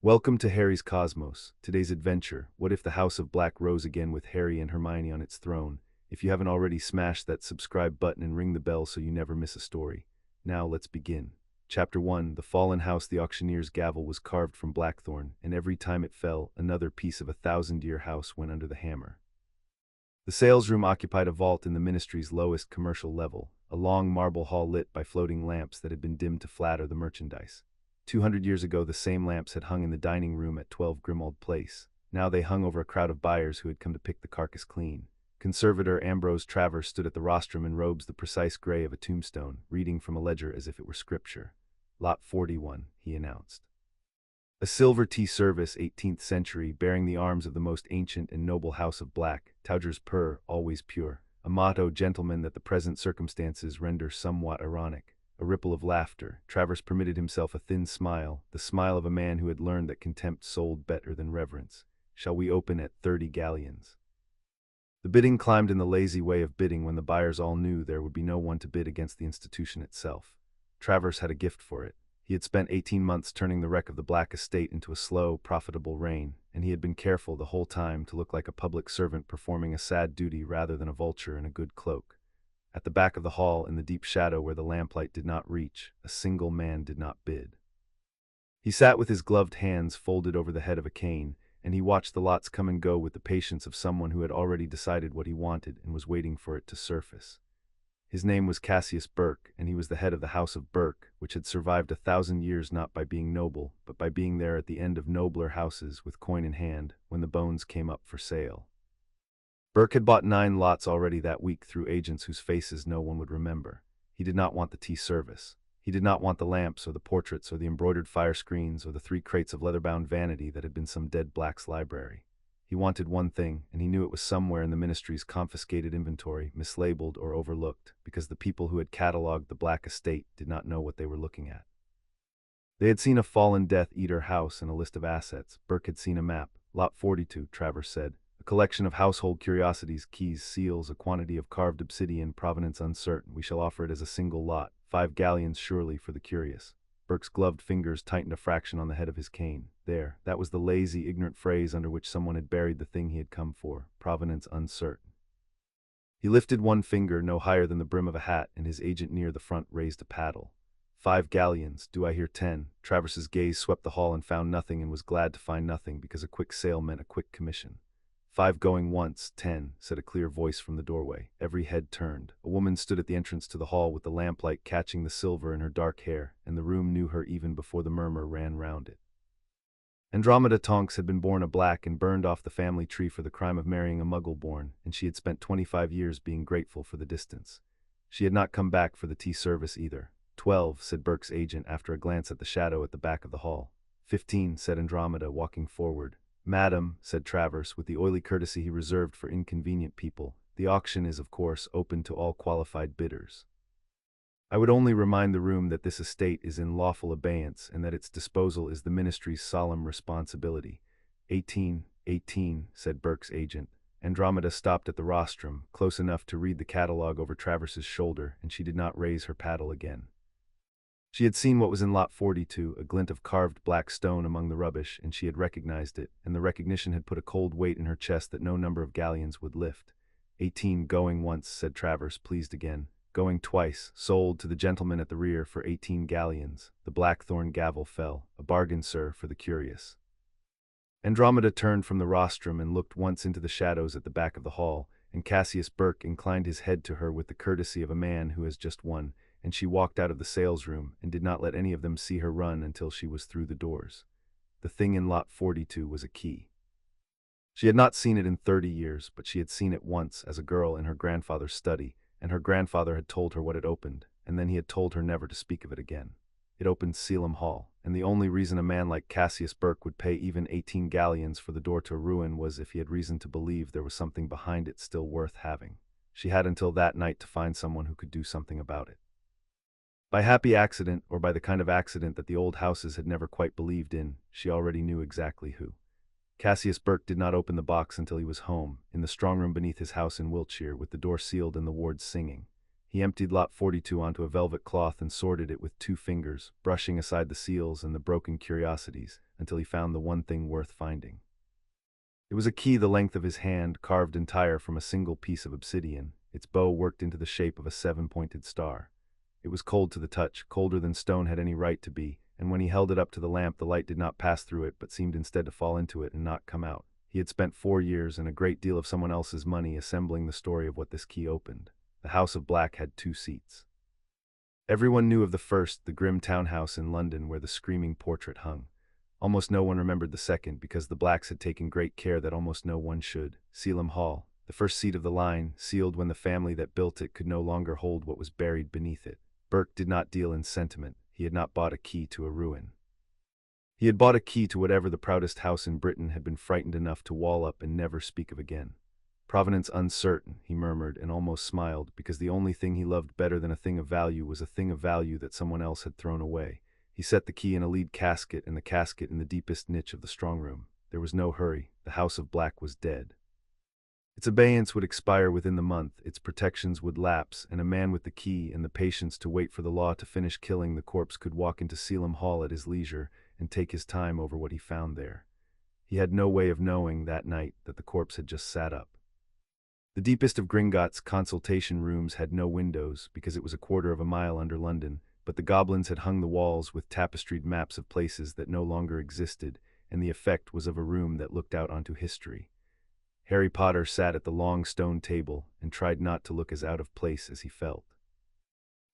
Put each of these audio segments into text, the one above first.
Welcome to Harry's Cosmos. Today's adventure: what if the House of Black rose again with Harry and Hermione on its throne? If you haven't already, smash that subscribe button and ring the bell so you never miss a story. Now let's begin. Chapter 1: The Fallen House. The auctioneer's gavel was carved from blackthorn, and every time it fell, another piece of a thousand-year house went under the hammer. The sales room occupied a vault in the ministry's lowest commercial level, a long marble hall lit by floating lamps that had been dimmed to flatter the merchandise. 200 years ago, the same lamps had hung in the dining room at 12 Grimmauld Place. Now they hung over a crowd of buyers who had come to pick the carcass clean. Conservator Ambrose Travers stood at the rostrum in robes the precise gray of a tombstone, reading from a ledger as if it were scripture. Lot 41, he announced. A silver tea service, 18th century, bearing the arms of the most ancient and noble House of Black, Tauger's Pur, always pure. A motto, gentlemen, that the present circumstances render somewhat ironic. A ripple of laughter. Travers permitted himself a thin smile, the smile of a man who had learned that contempt sold better than reverence. Shall we open at 30 galleons? The bidding climbed in the lazy way of bidding when the buyers all knew there would be no one to bid against the institution itself. Travers had a gift for it. He had spent 18 months turning the wreck of the Black estate into a slow, profitable reign, and he had been careful the whole time to look like a public servant performing a sad duty rather than a vulture in a good cloak. At the back of the hall, in the deep shadow where the lamplight did not reach, a single man did not bid. He sat with his gloved hands folded over the head of a cane, and he watched the lots come and go with the patience of someone who had already decided what he wanted and was waiting for it to surface. His name was Cassius Burke, and he was the head of the House of Burke, which had survived 1,000 years not by being noble, but by being there at the end of nobler houses with coin in hand when the bones came up for sale. Burke had bought 9 lots already that week through agents whose faces no one would remember. He did not want the tea service. He did not want the lamps or the portraits or the embroidered fire screens or the 3 crates of leather-bound vanity that had been some dead Black's library. He wanted one thing, and he knew it was somewhere in the ministry's confiscated inventory, mislabeled or overlooked, because the people who had catalogued the Black estate did not know what they were looking at. They had seen a fallen Death Eater house and a list of assets. Burke had seen a map. Lot 42, Travers said. A collection of household curiosities, keys, seals, a quantity of carved obsidian, provenance uncertain. We shall offer it as a single lot. 5 galleons surely for the curious. Burke's gloved fingers tightened a fraction on the head of his cane. There, that was the lazy, ignorant phrase under which someone had buried the thing he had come for. Provenance uncertain. He lifted one finger no higher than the brim of a hat, and his agent near the front raised a paddle. 5 galleons, do I hear 10? Travers's gaze swept the hall and found nothing, and was glad to find nothing, because a quick sale meant a quick commission. 5 going once, 10, said a clear voice from the doorway. Every head turned. A woman stood at the entrance to the hall with the lamplight catching the silver in her dark hair, and the room knew her even before the murmur ran round it. Andromeda Tonks had been born a Black and burned off the family tree for the crime of marrying a Muggle-born, and she had spent 25 years being grateful for the distance. She had not come back for the tea service either. 12, said Burke's agent after a glance at the shadow at the back of the hall. 15, said Andromeda, walking forward. Madam, said Travers, with the oily courtesy he reserved for inconvenient people, the auction is, of course, open to all qualified bidders. I would only remind the room that this estate is in lawful abeyance and that its disposal is the ministry's solemn responsibility. 18, said Burke's agent. Andromeda stopped at the rostrum, close enough to read the catalogue over Travers's shoulder, and she did not raise her paddle again. She had seen what was in Lot 42, a glint of carved black stone among the rubbish, and she had recognized it, and the recognition had put a cold weight in her chest that no number of galleons would lift. 18 going once, said Travers, pleased again. Going twice, sold to the gentleman at the rear for 18 galleons. The blackthorn gavel fell. A bargain, sir, for the curious. Andromeda turned from the rostrum and looked once into the shadows at the back of the hall, and Cassius Burke inclined his head to her with the courtesy of a man who has just won, and she walked out of the salesroom and did not let any of them see her run until she was through the doors. The thing in Lot 42 was a key. She had not seen it in 30 years, but she had seen it once as a girl in her grandfather's study, and her grandfather had told her what it opened, and then he had told her never to speak of it again. It opened Selim Hall, and the only reason a man like Cassius Burke would pay even 18 galleons for the door to ruin was if he had reason to believe there was something behind it still worth having. She had until that night to find someone who could do something about it. By happy accident, or by the kind of accident that the old houses had never quite believed in, she already knew exactly who. Cassius Burke did not open the box until he was home, in the strong room beneath his house in Wiltshire, with the door sealed and the wards singing. He emptied Lot 42 onto a velvet cloth and sorted it with 2 fingers, brushing aside the seals and the broken curiosities. until he found the one thing worth finding. It was a key the length of his hand, carved entire from a single piece of obsidian, its bow worked into the shape of a seven-pointed star. It was cold to the touch, colder than stone had any right to be, and when he held it up to the lamp the light did not pass through it but seemed instead to fall into it and not come out. He had spent 4 years and a great deal of someone else's money assembling the story of what this key opened. The House of Black had 2 seats. Everyone knew of the first, the grim townhouse in London where the screaming portrait hung. Almost no one remembered the second because the Blacks had taken great care that almost no one should. Selim Hall, the first seat of the line, sealed when the family that built it could no longer hold what was buried beneath it. Burke did not deal in sentiment. He had not bought a key to a ruin. He had bought a key to whatever the proudest house in Britain had been frightened enough to wall up and never speak of again. Provenance uncertain, he murmured and almost smiled, because the only thing he loved better than a thing of value was a thing of value that someone else had thrown away. He set the key in a lead casket and the casket in the deepest niche of the strong room. There was no hurry. The House of Black was dead. Its abeyance would expire within the month, its protections would lapse, and a man with the key and the patience to wait for the law to finish killing the corpse could walk into Selim Hall at his leisure and take his time over what he found there. He had no way of knowing that night that the corpse had just sat up. The deepest of Gringotts' consultation rooms had no windows because it was a quarter of a mile under London, but the goblins had hung the walls with tapestried maps of places that no longer existed, and the effect was of a room that looked out onto history. Harry Potter sat at the long stone table and tried not to look as out of place as he felt.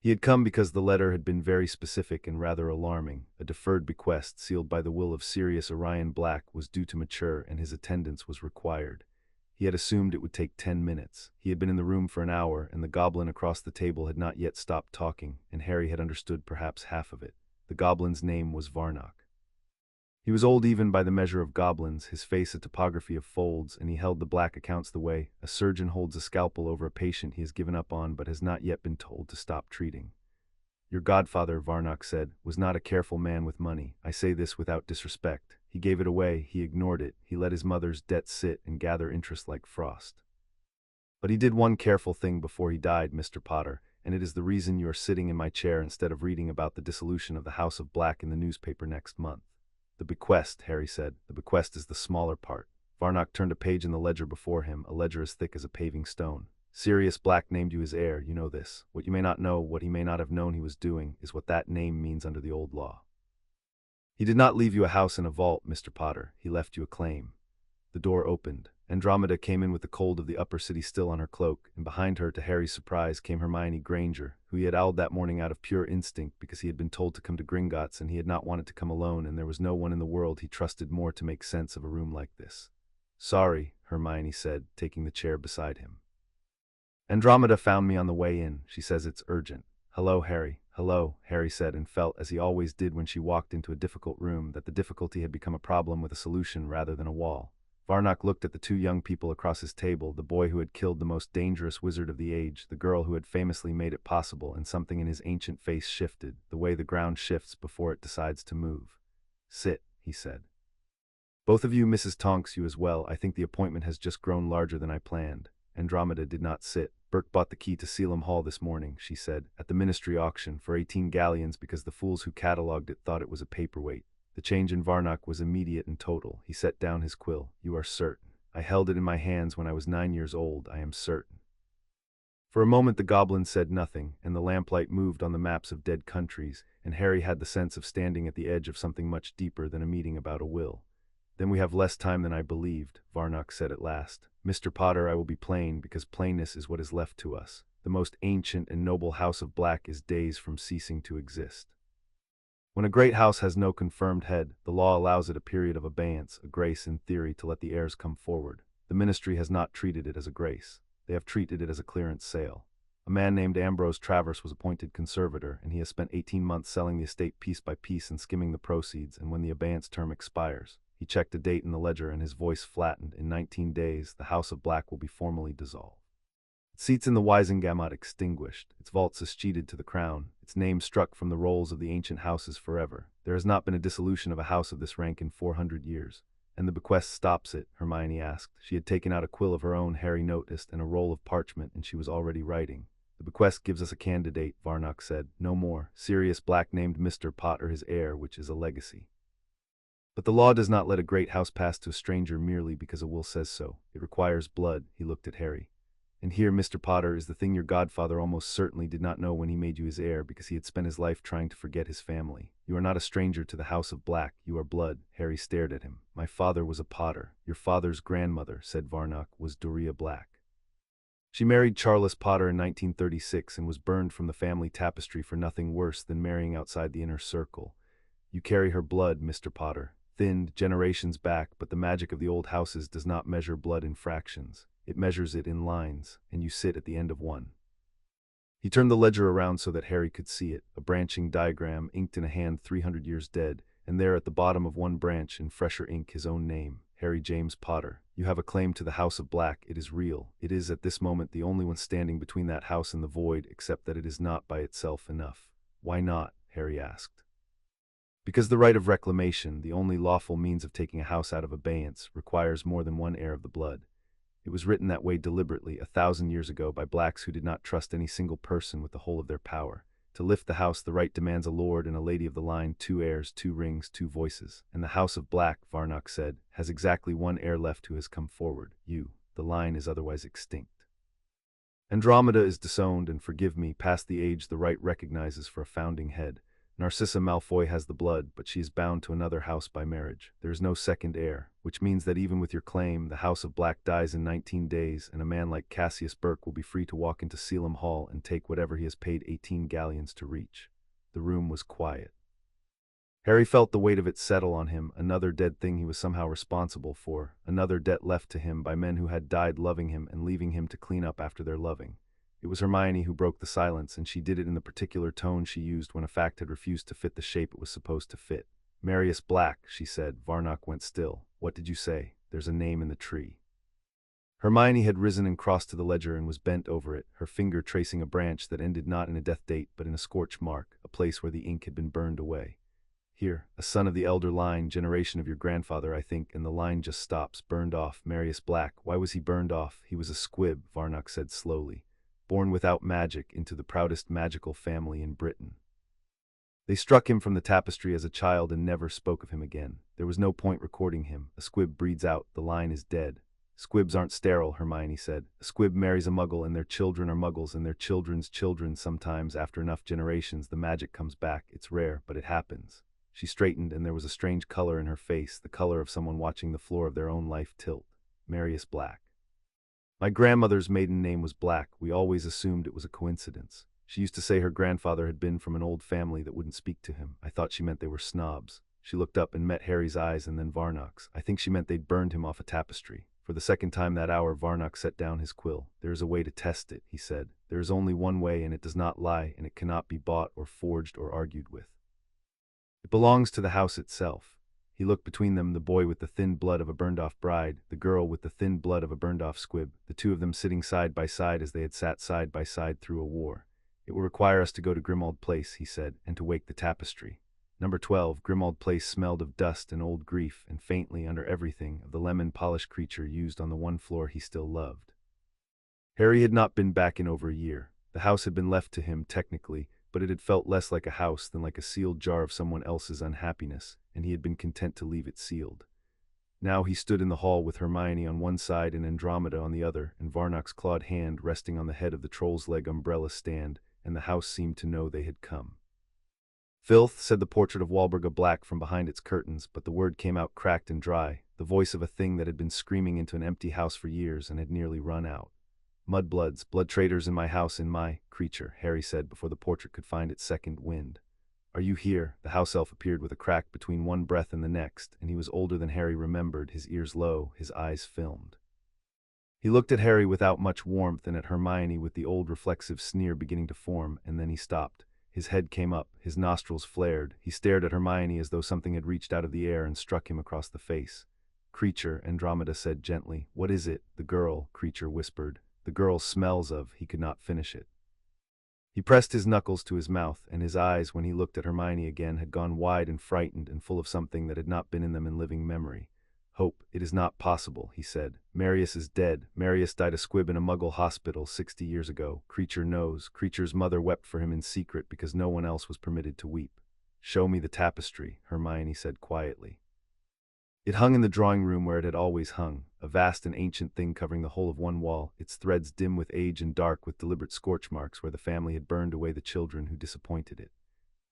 He had come because the letter had been very specific and rather alarming. A deferred bequest sealed by the will of Sirius Orion Black was due to mature and his attendance was required. He had assumed it would take 10 minutes. He had been in the room for an hour, and the goblin across the table had not yet stopped talking, and Harry had understood perhaps half of it. The goblin's name was Varnock. He was old even by the measure of goblins, his face a topography of folds, and he held the black accounts the way a surgeon holds a scalpel over a patient he has given up on but has not yet been told to stop treating. Your godfather, Varnock said, was not a careful man with money. I say this without disrespect. He gave it away, he ignored it, he let his mother's debt sit and gather interest like frost. But he did one careful thing before he died, Mr. Potter, and it is the reason you are sitting in my chair instead of reading about the dissolution of the House of Black in the newspaper next month. The bequest, Harry said. The bequest is the smaller part. Varnock turned a page in the ledger before him, a ledger as thick as a paving stone. Sirius Black named you his heir, you know this. What you may not know, what he may not have known he was doing, is what that name means under the old law. He did not leave you a house and a vault, Mr. Potter. He left you a claim. The door opened. Andromeda came in with the cold of the upper city still on her cloak, and behind her, to Harry's surprise, came Hermione Granger, who he had owled that morning out of pure instinct because he had been told to come to Gringotts and he had not wanted to come alone, and there was no one in the world he trusted more to make sense of a room like this. Sorry, Hermione said, taking the chair beside him. Andromeda found me on the way in. She says it's urgent. Hello, Harry. Hello, Harry said, and felt, as he always did when she walked into a difficult room, that the difficulty had become a problem with a solution rather than a wall. Varnock looked at the 2 young people across his table, the boy who had killed the most dangerous wizard of the age, the girl who had famously made it possible, and something in his ancient face shifted, the way the ground shifts before it decides to move. Sit, he said. Both of you, Mrs. Tonks, you as well. I think the appointment has just grown larger than I planned. Andromeda did not sit. Burke bought the key to Selim Hall this morning, she said, at the ministry auction, for 18 galleons because the fools who catalogued it thought it was a paperweight. The change in Varnock was immediate and total. He set down his quill. You are certain. I held it in my hands when I was 9 years old, I am certain. For a moment the goblin said nothing, and the lamplight moved on the maps of dead countries, and Harry had the sense of standing at the edge of something much deeper than a meeting about a will. Then we have less time than I believed, Varnock said at last. Mr. Potter, I will be plain, because plainness is what is left to us. The most ancient and noble House of Black is days from ceasing to exist. When a great house has no confirmed head, the law allows it a period of abeyance, a grace in theory to let the heirs come forward. The ministry has not treated it as a grace. They have treated it as a clearance sale. A man named Ambrose Travers was appointed conservator, and he has spent 18 months selling the estate piece by piece and skimming the proceeds, and when the abeyance term expires, he checked a date in the ledger and his voice flattened. In 19 days, the House of Black will be formally dissolved. Its seats in the Wisengamot extinguished, its vaults escheated to the crown, its name struck from the rolls of the ancient houses forever. There has not been a dissolution of a house of this rank in 400 years. And the bequest stops it, Hermione asked. She had taken out a quill of her own, Harry noticed, and a roll of parchment, and she was already writing. The bequest gives us a candidate, Varnock said. No more. Sirius Black named Mr. Potter his heir, which is a legacy. But the law does not let a great house pass to a stranger merely because a will says so. It requires blood. He looked at Harry. And here, Mr. Potter, is the thing your godfather almost certainly did not know when he made you his heir, because he had spent his life trying to forget his family. You are not a stranger to the House of Black. You are blood. Harry stared at him. My father was a Potter. Your father's grandmother, said Varnock, was Doria Black. She married Charles Potter in 1936 and was burned from the family tapestry for nothing worse than marrying outside the inner circle. You carry her blood, Mr. Potter, thinned generations back, but the magic of the old houses does not measure blood in fractions. It measures it in lines, and you sit at the end of one. He turned the ledger around so that Harry could see it, a branching diagram inked in a hand 300 years dead, and there at the bottom of one branch in fresher ink his own name, Harry James Potter. You have a claim to the House of Black. It is real. It is at this moment the only one standing between that house and the void, except that it is not by itself enough. Why not? Harry asked. Because the right of reclamation, the only lawful means of taking a house out of abeyance, requires more than one heir of the blood. It was written that way deliberately 1,000 years ago by blacks who did not trust any single person with the whole of their power. To lift the house, the right demands a lord and a lady of the line, 2 heirs, 2 rings, 2 voices. And the House of Black, Varnock said, has exactly one heir left who has come forward. You. The line is otherwise extinct. Andromeda is disowned and, forgive me, past the age the right recognizes for a founding head. Narcissa Malfoy has the blood, but she is bound to another house by marriage. There is no second heir, which means that even with your claim, the House of Black dies in 19 days, and a man like Cassius Burke will be free to walk into Selim Hall and take whatever he has paid 18 galleons to reach. The room was quiet. Harry felt the weight of it settle on him, another dead thing he was somehow responsible for, another debt left to him by men who had died loving him and leaving him to clean up after their loving. It was Hermione who broke the silence, and she did it in the particular tone she used when a fact had refused to fit the shape it was supposed to fit. Marius Black, she said. Varnock went still. What did you say? There's a name in the tree. Hermione had risen and crossed to the ledger and was bent over it, her finger tracing a branch that ended not in a death date but in a scorch mark, a place where the ink had been burned away. Here, a son of the elder line, generation of your grandfather, I think, and the line just stops, burned off. Marius Black. Why was he burned off? He was a squib, Varnock said slowly. Born without magic into the proudest magical family in Britain. They struck him from the tapestry as a child and never spoke of him again. There was no point recording him. A squib breeds out. The line is dead. Squibs aren't sterile, Hermione said. A squib marries a muggle and their children are muggles and their children's children. Sometimes, after enough generations, the magic comes back. It's rare, but it happens. She straightened and there was a strange color in her face, the color of someone watching the floor of their own life tilt. Marius Black. My grandmother's maiden name was Black. We always assumed it was a coincidence. She used to say her grandfather had been from an old family that wouldn't speak to him. I thought she meant they were snobs. She looked up and met Harry's eyes and then Varnock's. I think she meant they'd burned him off a tapestry. For the second time that hour, Varnock set down his quill. There is a way to test it, he said. There is only one way, and it does not lie, and it cannot be bought or forged or argued with. It belongs to the house itself. He looked between them, the boy with the thin blood of a burned-off bride, the girl with the thin blood of a burned-off squib, the two of them sitting side by side as they had sat side by side through a war. It will require us to go to Grimmauld Place, he said, and to wake the tapestry. Number 12, Grimmauld Place smelled of dust and old grief, and faintly, under everything, of the lemon-polished creature used on the one floor he still loved. Harry had not been back in over a year. The house had been left to him, technically, but it had felt less like a house than like a sealed jar of someone else's unhappiness, and he had been content to leave it sealed. Now he stood in the hall with Hermione on one side and Andromeda on the other, and Varnock's clawed hand resting on the head of the troll's leg umbrella stand, and the house seemed to know they had come. Filth, said the portrait of Walburga Black from behind its curtains, but the word came out cracked and dry, the voice of a thing that had been screaming into an empty house for years and had nearly run out. Mudbloods, blood traitors in my house, in my creature, Harry said before the portrait could find its second wind. Are you here? The house elf appeared with a crack between one breath and the next, and he was older than Harry remembered, his ears low, his eyes filmed. He looked at Harry without much warmth and at Hermione with the old reflexive sneer beginning to form, and then he stopped. His head came up, his nostrils flared. He stared at Hermione as though something had reached out of the air and struck him across the face. Creature, Andromeda said gently. What is it? The girl, Creature whispered. The girl smells of, he could not finish it. He pressed his knuckles to his mouth, and his eyes, when he looked at Hermione again, had gone wide and frightened and full of something that had not been in them in living memory. Hope, it is not possible, he said. Marius is dead. Marius died a squib in a muggle hospital 60 years ago. Creature knows. Creature's mother wept for him in secret because no one else was permitted to weep. Show me the tapestry, Hermione said quietly. It hung in the drawing room where it had always hung, a vast and ancient thing covering the whole of one wall, its threads dim with age and dark with deliberate scorch marks where the family had burned away the children who disappointed it.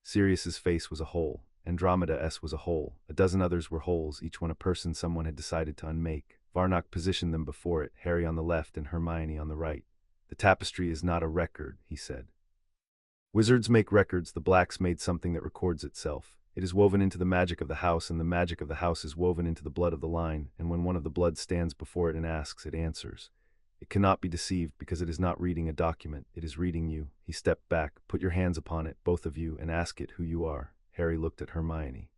Sirius's face was a hole. Andromeda's was a hole. A dozen others were holes, each one a person someone had decided to unmake. Varnock positioned them before it, Harry on the left and Hermione on the right. The tapestry is not a record, he said. Wizards make records, the Blacks made something that records itself. It is woven into the magic of the house, and the magic of the house is woven into the blood of the line, and when one of the blood stands before it and asks, it answers. It cannot be deceived because it is not reading a document, it is reading you. He stepped back. Put your hands upon it, both of you, and ask it who you are. Harry looked at Hermione.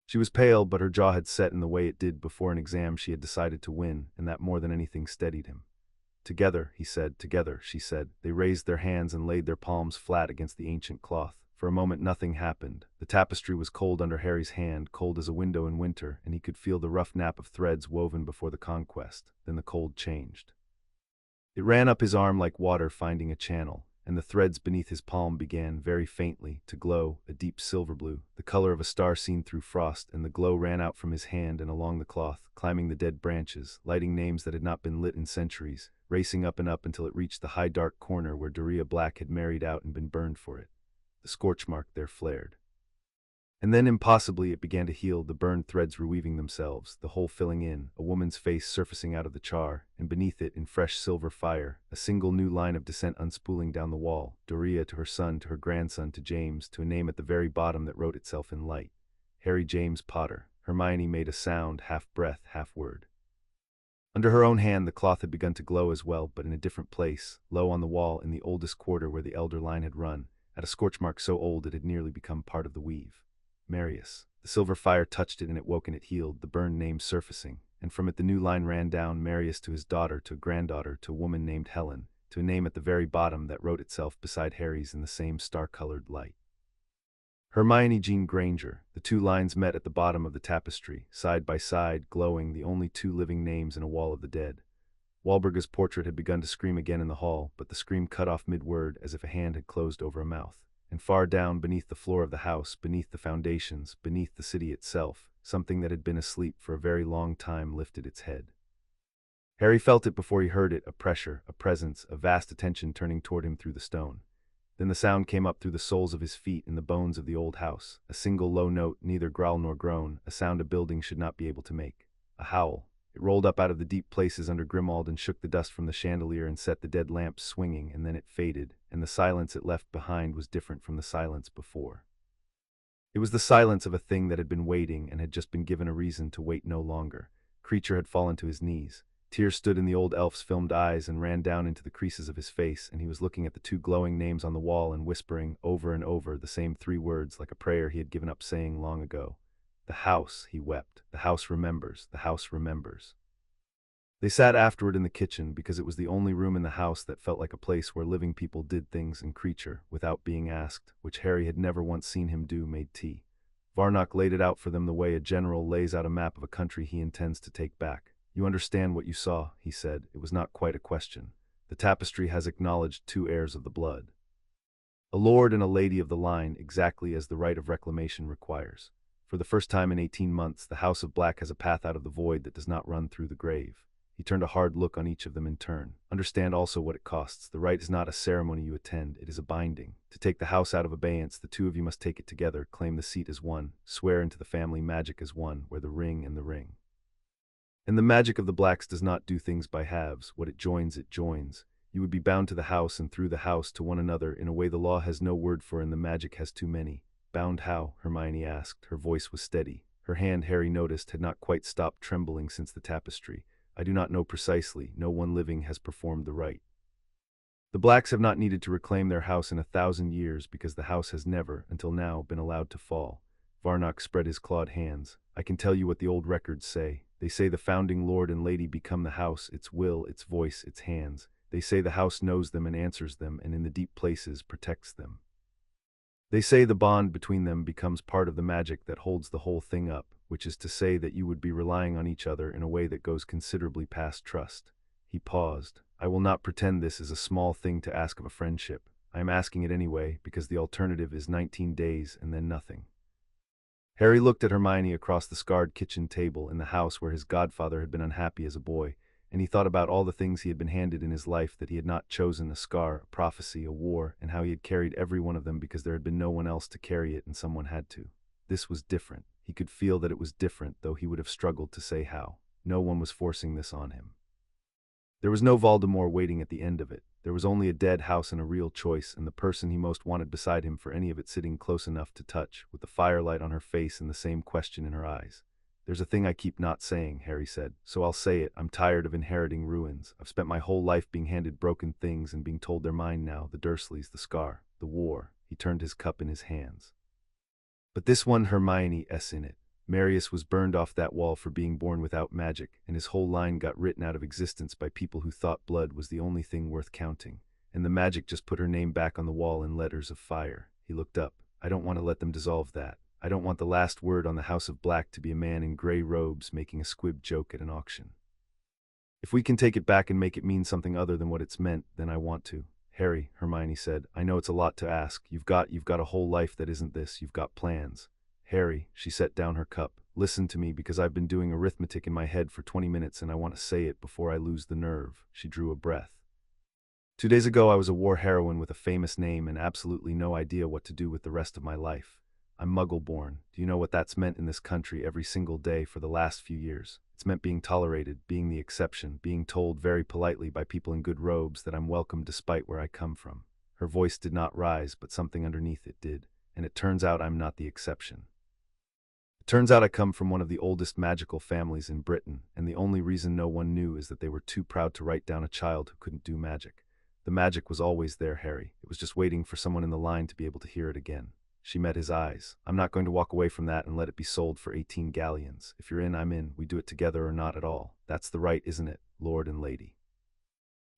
She was pale, but her jaw had set in the way it did before an exam she had decided to win, and that more than anything steadied him. Together, he said. Together, she said. They raised their hands and laid their palms flat against the ancient cloth. For a moment nothing happened. The tapestry was cold under Harry's hand, cold as a window in winter, and he could feel the rough nap of threads woven before the conquest. Then the cold changed. It ran up his arm like water finding a channel, and the threads beneath his palm began, very faintly, to glow, a deep silver blue, the color of a star seen through frost, and the glow ran out from his hand and along the cloth, climbing the dead branches, lighting names that had not been lit in centuries, racing up and up until it reached the high dark corner where Doria Black had married out and been burned for it. The scorch mark there flared. And then impossibly it began to heal, the burned threads reweaving themselves, the hole filling in, a woman's face surfacing out of the char, and beneath it, in fresh silver fire, a single new line of descent unspooling down the wall, Doria to her son, to her grandson, to James, to a name at the very bottom that wrote itself in light. Harry James Potter. Hermione made a sound, half breath, half word. Under her own hand the cloth had begun to glow as well, but in a different place, low on the wall in the oldest quarter where the elder line had run, at a scorch mark so old it had nearly become part of the weave. Marius. The silver fire touched it and it woke and it healed, the burned name surfacing, and from it the new line ran down, Marius to his daughter, to a granddaughter, to a woman named Helen, to a name at the very bottom that wrote itself beside Harry's in the same star-colored light. Hermione Jean Granger. The two lines met at the bottom of the tapestry, side by side, glowing, the only two living names in a wall of the dead. Walburga's portrait had begun to scream again in the hall, but the scream cut off mid-word as if a hand had closed over a mouth. And far down beneath the floor of the house, beneath the foundations, beneath the city itself, something that had been asleep for a very long time lifted its head. Harry felt it before he heard it, a pressure, a presence, a vast attention turning toward him through the stone. Then the sound came up through the soles of his feet in the bones of the old house, a single low note, neither growl nor groan, a sound a building should not be able to make. A howl. It rolled up out of the deep places under Grimmauld and shook the dust from the chandelier and set the dead lamps swinging, and then it faded, and the silence it left behind was different from the silence before. It was the silence of a thing that had been waiting and had just been given a reason to wait no longer. Creature had fallen to his knees. Tears stood in the old elf's filmed eyes and ran down into the creases of his face, and he was looking at the two glowing names on the wall and whispering, over and over, the same three words like a prayer he had given up saying long ago. The house, he wept. The house remembers. The house remembers. They sat afterward in the kitchen because it was the only room in the house that felt like a place where living people did things, and Creature, without being asked, which Harry had never once seen him do, made tea. Varnock laid it out for them the way a general lays out a map of a country he intends to take back. You understand what you saw, he said. It was not quite a question. The tapestry has acknowledged two heirs of the blood. A lord and a lady of the line, exactly as the right of reclamation requires. For the first time in 18 months, the House of Black has a path out of the void that does not run through the grave. He turned a hard look on each of them in turn. Understand also what it costs. The rite is not a ceremony you attend, it is a binding. To take the house out of abeyance, the two of you must take it together, claim the seat as one, swear into the family magic as one, wear the ring and the ring. And the magic of the Blacks does not do things by halves. What it joins, it joins. You would be bound to the house and through the house to one another in a way the law has no word for and the magic has too many. Bound how? Hermione asked. Her voice was steady. Her hand, Harry noticed, had not quite stopped trembling since the tapestry. I do not know precisely. No one living has performed the rite. The Blacks have not needed to reclaim their house in 1,000 years because the house has never, until now, been allowed to fall. Varnock spread his clawed hands. I can tell you what the old records say. They say the founding lord and lady become the house, its will, its voice, its hands. They say the house knows them and answers them, and in the deep places protects them. They say the bond between them becomes part of the magic that holds the whole thing up, which is to say that you would be relying on each other in a way that goes considerably past trust. He paused. I will not pretend this is a small thing to ask of a friendship. I am asking it anyway, because the alternative is 19 days and then nothing. Harry looked at Hermione across the scarred kitchen table in the house where his godfather had been unhappy as a boy, and he thought about all the things he had been handed in his life that he had not chosen: a scar, a prophecy, a war, and how he had carried every one of them because there had been no one else to carry it and someone had to. This was different. He could feel that it was different, though he would have struggled to say how. No one was forcing this on him. There was no Voldemort waiting at the end of it. There was only a dead house and a real choice, and the person he most wanted beside him for any of it sitting close enough to touch, with the firelight on her face and the same question in her eyes. "There's a thing I keep not saying," Harry said, "so I'll say it. I'm tired of inheriting ruins. I've spent my whole life being handed broken things and being told they're mine now. The Dursleys, the scar, the war." He turned his cup in his hands. "But this one, Hermione's in it. Marius was burned off that wall for being born without magic, and his whole line got written out of existence by people who thought blood was the only thing worth counting. And the magic just put her name back on the wall in letters of fire." He looked up. "I don't want to let them dissolve that. I don't want the last word on the House of Black to be a man in gray robes making a squib joke at an auction. If we can take it back and make it mean something other than what it's meant, then I want to." "Harry," Hermione said, "I know it's a lot to ask. You've got a whole life that isn't this. You've got plans." "Harry," she set down her cup, "listen to me, because I've been doing arithmetic in my head for 20 minutes and I want to say it before I lose the nerve." She drew a breath. "2 days ago I was a war heroine with a famous name and absolutely no idea what to do with the rest of my life. I'm Muggle-born. Do you know what that's meant in this country every single day for the last few years? It's meant being tolerated, being the exception, being told very politely by people in good robes that I'm welcome despite where I come from." Her voice did not rise, but something underneath it did. "And it turns out I'm not the exception. Turns out I come from one of the oldest magical families in Britain, and the only reason no one knew is that they were too proud to write down a child who couldn't do magic. The magic was always there, Harry. It was just waiting for someone in the line to be able to hear it again." She met his eyes. "I'm not going to walk away from that and let it be sold for 18 galleons. If you're in, I'm in. We do it together or not at all. That's the right, isn't it, Lord and Lady?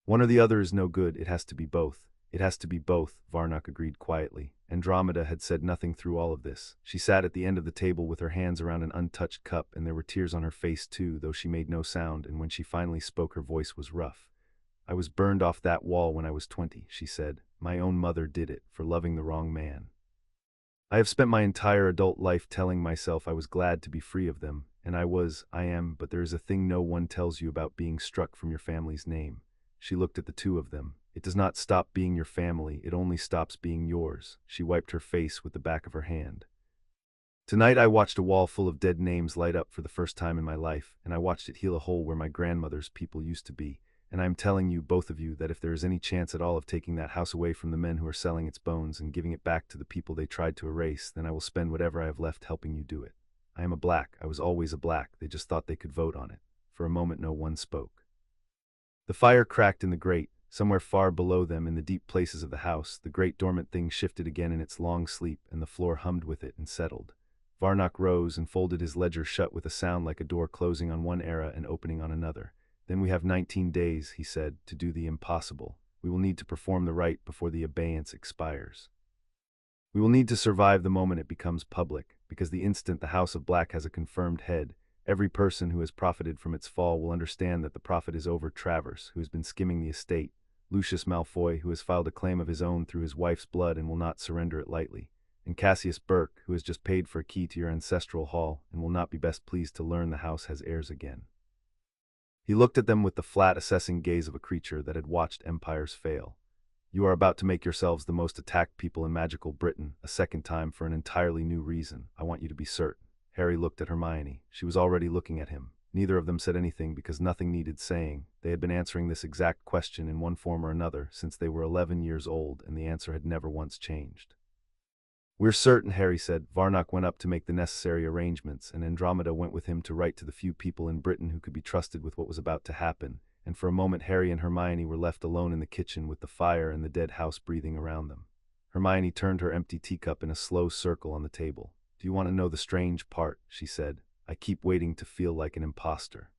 One or the other is no good. It has to be both." "It has to be both," Varnock agreed quietly. Andromeda had said nothing through all of this. She sat at the end of the table with her hands around an untouched cup, and there were tears on her face too, though she made no sound, and when she finally spoke her voice was rough. "I was burned off that wall when I was 20, she said. "My own mother did it, for loving the wrong man. I have spent my entire adult life telling myself I was glad to be free of them, and I am, but there is a thing no one tells you about being struck from your family's name." She looked at the two of them. "It does not stop being your family, it only stops being yours." She wiped her face with the back of her hand. "Tonight I watched a wall full of dead names light up for the first time in my life, and I watched it heal a hole where my grandmother's people used to be. And I am telling you, both of you, that if there is any chance at all of taking that house away from the men who are selling its bones and giving it back to the people they tried to erase, then I will spend whatever I have left helping you do it. I am a Black. I was always a Black. They just thought they could vote on it." For a moment no one spoke. The fire cracked in the grate. Somewhere far below them, in the deep places of the house, the great dormant thing shifted again in its long sleep, and the floor hummed with it and settled. Varnock rose and folded his ledger shut with a sound like a door closing on one era and opening on another. "Then we have 19 days, he said, "to do the impossible. We will need to perform the rite before the abeyance expires. We will need to survive the moment it becomes public, because the instant the House of Black has a confirmed head, every person who has profited from its fall will understand that the profit is over Travers, who has been skimming the estate, Lucius Malfoy, who has filed a claim of his own through his wife's blood and will not surrender it lightly, and Cassius Burke, who has just paid for a key to your ancestral hall and will not be best pleased to learn the house has heirs again." He looked at them with the flat, assessing gaze of a creature that had watched empires fail. "You are about to make yourselves the most attacked people in magical Britain, a second time for an entirely new reason. I want you to be certain." Harry looked at Hermione. She was already looking at him. Neither of them said anything because nothing needed saying. They had been answering this exact question in one form or another since they were 11 years old, and the answer had never once changed. "We're certain," Harry said. Varnock went up to make the necessary arrangements, and Andromeda went with him to write to the few people in Britain who could be trusted with what was about to happen, and for a moment Harry and Hermione were left alone in the kitchen with the fire and the dead house breathing around them. Hermione turned her empty teacup in a slow circle on the table. "Do you want to know the strange part?" she said. "I keep waiting to feel like an imposter.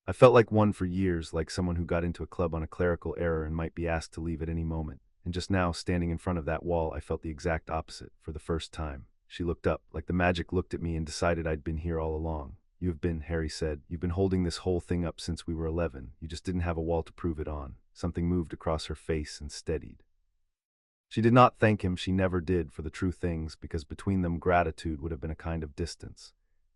I felt like one for years, like someone who got into a club on a clerical error and might be asked to leave at any moment. And just now, standing in front of that wall, I felt the exact opposite, for the first time." She looked up, like the magic looked at me and decided I'd been here all along. "You have been," Harry said. "You've been holding this whole thing up since we were 11. You just didn't have a wall to prove it on." Something moved across her face and steadied. She did not thank him, she never did, for the true things, because between them gratitude would have been a kind of distance.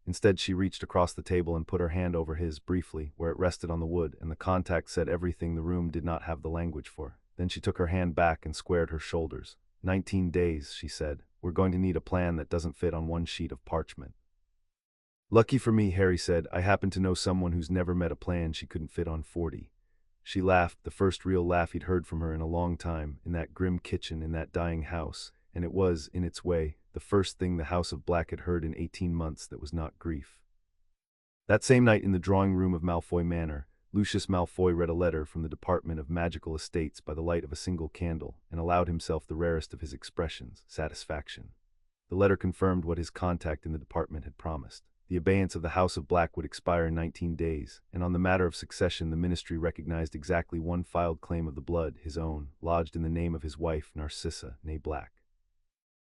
Instead, she reached across the table and put her hand over his, briefly, where it rested on the wood, and the contact said everything the room did not have the language for. Then she took her hand back and squared her shoulders. 19 days, she said. We're going to need a plan that doesn't fit on one sheet of parchment. Lucky for me, Harry said, I happen to know someone who's never met a plan she couldn't fit on 40. She laughed, the first real laugh he'd heard from her in a long time, in that grim kitchen in that dying house, and it was, in its way, the first thing the House of Black had heard in 18 months that was not grief. That same night in the drawing room of Malfoy Manor, Lucius Malfoy read a letter from the Department of Magical Estates by the light of a single candle, and allowed himself the rarest of his expressions, satisfaction. The letter confirmed what his contact in the department had promised. The abeyance of the House of Black would expire in 19 days, and on the matter of succession the ministry recognized exactly one filed claim of the blood, his own, lodged in the name of his wife, Narcissa, née Black.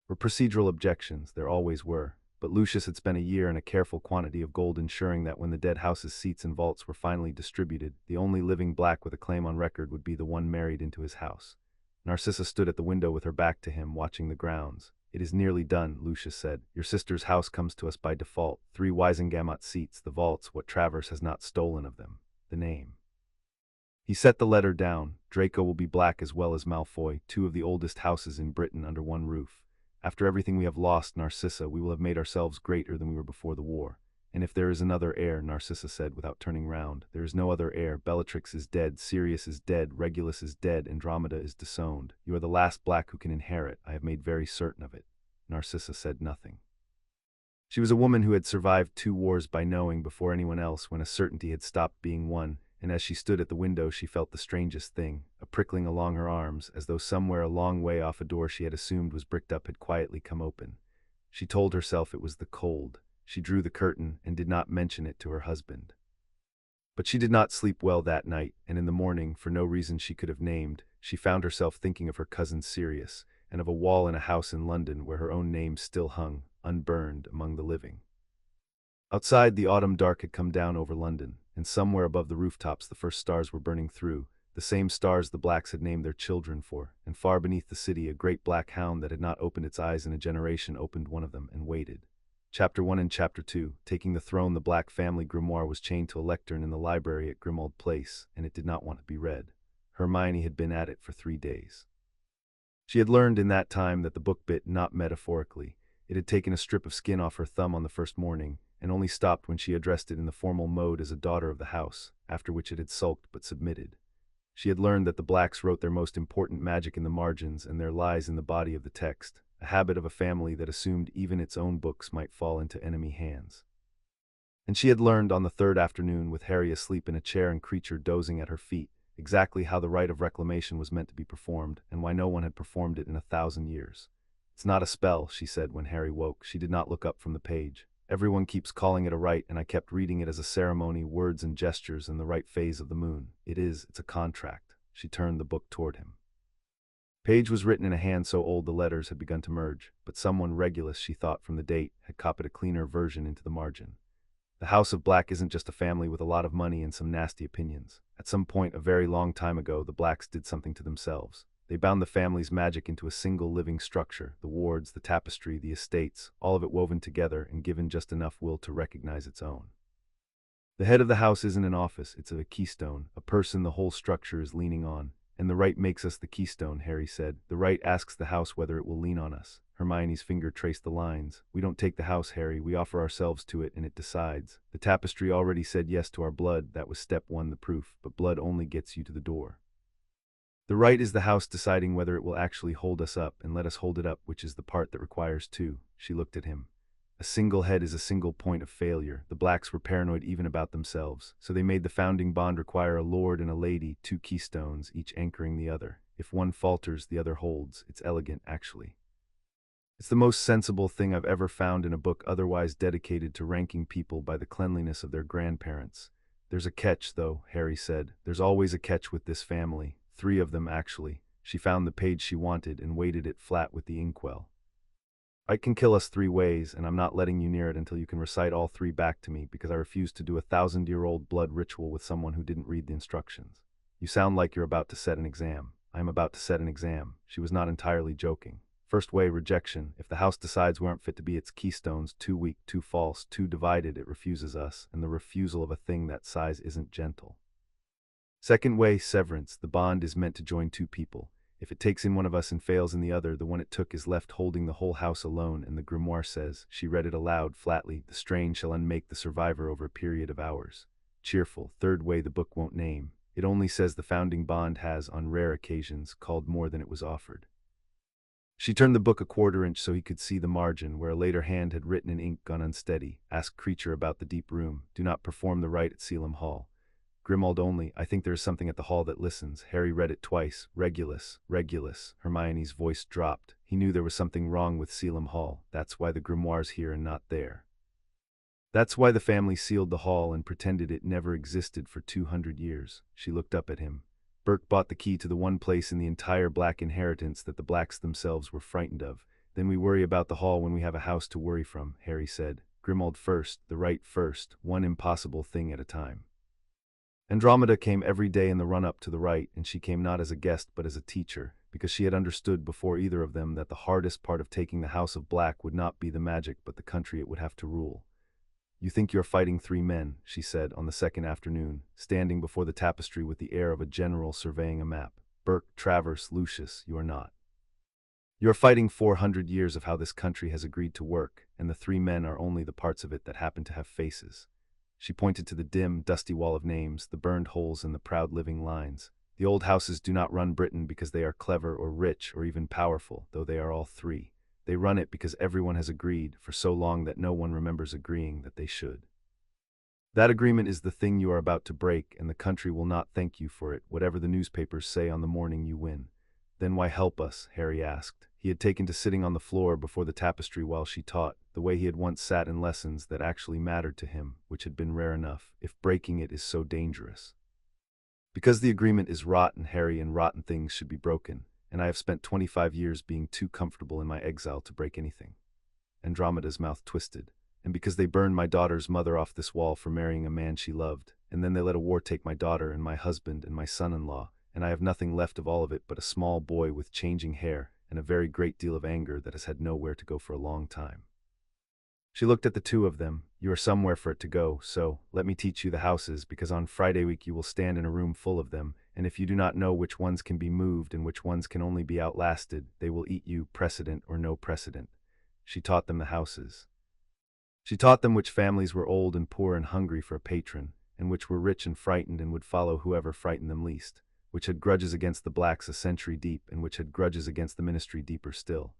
For procedural objections, there always were, but Lucius had spent a year and a careful quantity of gold ensuring that when the dead house's seats and vaults were finally distributed, the only living Black with a claim on record would be the one married into his house. Narcissa stood at the window with her back to him, watching the grounds. It is nearly done, Lucius said. Your sister's house comes to us by default. 3 Wisengamot seats, the vaults, what Travers has not stolen of them. The name. He set the letter down. Draco will be Black as well as Malfoy, 2 of the oldest houses in Britain under one roof. After everything we have lost, Narcissa, we will have made ourselves greater than we were before the war. And if there is another heir, Narcissa said without turning round, there is no other heir. Bellatrix is dead, Sirius is dead, Regulus is dead, Andromeda is disowned. You are the last Black who can inherit. I have made very certain of it. Narcissa said nothing. She was a woman who had survived 2 wars by knowing before anyone else when a certainty had stopped being one, and as she stood at the window she felt the strangest thing, a prickling along her arms, as though somewhere a long way off a door she had assumed was bricked up had quietly come open. She told herself it was the cold. She drew the curtain and did not mention it to her husband. But she did not sleep well that night, and in the morning, for no reason she could have named, she found herself thinking of her cousin Sirius, and of a wall in a house in London where her own name still hung, unburned, among the living. Outside, the autumn dark had come down over London, and somewhere above the rooftops the first stars were burning through, the same stars the Blacks had named their children for, and far beneath the city a great black hound that had not opened its eyes in a generation opened one of them and waited. Chapter 1 and Chapter 2, taking the throne, the Black family grimoire was chained to a lectern in the library at Grimmauld Place, and it did not want to be read. Hermione had been at it for 3 days. She had learned in that time that the book bit not metaphorically. It had taken a strip of skin off her thumb on the first morning, and only stopped when she addressed it in the formal mode as a daughter of the house, after which it had sulked but submitted. She had learned that the Blacks wrote their most important magic in the margins and their lies in the body of the text, a habit of a family that assumed even its own books might fall into enemy hands. And she had learned on the 3rd afternoon, with Harry asleep in a chair and Creature dozing at her feet, exactly how the rite of reclamation was meant to be performed, and why no one had performed it in 1,000 years. It's not a spell, she said when Harry woke. She did not look up from the page. Everyone keeps calling it a rite, and I kept reading it as a ceremony, words and gestures in the right phase of the moon. It's a contract. She turned the book toward him. Page was written in a hand so old the letters had begun to merge, but someone, Regulus, she thought from the date, had copied a cleaner version into the margin. The House of Black isn't just a family with a lot of money and some nasty opinions. At some point a very long time ago, the Blacks did something to themselves. They bound the family's magic into a single living structure, the wards, the tapestry, the estates, all of it woven together and given just enough will to recognize its own. The head of the house isn't an office, it's a keystone, a person the whole structure is leaning on. And the right makes us the keystone, Harry said. The right asks the house whether it will lean on us. Hermione's finger traced the lines. We don't take the house, Harry, we offer ourselves to it and it decides. The tapestry already said yes to our blood, that was step 1, the proof, but blood only gets you to the door. The right is the house deciding whether it will actually hold us up and let us hold it up, which is the part that requires 2. She looked at him. A single head is a single point of failure. The Blacks were paranoid even about themselves, so they made the founding bond require a lord and a lady, 2 keystones, each anchoring the other. If one falters, the other holds. It's elegant, actually. It's the most sensible thing I've ever found in a book otherwise dedicated to ranking people by the cleanliness of their grandparents. There's a catch, though, Harry said. There's always a catch with this family. 3 of them, actually. She found the page she wanted and weighted it flat with the inkwell. It can kill us 3 ways, and I'm not letting you near it until you can recite all 3 back to me, because I refuse to do a 1,000-year-old blood ritual with someone who didn't read the instructions. You sound like you're about to set an exam. I am about to set an exam. She was not entirely joking. First way, rejection. If the house decides we aren't fit to be its keystones, too weak, too false, too divided, it refuses us, and the refusal of a thing that size isn't gentle. Second way, severance. The bond is meant to join two people. If it takes in one of us and fails in the other, the one it took is left holding the whole house alone, and the grimoire says, she read it aloud, flatly, the strain shall unmake the survivor over a period of hours. Cheerful. Third way, the book won't name. It only says the founding bond has, on rare occasions, called more than it was offered. She turned the book a quarter-inch so he could see the margin, where a later hand had written in ink gone unsteady, ask creature about the deep room, do not perform the rite at Selim Hall. Grimald only, I think there is something at the hall that listens. Harry read it twice. Regulus, Regulus. Hermione's voice dropped. He knew there was something wrong with Selim Hall. That's why the grimoire's here and not there. That's why the family sealed the hall and pretended it never existed for 200 years. She looked up at him. Burke bought the key to the one place in the entire black inheritance that the blacks themselves were frightened of. Then we worry about the hall when we have a house to worry from, Harry said. Grimald first, the right first, one impossible thing at a time. Andromeda came every day in the run-up to the rite, and she came not as a guest but as a teacher, because she had understood before either of them that the hardest part of taking the House of Black would not be the magic but the country it would have to rule. You think you're fighting three men, she said on the second afternoon, standing before the tapestry with the air of a general surveying a map. Burke, Travers, Lucius, you are not. You are fighting 400 years of how this country has agreed to work, and the three men are only the parts of it that happen to have faces. She pointed to the dim, dusty wall of names, the burned holes and the proud living lines. The old houses do not run Britain because they are clever or rich or even powerful, though they are all three. They run it because everyone has agreed, for so long that no one remembers agreeing, that they should. That agreement is the thing you are about to break, and the country will not thank you for it, whatever the newspapers say on the morning you win. Then why help us? Harry asked. He had taken to sitting on the floor before the tapestry while she taught, the way he had once sat in lessons that actually mattered to him, which had been rare enough, if breaking it is so dangerous. Because the agreement is rotten, Harry, and rotten things should be broken, and I have spent 25 years being too comfortable in my exile to break anything. Andromeda's mouth twisted. And because they burned my daughter's mother off this wall for marrying a man she loved, and then they let a war take my daughter and my husband and my son-in-law, and I have nothing left of all of it but a small boy with changing hair and a very great deal of anger that has had nowhere to go for a long time. She looked at the two of them. You are somewhere for it to go, so let me teach you the houses, because on Friday week you will stand in a room full of them, and if you do not know which ones can be moved and which ones can only be outlasted, they will eat you, precedent or no precedent. She taught them the houses. She taught them which families were old and poor and hungry for a patron, and which were rich and frightened and would follow whoever frightened them least, which had grudges against the blacks a century deep and which had grudges against the ministry deeper still,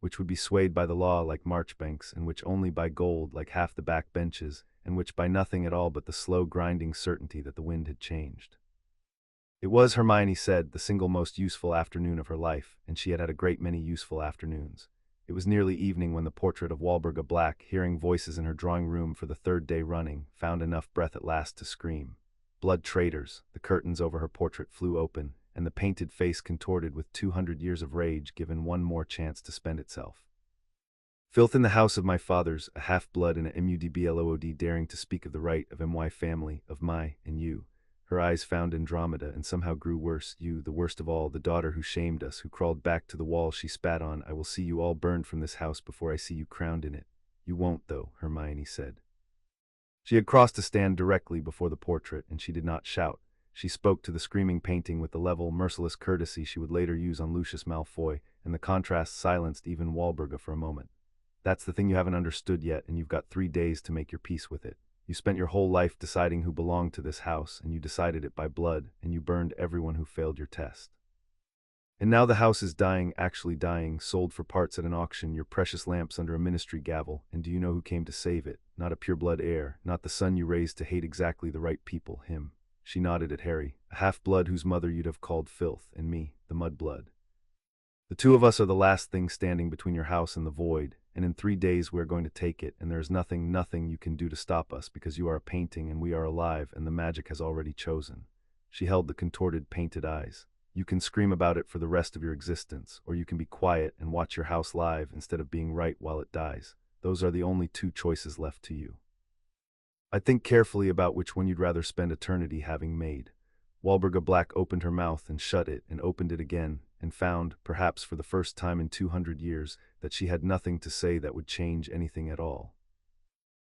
which would be swayed by the law like marchbanks and which only by gold like half the back benches, and which by nothing at all but the slow grinding certainty that the wind had changed. It was, Hermione said, the single most useful afternoon of her life, and she had had a great many useful afternoons. It was nearly evening when the portrait of Walburga Black, hearing voices in her drawing room for the third day running, found enough breath at last to scream. Blood traitors! The curtains over her portrait flew open, and the painted face contorted with 200 years of rage given one more chance to spend itself. Filth in the house of my fathers, a half-blood and a mudblood daring to speak of the right of my family, of my, and you. Her eyes found Andromeda and somehow grew worse. You, the worst of all, the daughter who shamed us, who crawled back to the wall she spat on. I will see you all burned from this house before I see you crowned in it. You won't, though, Hermione said. She had crossed to stand directly before the portrait, and she did not shout. She spoke to the screaming painting with the level, merciless courtesy she would later use on Lucius Malfoy, and the contrast silenced even Walburga for a moment. That's the thing you haven't understood yet, and you've got 3 days to make your peace with it. You spent your whole life deciding who belonged to this house, and you decided it by blood, and you burned everyone who failed your test. And now the house is dying, actually dying, sold for parts at an auction, your precious lamps under a ministry gavel, and do you know who came to save it? Not a pure-blood heir, not the son you raised to hate exactly the right people, him. She nodded at Harry, a half-blood whose mother you'd have called filth, and me, the mud-blood. The two of us are the last thing standing between your house and the void, and in 3 days we are going to take it, and there is nothing you can do to stop us, because you are a painting and we are alive, and the magic has already chosen. She held the contorted, painted eyes. You can scream about it for the rest of your existence, or you can be quiet and watch your house live instead of being right while it dies. Those are the only 2 choices left to you. I'd think carefully about which one you'd rather spend eternity having made. Walburga Black opened her mouth and shut it and opened it again, and found, perhaps for the first time in 200 years, that she had nothing to say that would change anything at all.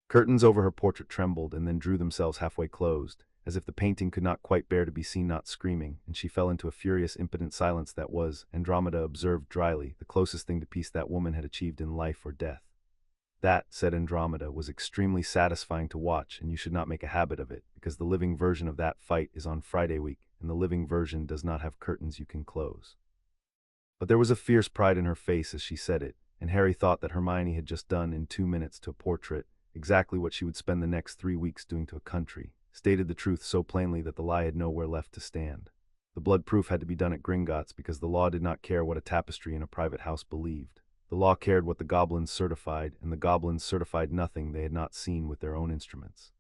Curtains over her portrait trembled and then drew themselves halfway closed, as if the painting could not quite bear to be seen not screaming, and she fell into a furious, impotent silence that was, Andromeda observed dryly, the closest thing to peace that woman had achieved in life or death. That, said Andromeda, was extremely satisfying to watch, and you should not make a habit of it, because the living version of that fight is on Friday week, and the living version does not have curtains you can close. But there was a fierce pride in her face as she said it, and Harry thought that Hermione had just done in 2 minutes to a portrait exactly what she would spend the next 3 weeks doing to a country, stated the truth so plainly that the lie had nowhere left to stand. The blood proof had to be done at Gringotts because the law did not care what a tapestry in a private house believed. The law cared what the goblins certified, and the goblins certified nothing they had not seen with their own instruments.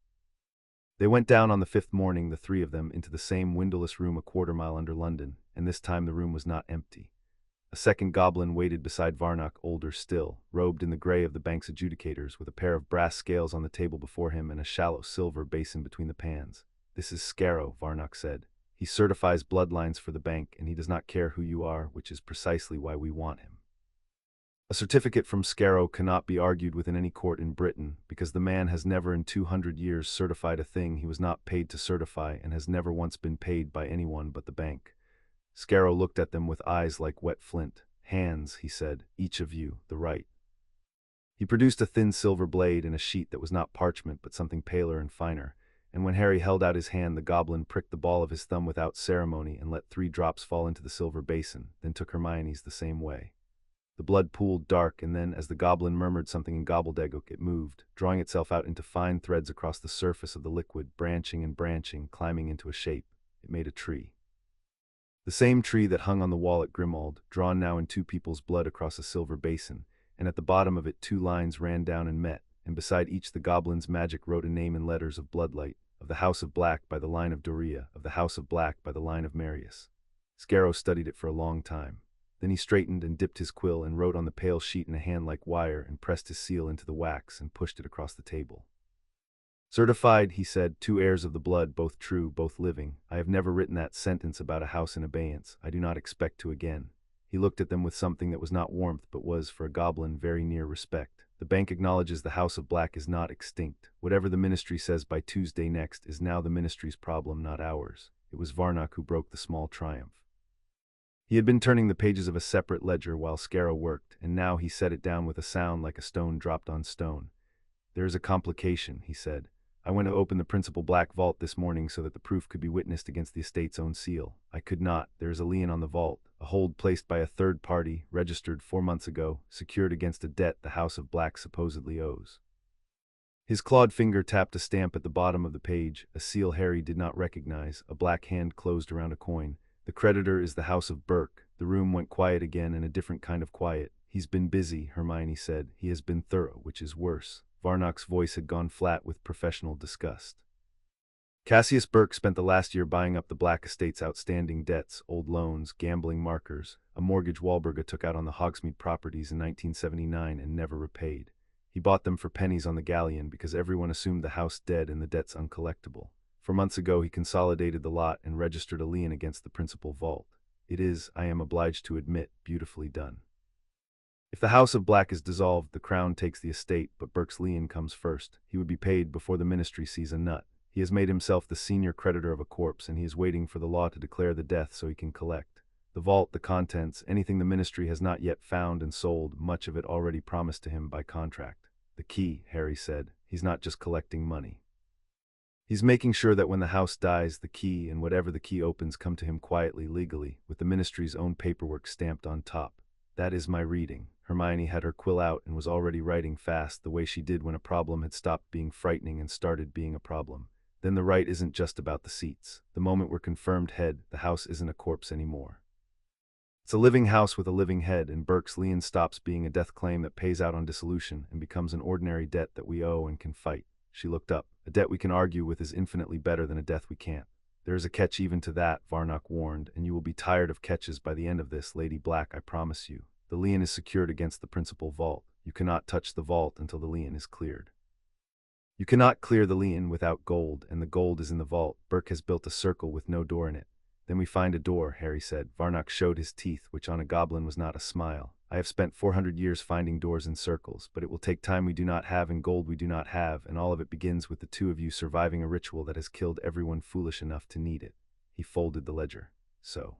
They went down on the 5th morning, the 3 of them, into the same windowless room a quarter-mile under London, and this time the room was not empty. A second goblin waited beside Varnock, older still, robed in the grey of the bank's adjudicators, with a pair of brass scales on the table before him and a shallow silver basin between the pans. "This is Scarrow," Varnock said. "He certifies bloodlines for the bank, and he does not care who you are, which is precisely why we want him. A certificate from Scarrow cannot be argued with in any court in Britain, because the man has never in 200 years certified a thing he was not paid to certify and has never once been paid by anyone but the bank." Scarrow looked at them with eyes like wet flint. "Hands," he said, "each of you, the right." He produced a thin silver blade and a sheet that was not parchment but something paler and finer, and when Harry held out his hand the goblin pricked the ball of his thumb without ceremony and let 3 drops fall into the silver basin, then took Hermione's the same way. The blood pooled dark, and then, as the goblin murmured something in gobbledygook, it moved, drawing itself out into fine threads across the surface of the liquid, branching and branching, climbing into a shape. It made a tree. The same tree that hung on the wall at Grimmauld, drawn now in 2 people's blood across a silver basin, and at the bottom of it 2 lines ran down and met, and beside each the goblin's magic wrote a name in letters of bloodlight, of the House of Black by the line of Doria, of the House of Black by the line of Marius. Scarrow studied it for a long time. Then he straightened and dipped his quill and wrote on the pale sheet in a hand like wire and pressed his seal into the wax and pushed it across the table. "Certified," he said, "2 heirs of the blood, both true, both living. I have never written that sentence about a house in abeyance. I do not expect to again." He looked at them with something that was not warmth but was, for a goblin, very near respect. "The bank acknowledges the House of Black is not extinct. Whatever the ministry says by Tuesday next is now the ministry's problem, not ours." It was Varnock who broke the small triumph. He had been turning the pages of a separate ledger while Scarrow worked, and now he set it down with a sound like a stone dropped on stone. "There is a complication," he said. "I went to open the principal black vault this morning so that the proof could be witnessed against the estate's own seal. I could not. There is a lien on the vault, a hold placed by a third party, registered 4 months ago, secured against a debt the House of Black supposedly owes." His clawed finger tapped a stamp at the bottom of the page, a seal Harry did not recognize. A black hand closed around a coin. "The creditor is the House of Burke." The room went quiet again, and a different kind of quiet. "He's been busy," Hermione said. "He has been thorough, which is worse." Varnock's voice had gone flat with professional disgust. "Cassius Burke spent the last year buying up the Black estate's outstanding debts, old loans, gambling markers, a mortgage Walburga took out on the Hogsmeade properties in 1979 and never repaid. He bought them for pennies on the galleon because everyone assumed the house dead and the debts uncollectible. 4 months ago he consolidated the lot and registered a lien against the principal vault. It is, I am obliged to admit, beautifully done. If the House of Black is dissolved, the Crown takes the estate, but Burke's lien comes first. He would be paid before the ministry sees a nut. He has made himself the senior creditor of a corpse, and he is waiting for the law to declare the death so he can collect. The vault, the contents, anything the ministry has not yet found and sold, much of it already promised to him by contract. The key, Harry said. He's not just collecting money. He's making sure that when the house dies, the key and whatever the key opens come to him quietly, legally, with the ministry's own paperwork stamped on top. That is my reading. Hermione had her quill out and was already writing fast, the way she did when a problem had stopped being frightening and started being a problem. Then the right isn't just about the seats. The moment we're confirmed head, the house isn't a corpse anymore. It's a living house with a living head, and Burke's lien stops being a death claim that pays out on dissolution and becomes an ordinary debt that we owe and can fight. She looked up. A debt we can argue with is infinitely better than a death we can't. There is a catch even to that, Varnock warned, and you will be tired of catches by the end of this, Lady Black, I promise you. The lien is secured against the principal vault. You cannot touch the vault until the lien is cleared. You cannot clear the lien without gold, and the gold is in the vault. Burke has built a circle with no door in it. Then we find a door, Harry said. Varnock showed his teeth, which on a goblin was not a smile. I have spent 400 years finding doors in circles, but it will take time we do not have and gold we do not have, and all of it begins with the two of you surviving a ritual that has killed everyone foolish enough to need it. He folded the ledger. So,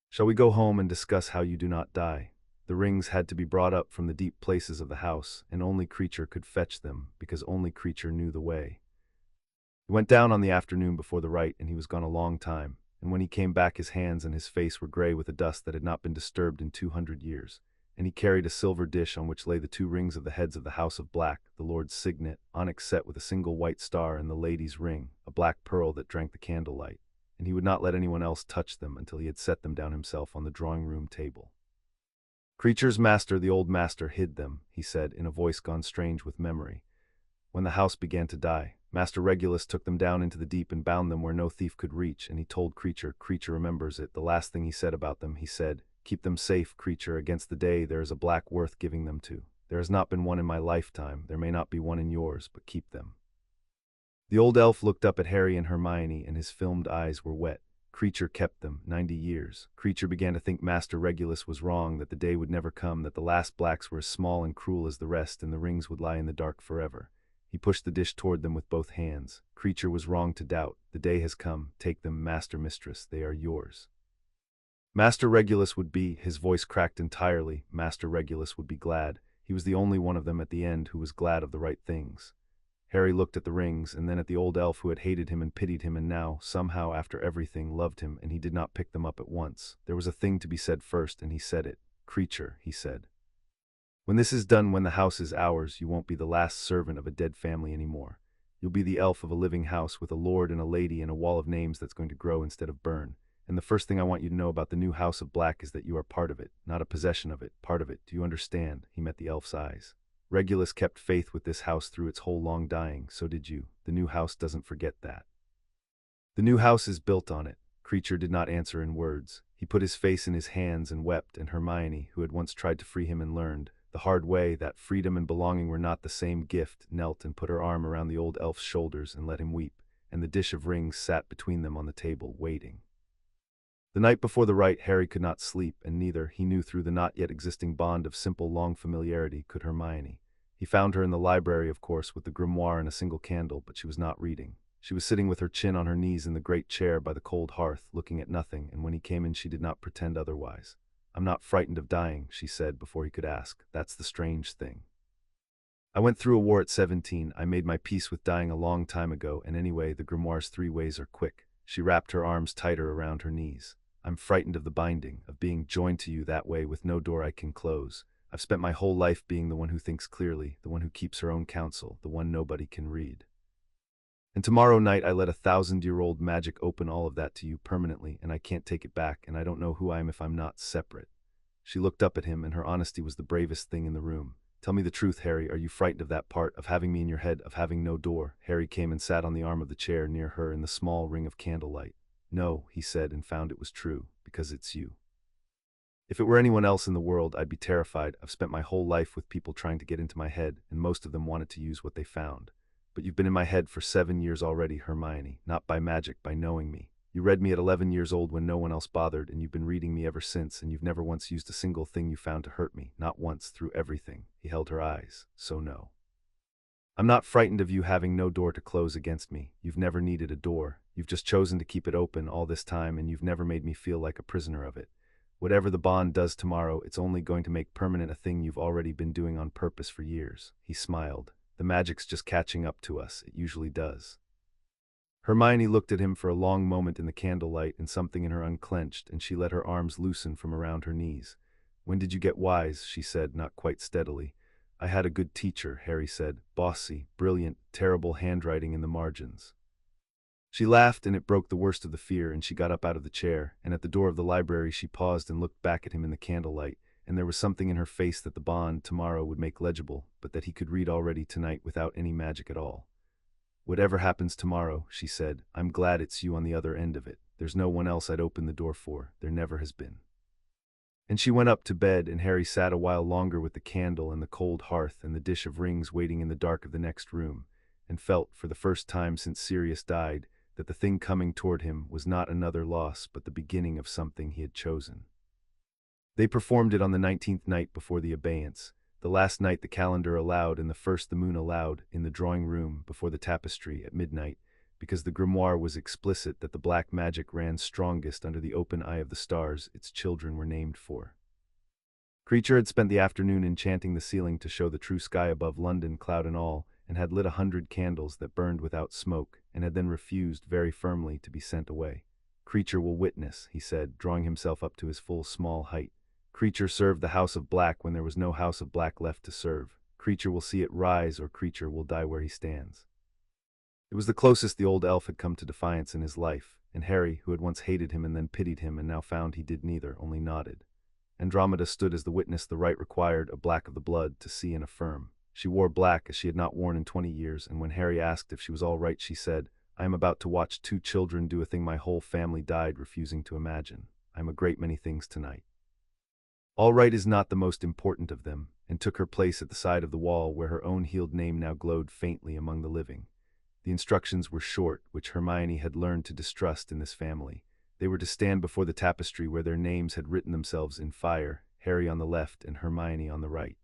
shall we go home and discuss how you do not die? The rings had to be brought up from the deep places of the house, and only Creature could fetch them, because only Creature knew the way. He went down on the afternoon before the rite, and he was gone a long time, and when he came back his hands and his face were gray with a dust that had not been disturbed in 200 years, and he carried a silver dish on which lay the two rings of the heads of the House of Black, the Lord's signet, onyx set with a single white star, and the lady's ring, a black pearl that drank the candlelight, and he would not let anyone else touch them until he had set them down himself on the drawing-room table. Creature's master, the old master, hid them, he said, in a voice gone strange with memory. When the house began to die, Master Regulus took them down into the deep and bound them where no thief could reach, and he told Creature remembers it, the last thing he said about them, he said, "Keep them safe, Creature, against the day there is a black worth giving them to. There has not been one in my lifetime, there may not be one in yours, but keep them." The old elf looked up at Harry and Hermione, and his filmed eyes were wet. Creature kept them 90 years. Creature began to think Master Regulus was wrong, that the day would never come, that the last blacks were as small and cruel as the rest, and the rings would lie in the dark forever. He pushed the dish toward them with both hands. Creature was wrong to doubt. The day has come. Take them, Master Mistress. They are yours. Master Regulus would be, his voice cracked entirely, Master Regulus would be glad. He was the only one of them at the end who was glad of the right things. Harry looked at the rings, and then at the old elf who had hated him and pitied him and now, somehow after everything, loved him, and he did not pick them up at once. There was a thing to be said first, and he said it. "Creature," he said. "When this is done, when the house is ours, you won't be the last servant of a dead family anymore. You'll be the elf of a living house with a lord and a lady and a wall of names that's going to grow instead of burn. And the first thing I want you to know about the new House of Black is that you are part of it, not a possession of it, part of it. Do you understand?" He met the elf's eyes. "Regulus kept faith with this house through its whole long dying, so did you. The new house doesn't forget that. The new house is built on it." Creature did not answer in words. He put his face in his hands and wept, and Hermione, who had once tried to free him and learned the hard way that freedom and belonging were not the same gift, knelt and put her arm around the old elf's shoulders and let him weep, and the dish of rings sat between them on the table, waiting. The night before the rite, Harry could not sleep, and neither, he knew through the not yet existing bond of simple, long familiarity, could Hermione. He found her in the library, of course, with the grimoire and a single candle, but she was not reading. She was sitting with her chin on her knees in the great chair by the cold hearth, looking at nothing, and when he came in she did not pretend otherwise. "I'm not frightened of dying," she said before he could ask. "That's the strange thing. I went through a war at 17. I made my peace with dying a long time ago, and anyway, the grimoire's 3 ways are quick." She wrapped her arms tighter around her knees. "I'm frightened of the binding, of being joined to you that way with no door I can close. I've spent my whole life being the one who thinks clearly, the one who keeps her own counsel, the one nobody can read. And tomorrow night I let 1,000-year-old magic open all of that to you permanently, and I can't take it back, and I don't know who I am if I'm not separate." She looked up at him, and her honesty was the bravest thing in the room. "Tell me the truth, Harry. Are you frightened of that part, of having me in your head, of having no door?" Harry came and sat on the arm of the chair near her in the small ring of candlelight. "No," he said, and found it was true, "because it's you. If it were anyone else in the world, I'd be terrified. I've spent my whole life with people trying to get into my head, and most of them wanted to use what they found. But you've been in my head for 7 years already, Hermione, not by magic, by knowing me. You read me at 11 years old when no one else bothered, and you've been reading me ever since, and you've never once used a single thing you found to hurt me, not once, through everything." He held her eyes. "So no. I'm not frightened of you having no door to close against me. You've never needed a door. You've just chosen to keep it open all this time, and you've never made me feel like a prisoner of it. Whatever the bond does tomorrow, it's only going to make permanent a thing you've already been doing on purpose for years." He smiled. "The magic's just catching up to us. It usually does." Hermione looked at him for a long moment in the candlelight, and something in her unclenched, and she let her arms loosen from around her knees. "When did you get wise?" she said, not quite steadily. "I had a good teacher," Harry said. "Bossy, brilliant, terrible handwriting in the margins." She laughed, and it broke the worst of the fear, and she got up out of the chair, and at the door of the library she paused and looked back at him in the candlelight, and there was something in her face that the bond tomorrow would make legible, but that he could read already tonight without any magic at all. "Whatever happens tomorrow," she said, "I'm glad it's you on the other end of it. There's no one else I'd open the door for. There never has been." And she went up to bed, and Harry sat a while longer with the candle and the cold hearth and the dish of rings waiting in the dark of the next room. and felt, for the first time since Sirius died, that the thing coming toward him was not another loss but the beginning of something he had chosen. They performed it on the 19th night before the abeyance, the last night the calendar allowed and the first the moon allowed, in the drawing room before the tapestry at midnight, because the grimoire was explicit that the black magic ran strongest under the open eye of the stars its children were named for. Creature had spent the afternoon enchanting the ceiling to show the true sky above London, cloud and all, and had lit 100 candles that burned without smoke, and had then refused very firmly to be sent away. Creature will witness, he said, drawing himself up to his full small height. Creature served the House of Black when there was no House of Black left to serve. Creature will see it rise, or Creature will die where he stands. It was the closest the old elf had come to defiance in his life, and Harry, who had once hated him and then pitied him and now found he did neither, only nodded. Andromeda stood as the witness the rite required, a black of the blood, to see and affirm. She wore black as she had not worn in 20 years, and when Harry asked if she was all right, she said, "I am about to watch 2 children do a thing my whole family died refusing to imagine. I am a great many things tonight. All right is not the most important of them," and took her place at the side of the wall where her own healed name now glowed faintly among the living. The instructions were short, which Hermione had learned to distrust in this family. They were to stand before the tapestry where their names had written themselves in fire, Harry on the left and Hermione on the right.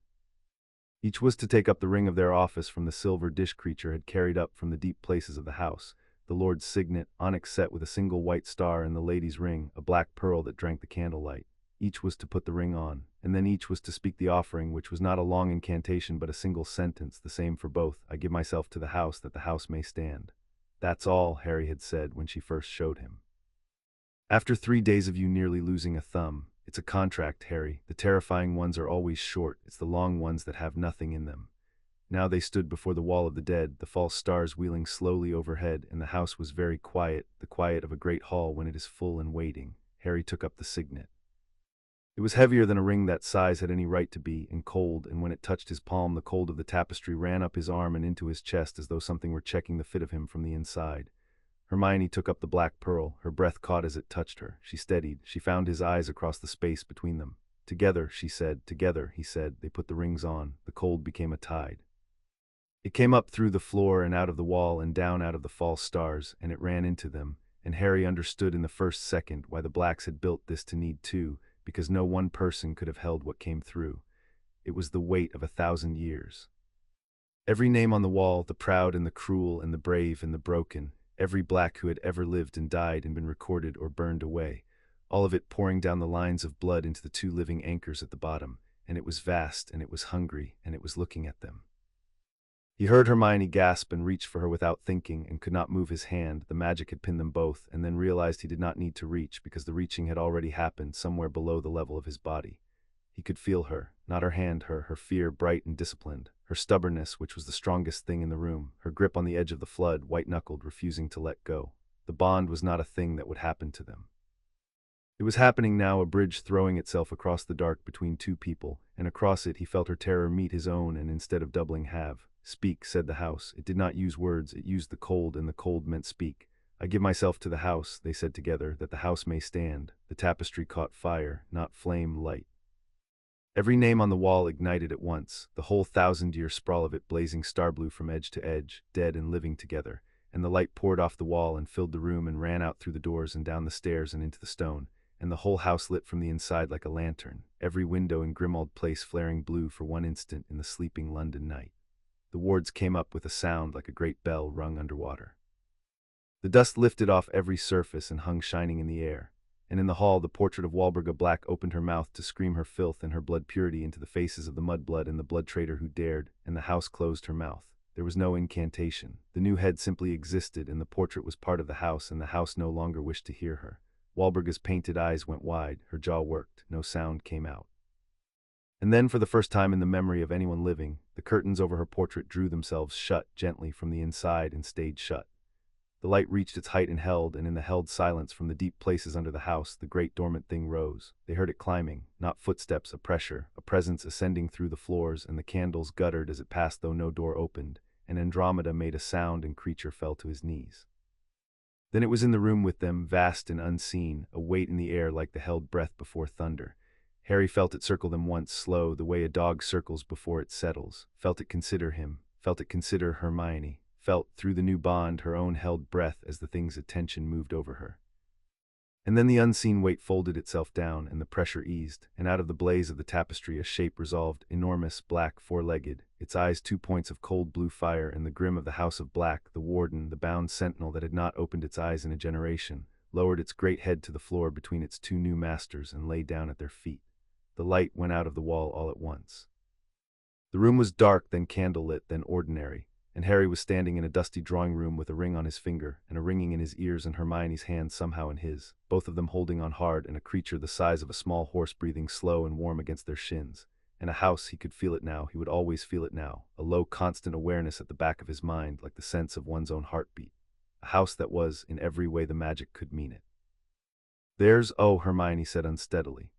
Each was to take up the ring of their office from the silver dish Creature had carried up from the deep places of the house, the Lord's signet, onyx set with a single white star, and the lady's ring, a black pearl that drank the candlelight. Each was to put the ring on, and then each was to speak the offering, which was not a long incantation but a single sentence, the same for both. "I give myself to the house that the house may stand." "That's all," Harry had said when she first showed him. "After 3 days of you nearly losing a thumb. It's a contract, Harry. The terrifying ones are always short. It's the long ones that have nothing in them." Now they stood before the wall of the dead, the false stars wheeling slowly overhead, and the house was very quiet, the quiet of a great hall when it is full and waiting. Harry took up the signet. It was heavier than a ring that size had any right to be, and cold, and when it touched his palm the cold of the tapestry ran up his arm and into his chest as though something were checking the fit of him from the inside. Hermione took up the black pearl, her breath caught as it touched her. She steadied, she found his eyes across the space between them. "Together," she said. "Together," he said. They put the rings on. The cold became a tide. It came up through the floor and out of the wall and down out of the false stars, and it ran into them, and Harry understood in the first second why the Blacks had built this to need 2, because no one person could have held what came through. It was the weight of 1,000 years. Every name on the wall, the proud and the cruel and the brave and the broken, every Black who had ever lived and died and been recorded or burned away, all of it pouring down the lines of blood into the 2 living anchors at the bottom, and it was vast, and it was hungry, and it was looking at them. He heard Hermione gasp and reached for her without thinking, and could not move his hand. The magic had pinned them both, and then realized he did not need to reach, because the reaching had already happened somewhere below the level of his body. He could feel her, not her hand, her fear bright and disciplined, her stubbornness, which was the strongest thing in the room, her grip on the edge of the flood, white-knuckled, refusing to let go. The bond was not a thing that would happen to them. It was happening now, a bridge throwing itself across the dark between 2 people, and across it he felt her terror meet his own, and instead of doubling halve. "Speak," said the house. It did not use words, it used the cold, and the cold meant speak. "I give myself to the house," they said together, "that the house may stand." The tapestry caught fire, not flame, light. Every name on the wall ignited at once, the whole 1,000-year sprawl of it blazing star-blue from edge to edge, dead and living together, and the light poured off the wall and filled the room and ran out through the doors and down the stairs and into the stone, and the whole house lit from the inside like a lantern, every window in Grimmauld Place flaring blue for one instant in the sleeping London night. The wards came up with a sound like a great bell rung underwater. The dust lifted off every surface and hung shining in the air, and in the hall the portrait of Walburga Black opened her mouth to scream her filth and her blood purity into the faces of the mudblood and the blood traitor who dared, and the house closed her mouth. There was no incantation. The new head simply existed, and the portrait was part of the house, and the house no longer wished to hear her. Walburga's painted eyes went wide, her jaw worked, no sound came out. And then, for the first time in the memory of anyone living, the curtains over her portrait drew themselves shut gently from the inside and stayed shut. The light reached its height and held, and in the held silence from the deep places under the house, the great dormant thing rose. They heard it climbing, not footsteps, a pressure, a presence ascending through the floors, and the candles guttered as it passed though no door opened, and Andromeda made a sound and Creature fell to his knees. Then it was in the room with them, vast and unseen, a weight in the air like the held breath before thunder. Harry felt it circle them once, slow, the way a dog circles before it settles, felt it consider him, felt it consider Hermione, felt, through the new bond, her own held breath as the thing's attention moved over her. And then the unseen weight folded itself down, and the pressure eased, and out of the blaze of the tapestry a shape resolved, enormous, black, four-legged, its eyes 2 points of cold blue fire, and the grim of the House of Black, the warden, the bound sentinel that had not opened its eyes in a generation, lowered its great head to the floor between its 2 new masters and lay down at their feet. The light went out of the wall all at once. The room was dark, then candlelit, then ordinary, and Harry was standing in a dusty drawing room with a ring on his finger and a ringing in his ears and Hermione's hand somehow in his, both of them holding on hard, and a creature the size of a small horse breathing slow and warm against their shins. And a house, he could feel it now, he would always feel it now, a low constant awareness at the back of his mind, like the sense of one's own heartbeat. A house that was, in every way the magic could mean it. "There's, oh," Hermione said unsteadily.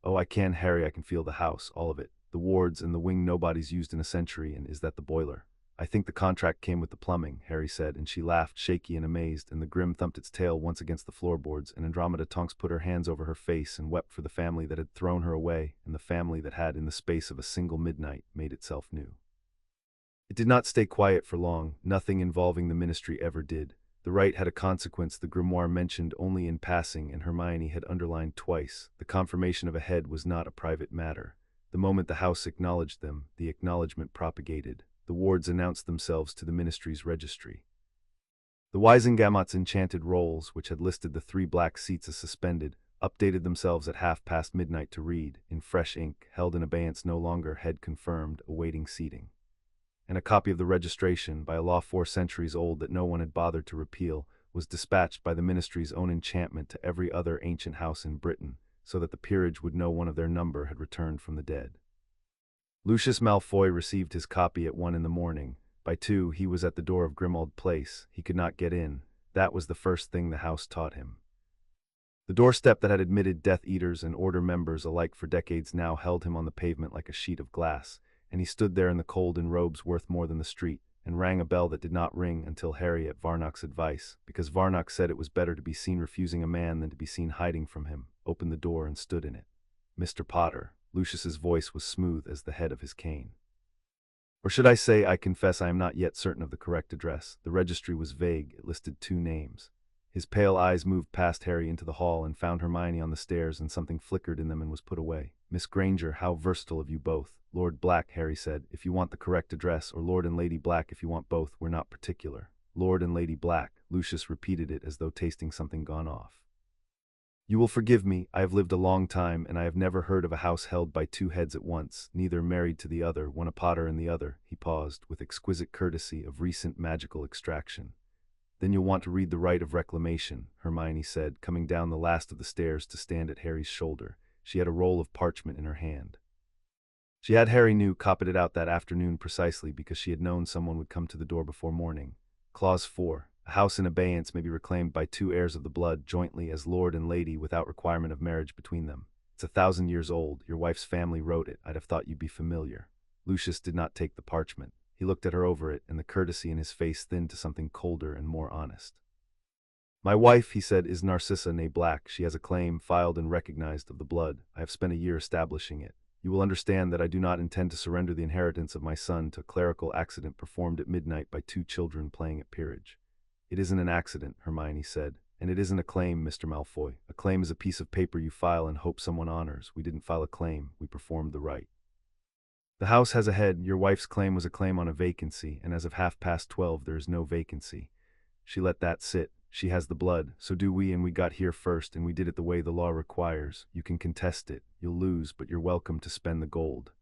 "Oh, I can, Harry, I can feel the house, all of it. The wards and the wing nobody's used in a century, and is that the boiler?" "I think the contract came with the plumbing," Harry said, and she laughed, shaky and amazed, and the grim thumped its tail once against the floorboards, and Andromeda Tonks put her hands over her face and wept for the family that had thrown her away, and the family that had, in the space of a single midnight, made itself new. It did not stay quiet for long. Nothing involving the ministry ever did. The rite had a consequence the grimoire mentioned only in passing, and Hermione had underlined twice. The confirmation of a head was not a private matter. The moment the house acknowledged them, the acknowledgement propagated. The wards announced themselves to the ministry's registry. The Wisengamot's enchanted rolls, which had listed the 3 black seats as suspended, updated themselves at midnight to read, in fresh ink, held in abeyance no longer, head confirmed, awaiting seating. And a copy of the registration, by a law 4 centuries old that no one had bothered to repeal, was dispatched by the ministry's own enchantment to every other ancient house in Britain, so that the peerage would know one of their number had returned from the dead. Lucius Malfoy received his copy at 1 in the morning. By 2 he was at the door of Grimmauld Place. He could not get in. That was the first thing the house taught him. The doorstep that had admitted Death Eaters and Order members alike for decades now held him on the pavement like a sheet of glass, and he stood there in the cold in robes worth more than the street, and rang a bell that did not ring until Harry, at Varnock's advice, because Varnock said it was better to be seen refusing a man than to be seen hiding from him, opened the door and stood in it. "Mr. Potter." Lucius's voice was smooth as the head of his cane. "Or should I say, I confess I am not yet certain of the correct address. The registry was vague. It listed 2 names. His pale eyes moved past Harry into the hall and found Hermione on the stairs, and something flickered in them and was put away. "Miss Granger, how versatile of you both." "Lord Black," Harry said, "if you want the correct address, or Lord and Lady Black if you want both. We're not particular." "Lord and Lady Black." Lucius repeated it as though tasting something gone off. "You will forgive me, I have lived a long time, and I have never heard of a house held by 2 heads at once, neither married to the other, one a Potter and the other." He paused, with exquisite courtesy of recent magical extraction. "Then you'll want to read the Rite of Reclamation," Hermione said, coming down the last of the stairs to stand at Harry's shoulder. She had a roll of parchment in her hand. She had, Harry knew, copied it out that afternoon precisely because she had known someone would come to the door before morning. Clause 4. A house in abeyance may be reclaimed by 2 heirs of the blood jointly as lord and lady without requirement of marriage between them. It's 1,000 years old. Your wife's family wrote it. I'd have thought you'd be familiar. Lucius did not take the parchment. He looked at her over it, and the courtesy in his face thinned to something colder and more honest. "My wife," he said, "is Narcissa née Black. She has a claim, filed and recognized, of the blood. I have spent a year establishing it. You will understand that I do not intend to surrender the inheritance of my son to a clerical accident performed at midnight by 2 children playing at peerage." "It isn't an accident," Hermione said, "and it isn't a claim, Mr. Malfoy. A claim is a piece of paper you file and hope someone honors. We didn't file a claim, we performed the rite. The house has a head. Your wife's claim was a claim on a vacancy, and as of 12:30 there is no vacancy. She let that sit. She has the blood, so do we, and we got here first, and we did it the way the law requires. You can contest it. You'll lose, but you're welcome to spend the gold."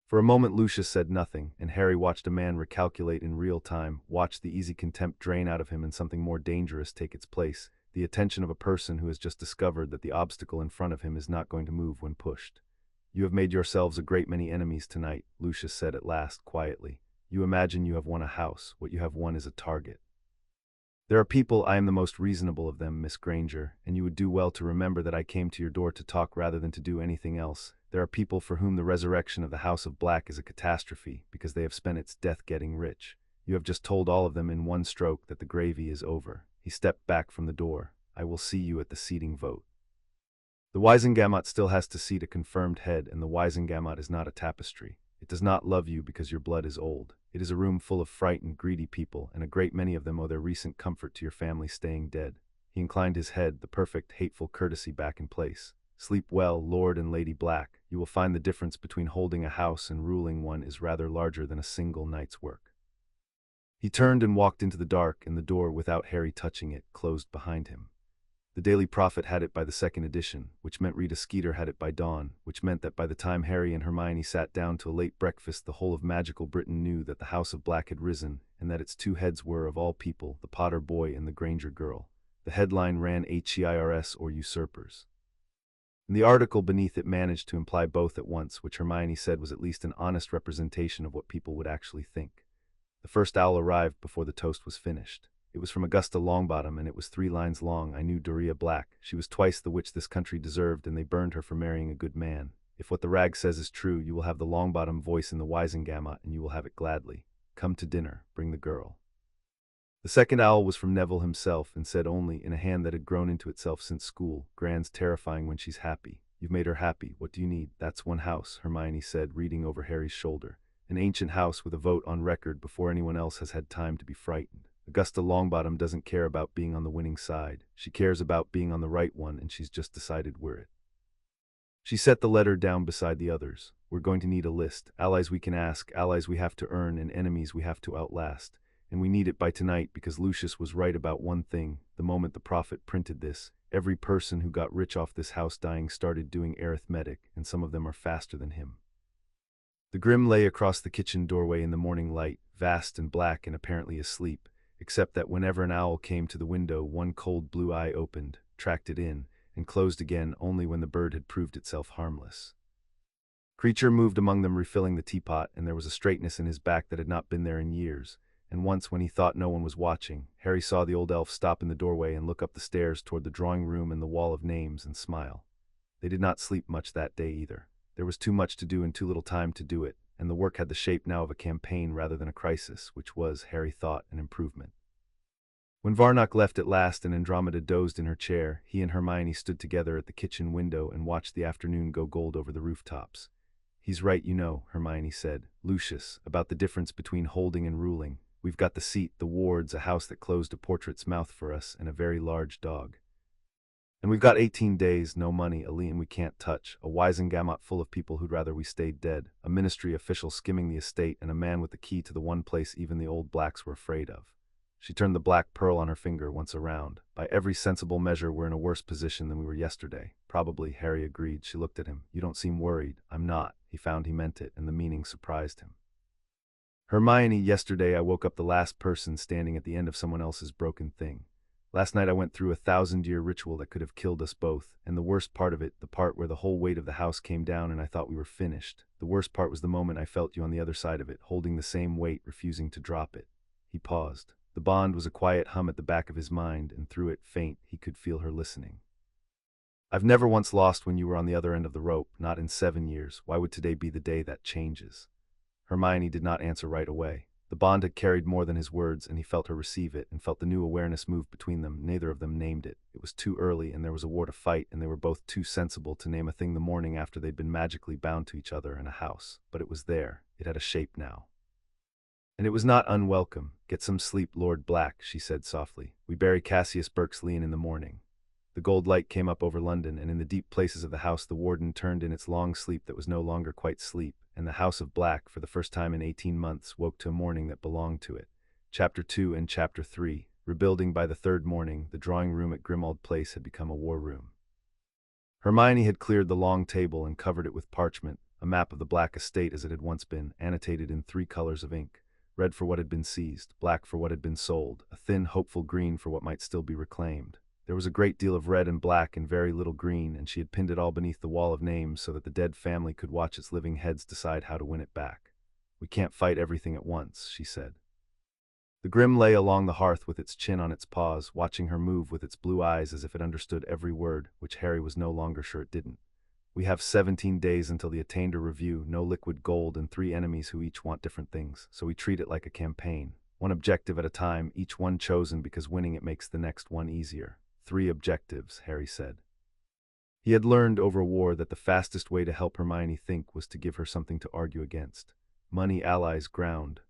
For a moment Lucius said nothing, and Harry watched a man recalculate in real time, watched the easy contempt drain out of him and something more dangerous take its place, the attention of a person who has just discovered that the obstacle in front of him is not going to move when pushed. "You have made yourselves a great many enemies tonight," Lucius said at last, quietly. "You imagine you have won a house. What you have won is a target. There are people, I am the most reasonable of them, Miss Granger, and you would do well to remember that I came to your door to talk rather than to do anything else. There are people for whom the resurrection of the House of Black is a catastrophe because they have spent its death getting rich. You have just told all of them in one stroke that the gravy is over." He stepped back from the door. "I will see you at the seating vote. The Wisengamot still has to seat a confirmed head, and the Wisengamot is not a tapestry. It does not love you because your blood is old. It is a room full of frightened, greedy people, and a great many of them owe their recent comfort to your family staying dead. He inclined his head, the perfect, hateful courtesy back in place. Sleep well, Lord and Lady Black. You will find the difference between holding a house and ruling one is rather larger than a single night's work. He turned and walked into the dark, and the door, without Harry touching it, closed behind him. The Daily Prophet had it by the second edition, which meant Rita Skeeter had it by dawn, which meant that by the time Harry and Hermione sat down to a late breakfast, the whole of magical Britain knew that the House of Black had risen, and that its two heads were, of all people, the Potter boy and the Granger girl. The headline ran HEIRS, or usurpers. And the article beneath it managed to imply both at once, which Hermione said was at least an honest representation of what people would actually think. The first owl arrived before the toast was finished. It was from Augusta Longbottom, and it was 3 lines long. I knew Doria Black. She was twice the witch this country deserved, and they burned her for marrying a good man. If what the rag says is true, you will have the Longbottom voice in the Wisengamot, and you will have it gladly. Come to dinner. Bring the girl. The second owl was from Neville himself, and said only, in a hand that had grown into itself since school, Gran's terrifying when she's happy. You've made her happy. What do you need? That's one house, Hermione said, reading over Harry's shoulder. An ancient house with a vote on record before anyone else has had time to be frightened. Augusta Longbottom doesn't care about being on the winning side. She cares about being on the right one, and she's just decided we're it. She set the letter down beside the others. We're going to need a list. Allies we can ask, allies we have to earn, and enemies we have to outlast. And we need it by tonight because Lucius was right about one thing. The moment the prophet printed this, every person who got rich off this house dying started doing arithmetic, and some of them are faster than him. The Grim lay across the kitchen doorway in the morning light, vast and black and apparently asleep, except that whenever an owl came to the window, one cold blue eye opened, tracked it in, and closed again only when the bird had proved itself harmless. Creature moved among them, refilling the teapot, and there was a straightness in his back that had not been there in years. And once, when he thought no one was watching, Harry saw the old elf stop in the doorway and look up the stairs toward the drawing room and the wall of names and smile. They did not sleep much that day either. There was too much to do and too little time to do it, and the work had the shape now of a campaign rather than a crisis, which was, Harry thought, an improvement. When Varnock left at last and Andromeda dozed in her chair, he and Hermione stood together at the kitchen window and watched the afternoon go gold over the rooftops. He's right, you know, Hermione said. Lucius, about the difference between holding and ruling. We've got the seat, the wards, a house that closed a portrait's mouth for us, and a very large dog. And we've got 18 days, no money, a lien we can't touch, a Wisengamot full of people who'd rather we stayed dead, a ministry official skimming the estate, and a man with the key to the one place even the old blacks were afraid of. She turned the black pearl on her finger once around. By every sensible measure, we're in a worse position than we were yesterday. Probably, Harry agreed. She looked at him. You don't seem worried. I'm not. He found he meant it, and the meaning surprised him. Hermione, yesterday I woke up the last person standing at the end of someone else's broken thing. Last night I went through a 1,000-year ritual that could have killed us both, and the worst part of it, the part where the whole weight of the house came down and I thought we were finished, the worst part was the moment I felt you on the other side of it, holding the same weight, refusing to drop it. He paused. The bond was a quiet hum at the back of his mind, and through it, faint, he could feel her listening. I've never once lost when you were on the other end of the rope, not in 7 years. Why would today be the day that changes? Hermione did not answer right away. The bond had carried more than his words, and he felt her receive it, and felt the new awareness move between them. Neither of them named it. It was too early, and there was a war to fight, and they were both too sensible to name a thing the morning after they'd been magically bound to each other in a house. But it was there. It had a shape now. And it was not unwelcome. Get some sleep, Lord Black, she said softly. We bury Cassius Burke's lien in the morning. The gold light came up over London, and in the deep places of the house the warden turned in its long sleep that was no longer quite sleep, and the House of Black, for the first time in 18 months, woke to a morning that belonged to it. Chapter 2 and Chapter 3. Rebuilding. By the third morning, the drawing room at Grimmauld Place had become a war room. Hermione had cleared the long table and covered it with parchment, a map of the Black estate as it had once been, annotated in 3 colors of ink. Red for what had been seized, black for what had been sold, a thin, hopeful green for what might still be reclaimed. There was a great deal of red and black and very little green, and she had pinned it all beneath the wall of names so that the dead family could watch its living heads decide how to win it back. We can't fight everything at once, she said. The Grim lay along the hearth with its chin on its paws, watching her move with its blue eyes as if it understood every word, which Harry was no longer sure it didn't. We have 17 days until the attainder review, no liquid gold, and 3 enemies who each want different things, so we treat it like a campaign. One objective at a time, each one chosen because winning it makes the next one easier. 3 objectives, Harry said. He had learned over war that the fastest way to help Hermione think was to give her something to argue against. Money allies ground,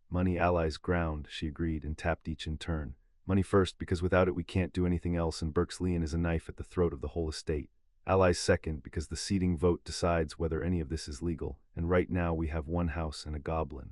she agreed and tapped each in turn. Money first, because without it we can't do anything else, and Berk's lien is a knife at the throat of the whole estate. Allies second, because the seating vote decides whether any of this is legal, and right now we have one house and a goblin.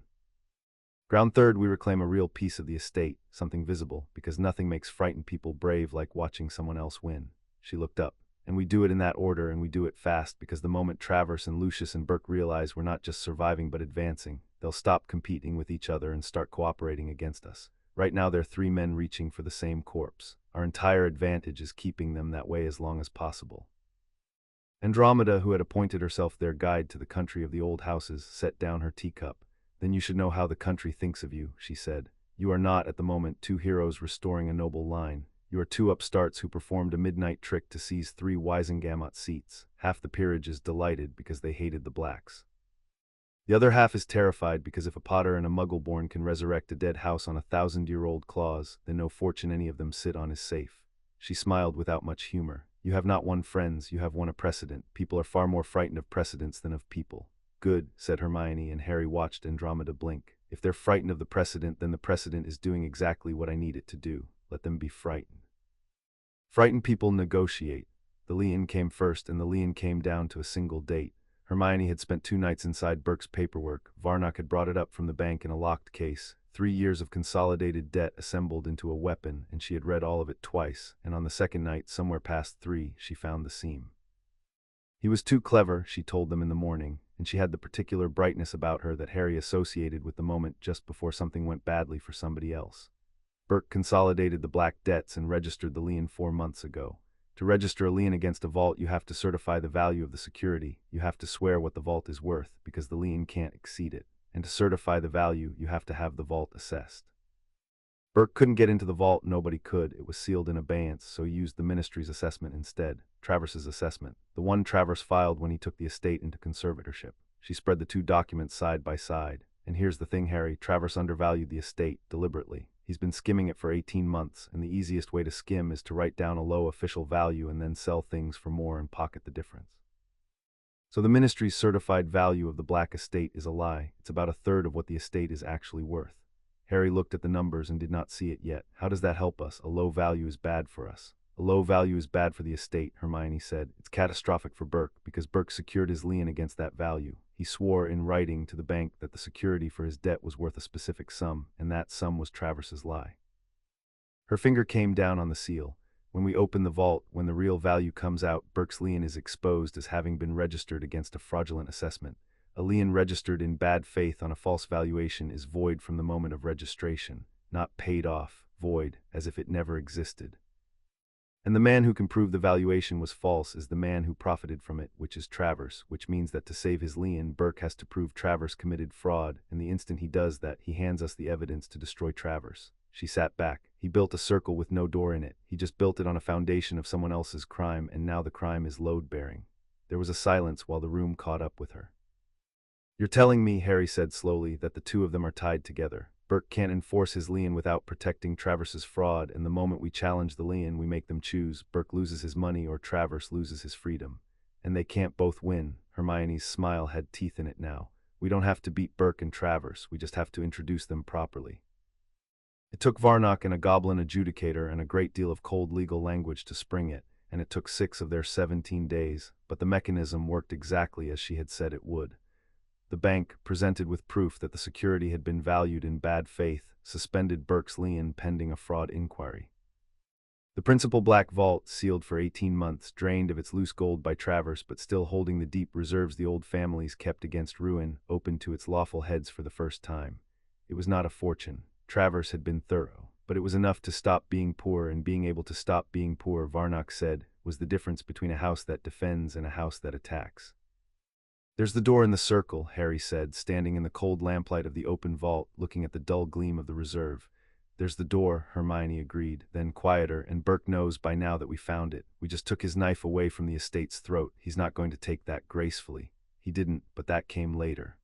Ground third, we reclaim a real piece of the estate, something visible, because nothing makes frightened people brave like watching someone else win. She looked up. And we do it in that order, and we do it fast, because the moment Travers and Lucius and Burke realize we're not just surviving but advancing, they'll stop competing with each other and start cooperating against us. Right now they're three men reaching for the same corpse. Our entire advantage is keeping them that way as long as possible. Andromeda, who had appointed herself their guide to the country of the old houses, set down her teacup. Then you should know how the country thinks of you, she said. You are not, at the moment, two heroes restoring a noble line. You are two upstarts who performed a midnight trick to seize 3 Wisengamot seats. Half the peerage is delighted because they hated the blacks. The other half is terrified because if a Potter and a Muggle-born can resurrect a dead house on a 1,000-year-old clause, then no fortune any of them sit on is safe. She smiled without much humor. You have not won friends, you have won a precedent. People are far more frightened of precedents than of people. Good, said Hermione, and Harry watched Andromeda blink. If they're frightened of the precedent, then the precedent is doing exactly what I need it to do. Let them be frightened. Frightened people negotiate. The lien came first, and the lien came down to a single date. Hermione had spent 2 nights inside Burke's paperwork. Varnock had brought it up from the bank in a locked case. 3 years of consolidated debt assembled into a weapon, and she had read all of it twice, and on the second night, somewhere past 3, she found the seam. He was too clever, she told them in the morning, and she had the particular brightness about her that Harry associated with the moment just before something went badly for somebody else. Burke consolidated the black debts and registered the lien 4 months ago. To register a lien against a vault, you have to certify the value of the security. You have to swear what the vault is worth, because the lien can't exceed it. And to certify the value, you have to have the vault assessed. Burke couldn't get into the vault, nobody could. It was sealed in abeyance, so he used the ministry's assessment instead. Travers's assessment. The one Travers filed when he took the estate into conservatorship. She spread the 2 documents side by side. And here's the thing, Harry, Travers undervalued the estate, deliberately. He's been skimming it for 18 months, and the easiest way to skim is to write down a low official value and then sell things for more and pocket the difference. So the ministry's certified value of the black estate is a lie. It's about 1/3 of what the estate is actually worth. Harry looked at the numbers and did not see it yet. How does that help us? A low value is bad for us. A low value is bad for the estate, Hermione said. It's catastrophic for Burke, because Burke secured his lien against that value. He swore in writing to the bank that the security for his debt was worth a specific sum, and that sum was Travers's lie. Her finger came down on the seal. When we open the vault, when the real value comes out, Burke's lien is exposed as having been registered against a fraudulent assessment. A lien registered in bad faith on a false valuation is void from the moment of registration, not paid off, void, as if it never existed. And the man who can prove the valuation was false is the man who profited from it, which is Travers, which means that to save his lien, Burke has to prove Travers committed fraud, and the instant he does that, he hands us the evidence to destroy Travers. She sat back. He built a circle with no door in it. He just built it on a foundation of someone else's crime, and now the crime is load-bearing. There was a silence while the room caught up with her. You're telling me, Harry said slowly, that the 2 of them are tied together. Burke can't enforce his lien without protecting Travers's fraud, and the moment we challenge the lien, we make them choose. Burke loses his money or Travers loses his freedom. And they can't both win. Hermione's smile had teeth in it now. We don't have to beat Burke and Travers, we just have to introduce them properly. It took Varnock and a goblin adjudicator and a great deal of cold legal language to spring it, and it took 6 of their 17 days, but the mechanism worked exactly as she had said it would. The bank, presented with proof that the security had been valued in bad faith, suspended Burke's lien pending a fraud inquiry. The principal black vault, sealed for 18 months, drained of its loose gold by Travers but still holding the deep reserves the old families kept against ruin, opened to its lawful heads for the first time. It was not a fortune. Travers had been thorough, but it was enough to stop being poor, and being able to stop being poor, Varnock said, was the difference between a house that defends and a house that attacks. There's the door in the circle, Harry said, standing in the cold lamplight of the open vault, looking at the dull gleam of the reserve. There's the door, Hermione agreed, then quieter, and Burke knows by now that we found it. We just took his knife away from the estate's throat. He's not going to take that gracefully. He didn't, but that came later.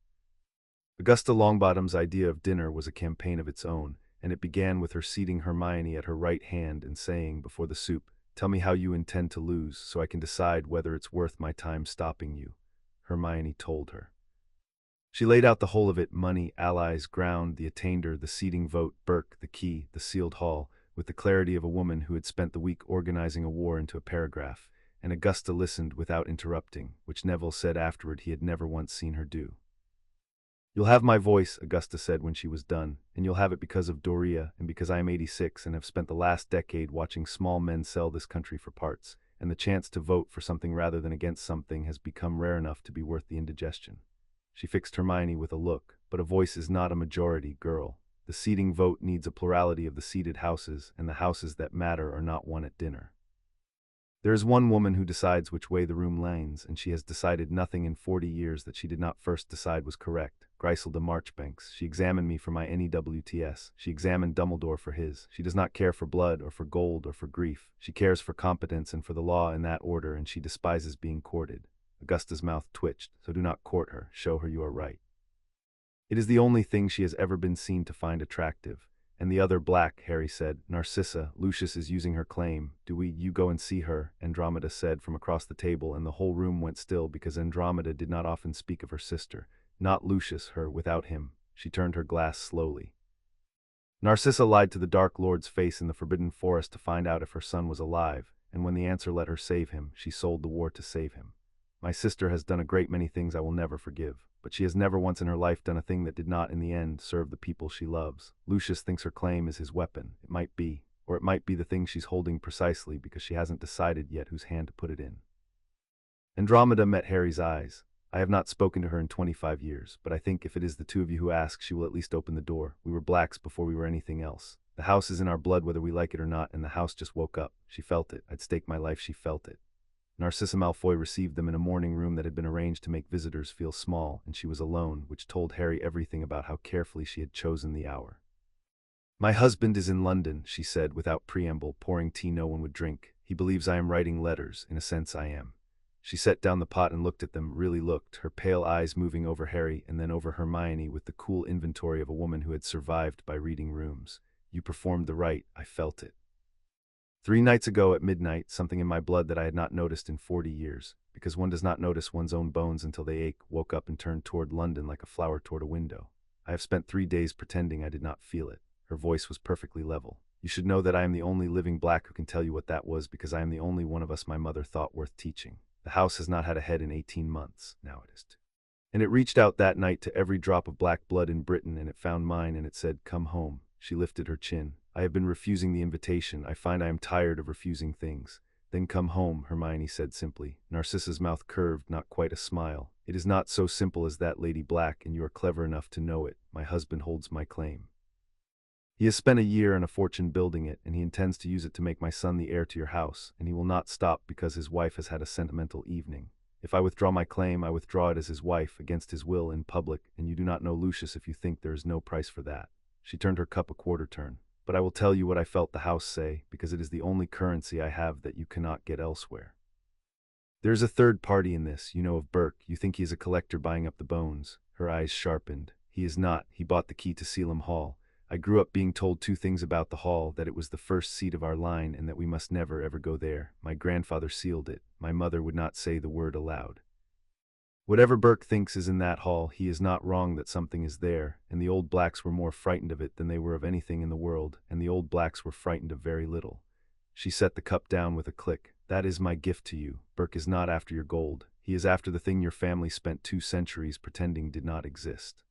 Augusta Longbottom's idea of dinner was a campaign of its own, and it began with her seating Hermione at her right hand and saying, before the soup, Tell me how you intend to lose, so I can decide whether it's worth my time stopping you," Hermione told her. She laid out the whole of it: money, allies, ground, the attainder, the seating vote, Burke, the key, the sealed hall, with the clarity of a woman who had spent the week organizing a war into a paragraph, and Augusta listened without interrupting, which Neville said afterward he had never once seen her do. "You'll have my voice," Augusta said when she was done, "and you'll have it because of Doria and because I am 86 and have spent the last decade watching small men sell this country for parts, and the chance to vote for something rather than against something has become rare enough to be worth the indigestion." She fixed Hermione with a look. "But a voice is not a majority, girl. The seating vote needs a plurality of the seated houses, and the houses that matter are not won at dinner. There is one woman who decides which way the room leans, and she has decided nothing in 40 years that she did not first decide was correct. Griselda Marchbanks. She examined me for my NEWTS. She examined Dumbledore for his. She does not care for blood, or for gold, or for grief. She cares for competence and for the law in that order, and she despises being courted." Augusta's mouth twitched. "So do not court her. Show her you are right. It is the only thing she has ever been seen to find attractive." "And the other black," Harry said. "Narcissa. Lucius is using her claim. You go and see her," Andromeda said from across the table, and the whole room went still because Andromeda did not often speak of her sister. Not Lucius, her, without him. She turned her glass slowly. "Narcissa lied to the Dark Lord's face in the Forbidden Forest to find out if her son was alive, and when the answer let her save him, she sold the war to save him. My sister has done a great many things I will never forgive, but she has never once in her life done a thing that did not, in the end, serve the people she loves. Lucius thinks her claim is his weapon. It might be. Or it might be the thing she's holding precisely because she hasn't decided yet whose hand to put it in." Andromeda met Harry's eyes. "I have not spoken to her in 25 years, but I think if it is the two of you who ask, she will at least open the door. We were blacks before we were anything else. The house is in our blood whether we like it or not, and the house just woke up. She felt it. I'd stake my life she felt it." Narcissa Malfoy received them in a morning room that had been arranged to make visitors feel small, and she was alone, which told Harry everything about how carefully she had chosen the hour. "My husband is in London," she said without preamble, pouring tea no one would drink. "He believes I am writing letters. In a sense I am." She set down the pot and looked at them, really looked, her pale eyes moving over Harry and then over Hermione with the cool inventory of a woman who had survived by reading rooms. "You performed the rite. I felt it. 3 nights ago at midnight, something in my blood that I had not noticed in 40 years, because one does not notice one's own bones until they ache, woke up and turned toward London like a flower toward a window. I have spent 3 days pretending I did not feel it." Her voice was perfectly level. "You should know that I am the only living black who can tell you what that was, because I am the only one of us my mother thought worth teaching. The house has not had a head in 18 months. Now it is. And it reached out that night to every drop of black blood in Britain, and it found mine, and it said, 'Come home.'" She lifted her chin. "I have been refusing the invitation. I find I am tired of refusing things." "Then come home," Hermione said simply. Narcissa's mouth curved, not quite a smile. "It is not so simple as that, Lady Black, and you are clever enough to know it. My husband holds my claim. He has spent a year and a fortune building it, and he intends to use it to make my son the heir to your house, and he will not stop because his wife has had a sentimental evening. If I withdraw my claim, I withdraw it as his wife, against his will, in public, and you do not know Lucius if you think there is no price for that." She turned her cup a quarter turn. "But I will tell you what I felt the house say, because it is the only currency I have that you cannot get elsewhere. There is a third party in this. You know of Burke. You think he is a collector buying up the bones." Her eyes sharpened. "He is not. He bought the key to Selim Hall. I grew up being told 2 things about the hall: that it was the first seat of our line, and that we must never ever go there. My grandfather sealed it. My mother would not say the word aloud. Whatever Burke thinks is in that hall, he is not wrong that something is there, and the old blacks were more frightened of it than they were of anything in the world, and the old blacks were frightened of very little." She set the cup down with a click. "That is my gift to you. Burke is not after your gold. He is after the thing your family spent 2 centuries pretending did not exist.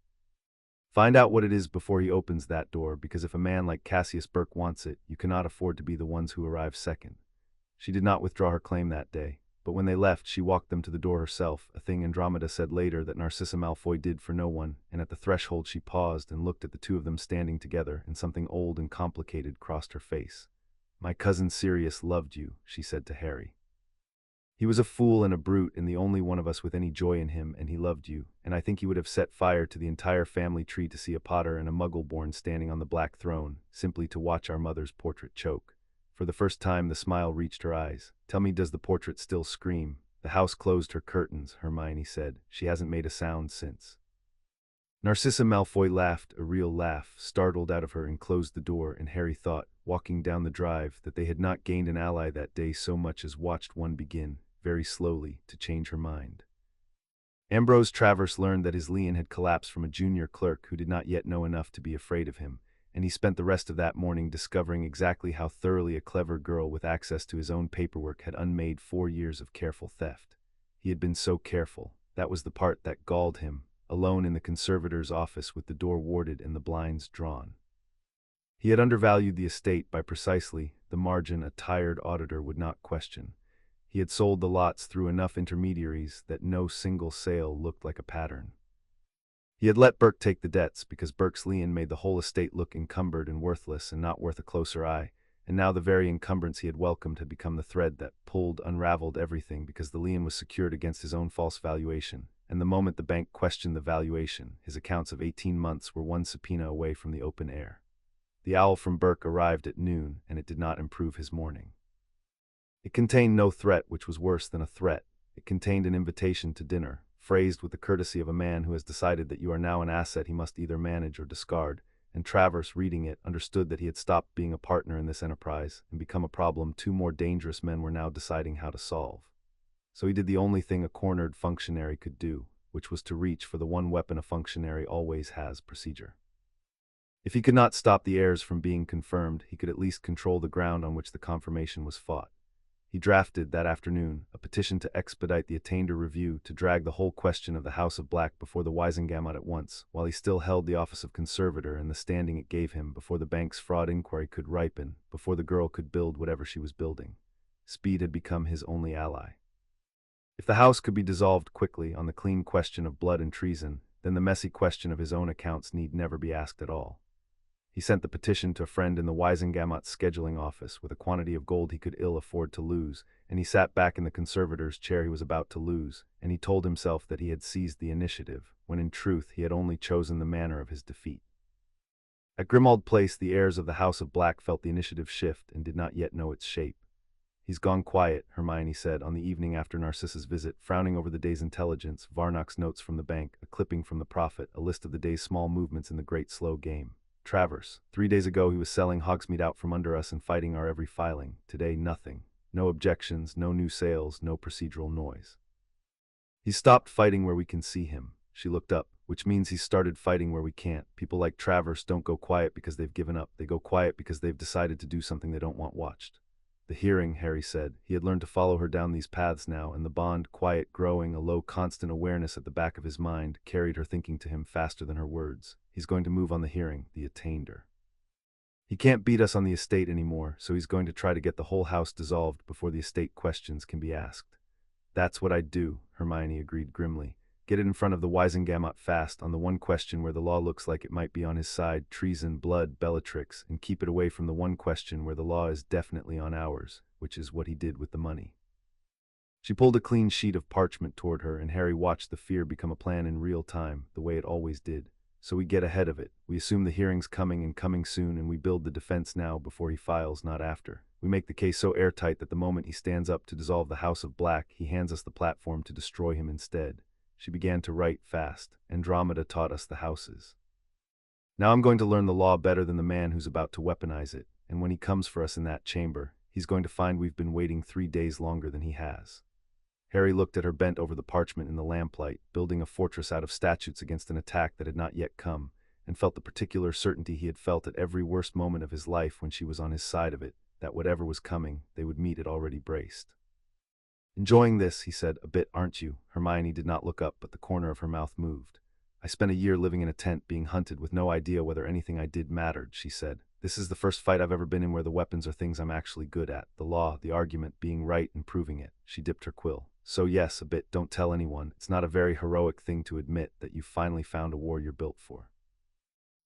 Find out what it is before he opens that door, because if a man like Cassius Burke wants it, you cannot afford to be the ones who arrive second." She did not withdraw her claim that day, but when they left, she walked them to the door herself, a thing Andromeda said later that Narcissa Malfoy did for no one, and at the threshold she paused and looked at the 2 of them standing together, and something old and complicated crossed her face. "My cousin Sirius loved you," she said to Harry. "He was a fool and a brute, and the only one of us with any joy in him, and he loved you, and I think he would have set fire to the entire family tree to see a Potter and a Muggle-born standing on the black throne, simply to watch our mother's portrait choke." For the first time the smile reached her eyes. "Tell me, does the portrait still scream?" "The house closed her curtains," Hermione said. "She hasn't made a sound since." Narcissa Malfoy laughed, a real laugh, startled out of her, and closed the door, and Harry thought, walking down the drive, that they had not gained an ally that day so much as watched one begin, very slowly, to change her mind. Ambrose Travers learned that his lien had collapsed from a junior clerk who did not yet know enough to be afraid of him, and he spent the rest of that morning discovering exactly how thoroughly a clever girl with access to his own paperwork had unmade 4 years of careful theft. He had been so careful. That was the part that galled him, alone in the conservator's office with the door warded and the blinds drawn. He had undervalued the estate by precisely the margin a tired auditor would not question. He had sold the lots through enough intermediaries that no single sale looked like a pattern. He had let Burke take the debts because Burke's lien made the whole estate look encumbered and worthless and not worth a closer eye, and now the very encumbrance he had welcomed had become the thread that unraveled everything because the lien was secured against his own false valuation, and the moment the bank questioned the valuation, his accounts of 18 months were one subpoena away from the open air. The owl from Burke arrived at noon, and it did not improve his morning. It contained no threat, which was worse than a threat. It contained an invitation to dinner, phrased with the courtesy of a man who has decided that you are now an asset he must either manage or discard, and Travers, reading it, understood that he had stopped being a partner in this enterprise and become a problem 2 more dangerous men were now deciding how to solve. So he did the only thing a cornered functionary could do, which was to reach for the one weapon a functionary always has: procedure. If he could not stop the heirs from being confirmed, he could at least control the ground on which the confirmation was fought. He drafted, that afternoon, a petition to expedite the attainder review, to drag the whole question of the House of Black before the Wisengamot at once, while he still held the office of conservator and the standing it gave him, before the bank's fraud inquiry could ripen, before the girl could build whatever she was building. Speed had become his only ally. If the House could be dissolved quickly on the clean question of blood and treason, then the messy question of his own accounts need never be asked at all. He sent the petition to a friend in the Wisengamot's scheduling office with a quantity of gold he could ill afford to lose, and he sat back in the conservator's chair he was about to lose, and he told himself that he had seized the initiative, when in truth he had only chosen the manner of his defeat. At Grimmauld Place, the heirs of the House of Black felt the initiative shift and did not yet know its shape. "He's gone quiet," Hermione said on the evening after Narcissa's visit, frowning over the day's intelligence, Varnock's notes from the bank, a clipping from the Prophet, a list of the day's small movements in the great slow game. "Travers. 3 days ago he was selling Hogsmeade out from under us and fighting our every filing. Today, nothing. No objections, no new sales, no procedural noise. He's stopped fighting where we can see him." She looked up. "Which means he's started fighting where we can't. People like Travers don't go quiet because they've given up. They go quiet because they've decided to do something they don't want watched." "The hearing," Harry said. He had learned to follow her down these paths now, and the bond, quiet, growing, a low, constant awareness at the back of his mind, carried her thinking to him faster than her words. "He's going to move on the hearing, the attainder. He can't beat us on the estate anymore, so he's going to try to get the whole house dissolved before the estate questions can be asked." "That's what I'd do," Hermione agreed grimly. "Get it in front of the Wisengamot fast on the one question where the law looks like it might be on his side, treason, blood, Bellatrix, and keep it away from the one question where the law is definitely on ours, which is what he did with the money." She pulled a clean sheet of parchment toward her, and Harry watched the fear become a plan in real time, the way it always did. "So we get ahead of it. We assume the hearing's coming and coming soon, and we build the defense now before he files, not after. We make the case so airtight that the moment he stands up to dissolve the House of Black, he hands us the platform to destroy him instead." She began to write fast. "Andromeda taught us the houses. Now I'm going to learn the law better than the man who's about to weaponize it, and when he comes for us in that chamber, he's going to find we've been waiting 3 days longer than he has." Harry looked at her bent over the parchment in the lamplight, building a fortress out of statutes against an attack that had not yet come, and felt the particular certainty he had felt at every worst moment of his life when she was on his side of it, that whatever was coming, they would meet it already braced. "Enjoying this," he said, "a bit, aren't you?" Hermione did not look up, but the corner of her mouth moved. "I spent a year living in a tent, being hunted, with no idea whether anything I did mattered," she said. "This is the first fight I've ever been in where the weapons are things I'm actually good at. The law, the argument, being right and proving it." She dipped her quill. "So yes, a bit. Don't tell anyone. It's not a very heroic thing to admit that you've finally found a war you're built for."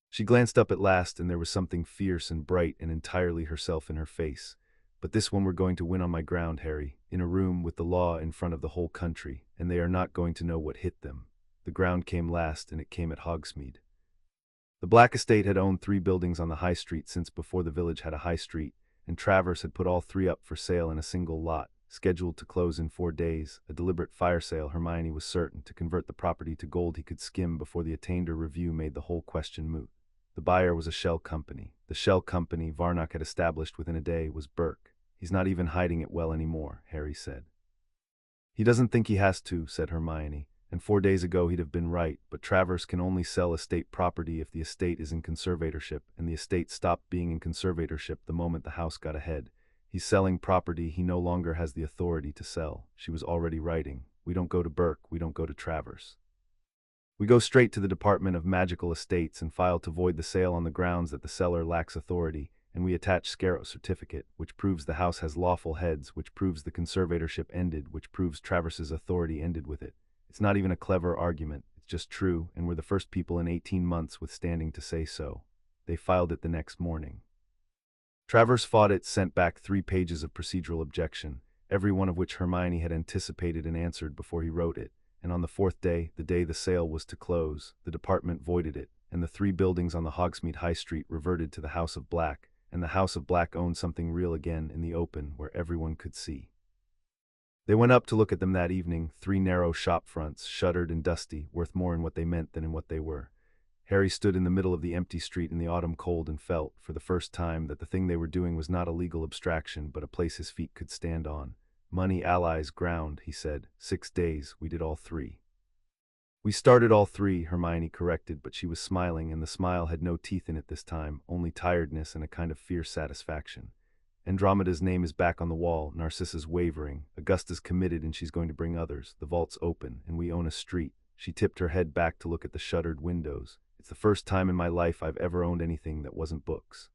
She glanced up at last, and there was something fierce and bright and entirely herself in her face. "But this one we're going to win on my ground, Harry, in a room with the law in front of the whole country, and they are not going to know what hit them." The ground came last, and it came at Hogsmeade. The Black estate had owned 3 buildings on the High Street since before the village had a High Street, and Travers had put all 3 up for sale in a single lot, scheduled to close in 4 days, a deliberate fire sale, Hermione was certain, to convert the property to gold he could skim before the attainder review made the whole question moot. The buyer was a shell company. The shell company Varnock had established within a day was Burke. He's not even hiding it well anymore, Harry said. He doesn't think he has to, said Hermione, and 4 days ago he'd have been right, but Travers can only sell estate property if the estate is in conservatorship, and the estate stopped being in conservatorship the moment the house got ahead. He's selling property he no longer has the authority to sell. She was already writing. We don't go to Burke, we don't go to Travers. We go straight to the Department of Magical Estates and file to void the sale on the grounds that the seller lacks authority, and we attach Scarrow's certificate, which proves the house has lawful heads, which proves the conservatorship ended, which proves Travers's authority ended with it. It's not even a clever argument, it's just true, and we're the first people in 18 months with standing to say so. They filed it the next morning. Travers fought it, sent back 3 pages of procedural objection, every one of which Hermione had anticipated and answered before he wrote it, and on the 4th day, the day the sale was to close, the department voided it, and the 3 buildings on the Hogsmeade High Street reverted to the House of Black, and the House of Black owned something real again in the open where everyone could see. They went up to look at them that evening, 3 narrow shop fronts, shuttered and dusty, worth more in what they meant than in what they were. Harry stood in the middle of the empty street in the autumn cold and felt, for the first time, that the thing they were doing was not a legal abstraction but a place his feet could stand on. Money, allies, ground, he said. 6 days, we did all 3. We started all 3, Hermione corrected, but she was smiling, and the smile had no teeth in it this time, only tiredness and a kind of fierce satisfaction. Andromeda's name is back on the wall, Narcissa's wavering, Augusta's committed and she's going to bring others, the vault's open, and we own a street. She tipped her head back to look at the shuttered windows. It's the first time in my life I've ever owned anything that wasn't books.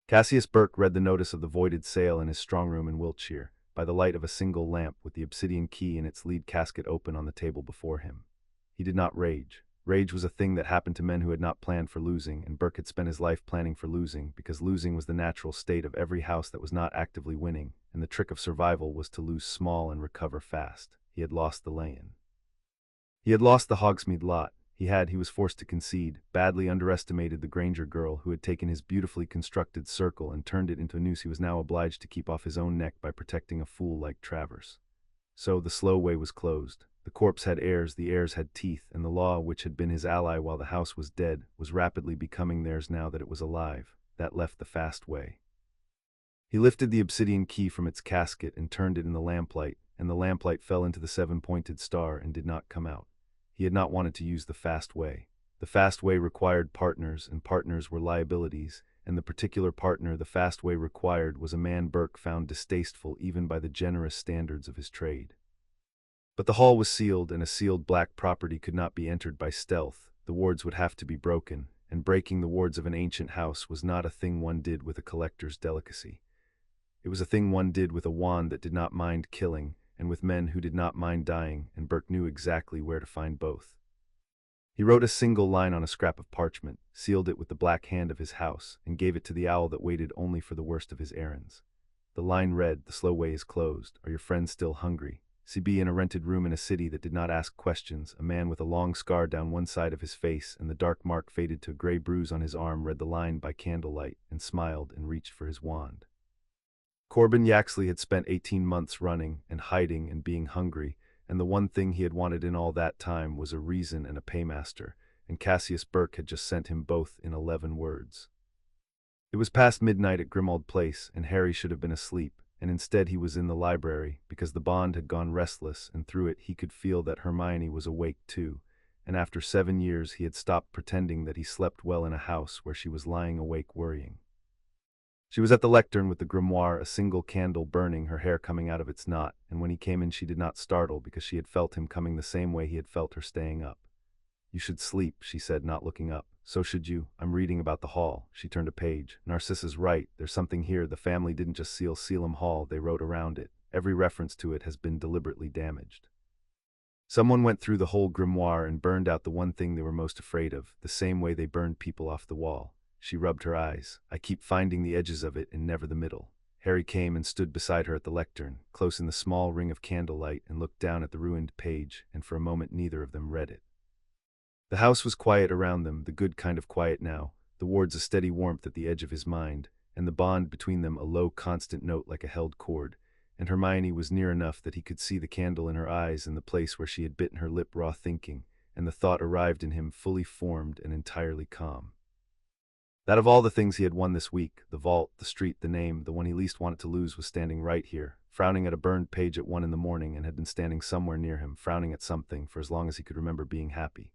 Cassius Burke read the notice of the voided sale in his strong room in Wiltshire, by the light of a single lamp with the obsidian key in its lead casket open on the table before him. He did not rage. Rage was a thing that happened to men who had not planned for losing, and Burke had spent his life planning for losing, because losing was the natural state of every house that was not actively winning, and the trick of survival was to lose small and recover fast. He had lost the lay-in. He had lost the Hogsmeade lot. He was forced to concede, badly underestimated the Granger girl who had taken his beautifully constructed circle and turned it into a noose he was now obliged to keep off his own neck by protecting a fool like Travers. So the slow way was closed. The corpse had heirs, the heirs had teeth, and the law, which had been his ally while the house was dead, was rapidly becoming theirs now that it was alive. That left the fast way. He lifted the obsidian key from its casket and turned it in the lamplight, and the lamplight fell into the 7-pointed star and did not come out. He had not wanted to use the fast way. The fast way required partners, and partners were liabilities, and the particular partner the fast way required was a man Burke found distasteful even by the generous standards of his trade. But the hall was sealed, and a sealed black property could not be entered by stealth. The wards would have to be broken, and breaking the wards of an ancient house was not a thing one did with a collector's delicacy. It was a thing one did with a wand that did not mind killing, and with men who did not mind dying, and Burke knew exactly where to find both. He wrote a single line on a scrap of parchment, sealed it with the black hand of his house, and gave it to the owl that waited only for the worst of his errands. The line read, "The slow way is closed. Are your friends still hungry?" CB in a rented room in a city that did not ask questions, a man with a long scar down one side of his face and the dark mark faded to a gray bruise on his arm read the line by candlelight and smiled and reached for his wand. Corbin Yaxley had spent 18 months running and hiding and being hungry, and the one thing he had wanted in all that time was a reason and a paymaster, and Cassius Burke had just sent him both in 11 words. It was past midnight at Grimmauld Place, and Harry should have been asleep, and instead he was in the library, because the bond had gone restless, and through it he could feel that Hermione was awake too, and after 7 years he had stopped pretending that he slept well in a house where she was lying awake worrying. She was at the lectern with the grimoire, a single candle burning, her hair coming out of its knot, and when he came in she did not startle because she had felt him coming the same way he had felt her staying up. "You should sleep," she said, not looking up. "So should you. I'm reading about the hall." She turned a page. "Narcissa's right. There's something here. The family didn't just seal Selim Hall, they wrote around it. Every reference to it has been deliberately damaged. Someone went through the whole grimoire and burned out the one thing they were most afraid of, the same way they burned people off the wall." She rubbed her eyes. "I keep finding the edges of it and never the middle." Harry came and stood beside her at the lectern, close in the small ring of candlelight, and looked down at the ruined page, and for a moment neither of them read it. The house was quiet around them, the good kind of quiet now, the wards a steady warmth at the edge of his mind, and the bond between them a low constant note like a held chord, and Hermione was near enough that he could see the candle in her eyes in the place where she had bitten her lip raw thinking, and the thought arrived in him fully formed and entirely calm. That of all the things he had won this week, the vault, the street, the name, the one he least wanted to lose was standing right here, frowning at a burned page at 1 in the morning, and had been standing somewhere near him, frowning at something for as long as he could remember being happy.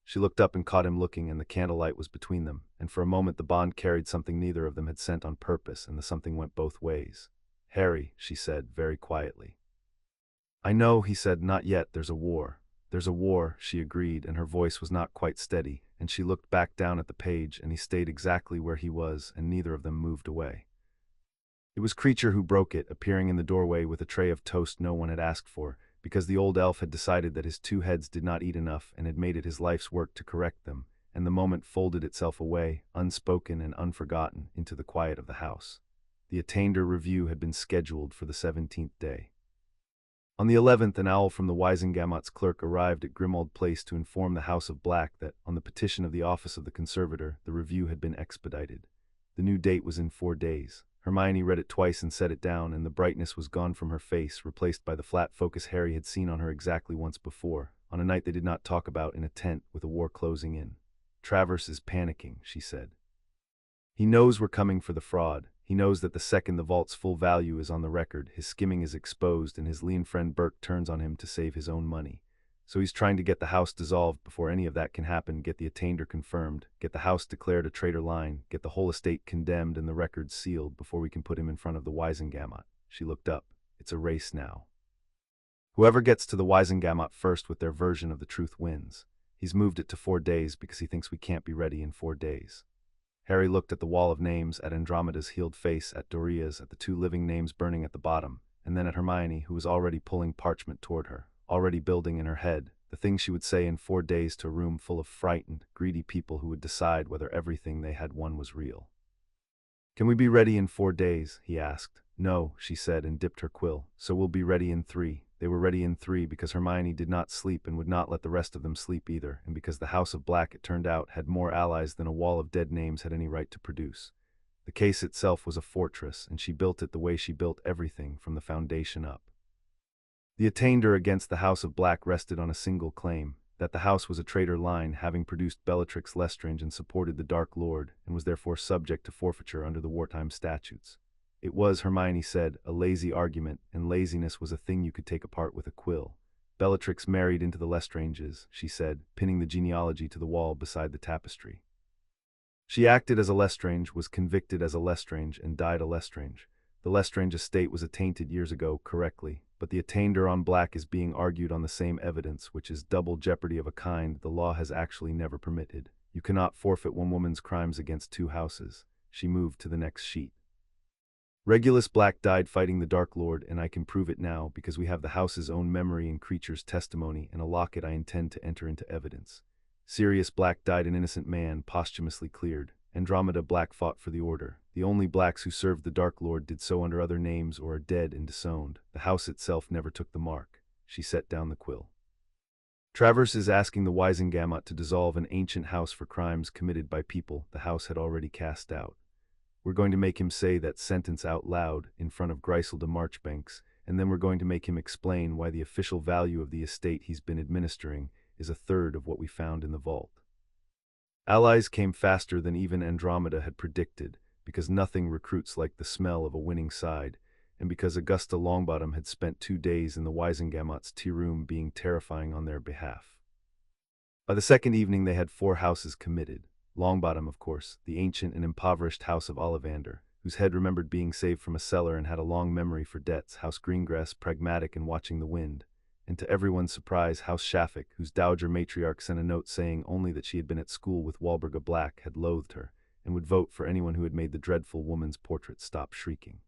She looked up and caught him looking, and the candlelight was between them, and for a moment the bond carried something neither of them had sent on purpose, and the something went both ways. "Harry," she said, very quietly. "I know," he said, "not yet, there's a war." "There's a war," she agreed, and her voice was not quite steady, and she looked back down at the page, and he stayed exactly where he was, and neither of them moved away. It was Creature who broke it, appearing in the doorway with a tray of toast no one had asked for, because the old elf had decided that his 2 heads did not eat enough and had made it his life's work to correct them, and the moment folded itself away, unspoken and unforgotten, into the quiet of the house. The attainder review had been scheduled for the 17th day. On the 11th, an owl from the Wisengamot's clerk arrived at Grimmauld Place to inform the House of Black that, on the petition of the office of the conservator, the review had been expedited. The new date was in 4 days. Hermione read it twice and set it down, and the brightness was gone from her face, replaced by the flat focus Harry had seen on her exactly once before, on a night they did not talk about in a tent with a war closing in. "Travers is panicking," she said. "He knows we're coming for the fraud. He knows that the second the vault's full value is on the record, his skimming is exposed and his lean friend Burke turns on him to save his own money. So he's trying to get the house dissolved before any of that can happen, get the attainder confirmed, get the house declared a traitor line, get the whole estate condemned and the records sealed before we can put him in front of the Wisengamot." She looked up. "It's a race now. Whoever gets to the Wisengamot first with their version of the truth wins. He's moved it to 4 days because he thinks we can't be ready in 4 days. Harry looked at the wall of names, at Andromeda's healed face, at Doria's, at the 2 living names burning at the bottom, and then at Hermione, who was already pulling parchment toward her, already building in her head the things she would say in 4 days to a room full of frightened, greedy people who would decide whether everything they had won was real. "Can we be ready in 4 days?" he asked. "No," she said, and dipped her quill. "So we'll be ready in 3. They were ready in 3 because Hermione did not sleep and would not let the rest of them sleep either, and because the House of Black, it turned out, had more allies than a wall of dead names had any right to produce. The case itself was a fortress, and she built it the way she built everything, from the foundation up. The attainder against the House of Black rested on a single claim, that the house was a traitor line, having produced Bellatrix Lestrange and supported the Dark Lord, and was therefore subject to forfeiture under the wartime statutes. It was, Hermione said, a lazy argument, and laziness was a thing you could take apart with a quill. Bellatrix married into the Lestranges, she said, pinning the genealogy to the wall beside the tapestry. She acted as a Lestrange, was convicted as a Lestrange, and died a Lestrange. The Lestrange estate was attainted years ago, correctly, but the attainder on Black is being argued on the same evidence, which is double jeopardy of a kind the law has actually never permitted. You cannot forfeit one woman's crimes against 2 houses. She moved to the next sheet. "Regulus Black died fighting the Dark Lord, and I can prove it now, because we have the house's own memory and Creature's testimony, and a locket I intend to enter into evidence. Sirius Black died an innocent man, posthumously cleared. Andromeda Black fought for the Order. The only Blacks who served the Dark Lord did so under other names or are dead and disowned. The house itself never took the mark." She set down the quill. "Travers is asking the Wisengamot to dissolve an ancient house for crimes committed by people the house had already cast out. We're going to make him say that sentence out loud in front of Griselda Marchbanks, and then we're going to make him explain why the official value of the estate he's been administering is 1/3 of what we found in the vault." Allies came faster than even Andromeda had predicted, because nothing recruits like the smell of a winning side, and because Augusta Longbottom had spent 2 days in the Wisengamot's tea room being terrifying on their behalf. By the second evening they had 4 houses committed. Longbottom, of course, the ancient and impoverished House of Ollivander, whose head remembered being saved from a cellar and had a long memory for debts. House Greengrass, pragmatic and watching the wind. And to everyone's surprise, House Shaffic, whose dowager matriarch sent a note saying only that she had been at school with Walburga Black, had loathed her, and would vote for anyone who had made the dreadful woman's portrait stop shrieking.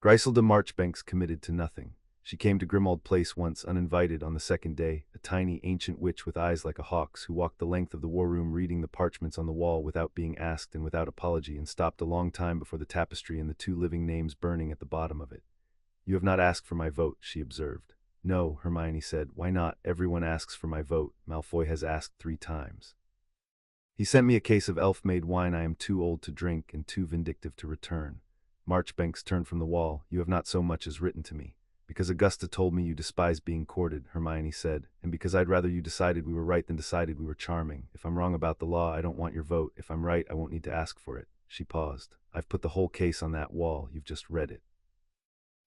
Griselda Marchbanks committed to nothing. She came to Grimmauld Place once uninvited on the second day, a tiny ancient witch with eyes like a hawk's, who walked the length of the war room reading the parchments on the wall without being asked and without apology, and stopped a long time before the tapestry and the 2 living names burning at the bottom of it. "You have not asked for my vote," she observed. "No," Hermione said. "Why not? Everyone asks for my vote. Malfoy has asked 3 times. He sent me a case of elf-made wine I am too old to drink and too vindictive to return." Marchbanks turned from the wall. "You have not so much as written to me." Because Augusta told me you despise being courted, Hermione said, and because I'd rather you decided we were right than decided we were charming. If I'm wrong about the law, I don't want your vote. If I'm right, I won't need to ask for it. She paused. I've put the whole case on that wall. You've just read it.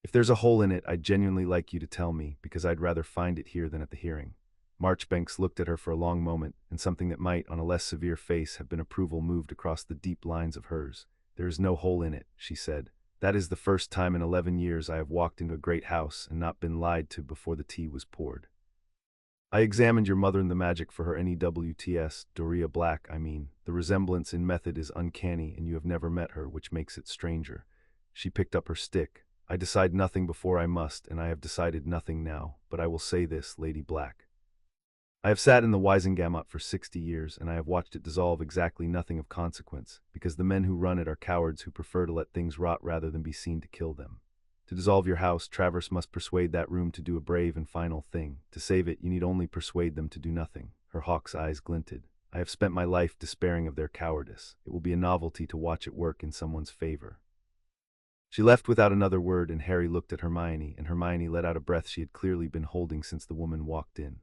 If there's a hole in it, I'd genuinely like you to tell me, because I'd rather find it here than at the hearing. Marchbanks looked at her for a long moment, and something that might, on a less severe face, have been approval moved across the deep lines of hers. There is no hole in it, she said. That is the first time in 11 years I have walked into a great house and not been lied to before the tea was poured. I examined your mother and the magic for her NEWTS, Doria Black, I mean. The resemblance in method is uncanny, and you have never met her, which makes it stranger. She picked up her stick. I decide nothing before I must, and I have decided nothing now, but I will say this, Lady Black. I have sat in the Wisengamot for 60 years, and I have watched it dissolve exactly nothing of consequence, because the men who run it are cowards who prefer to let things rot rather than be seen to kill them. To dissolve your house, Travers must persuade that room to do a brave and final thing. To save it, you need only persuade them to do nothing. Her hawk's eyes glinted. I have spent my life despairing of their cowardice. It will be a novelty to watch it work in someone's favor. She left without another word, and Harry looked at Hermione, and Hermione let out a breath she had clearly been holding since the woman walked in.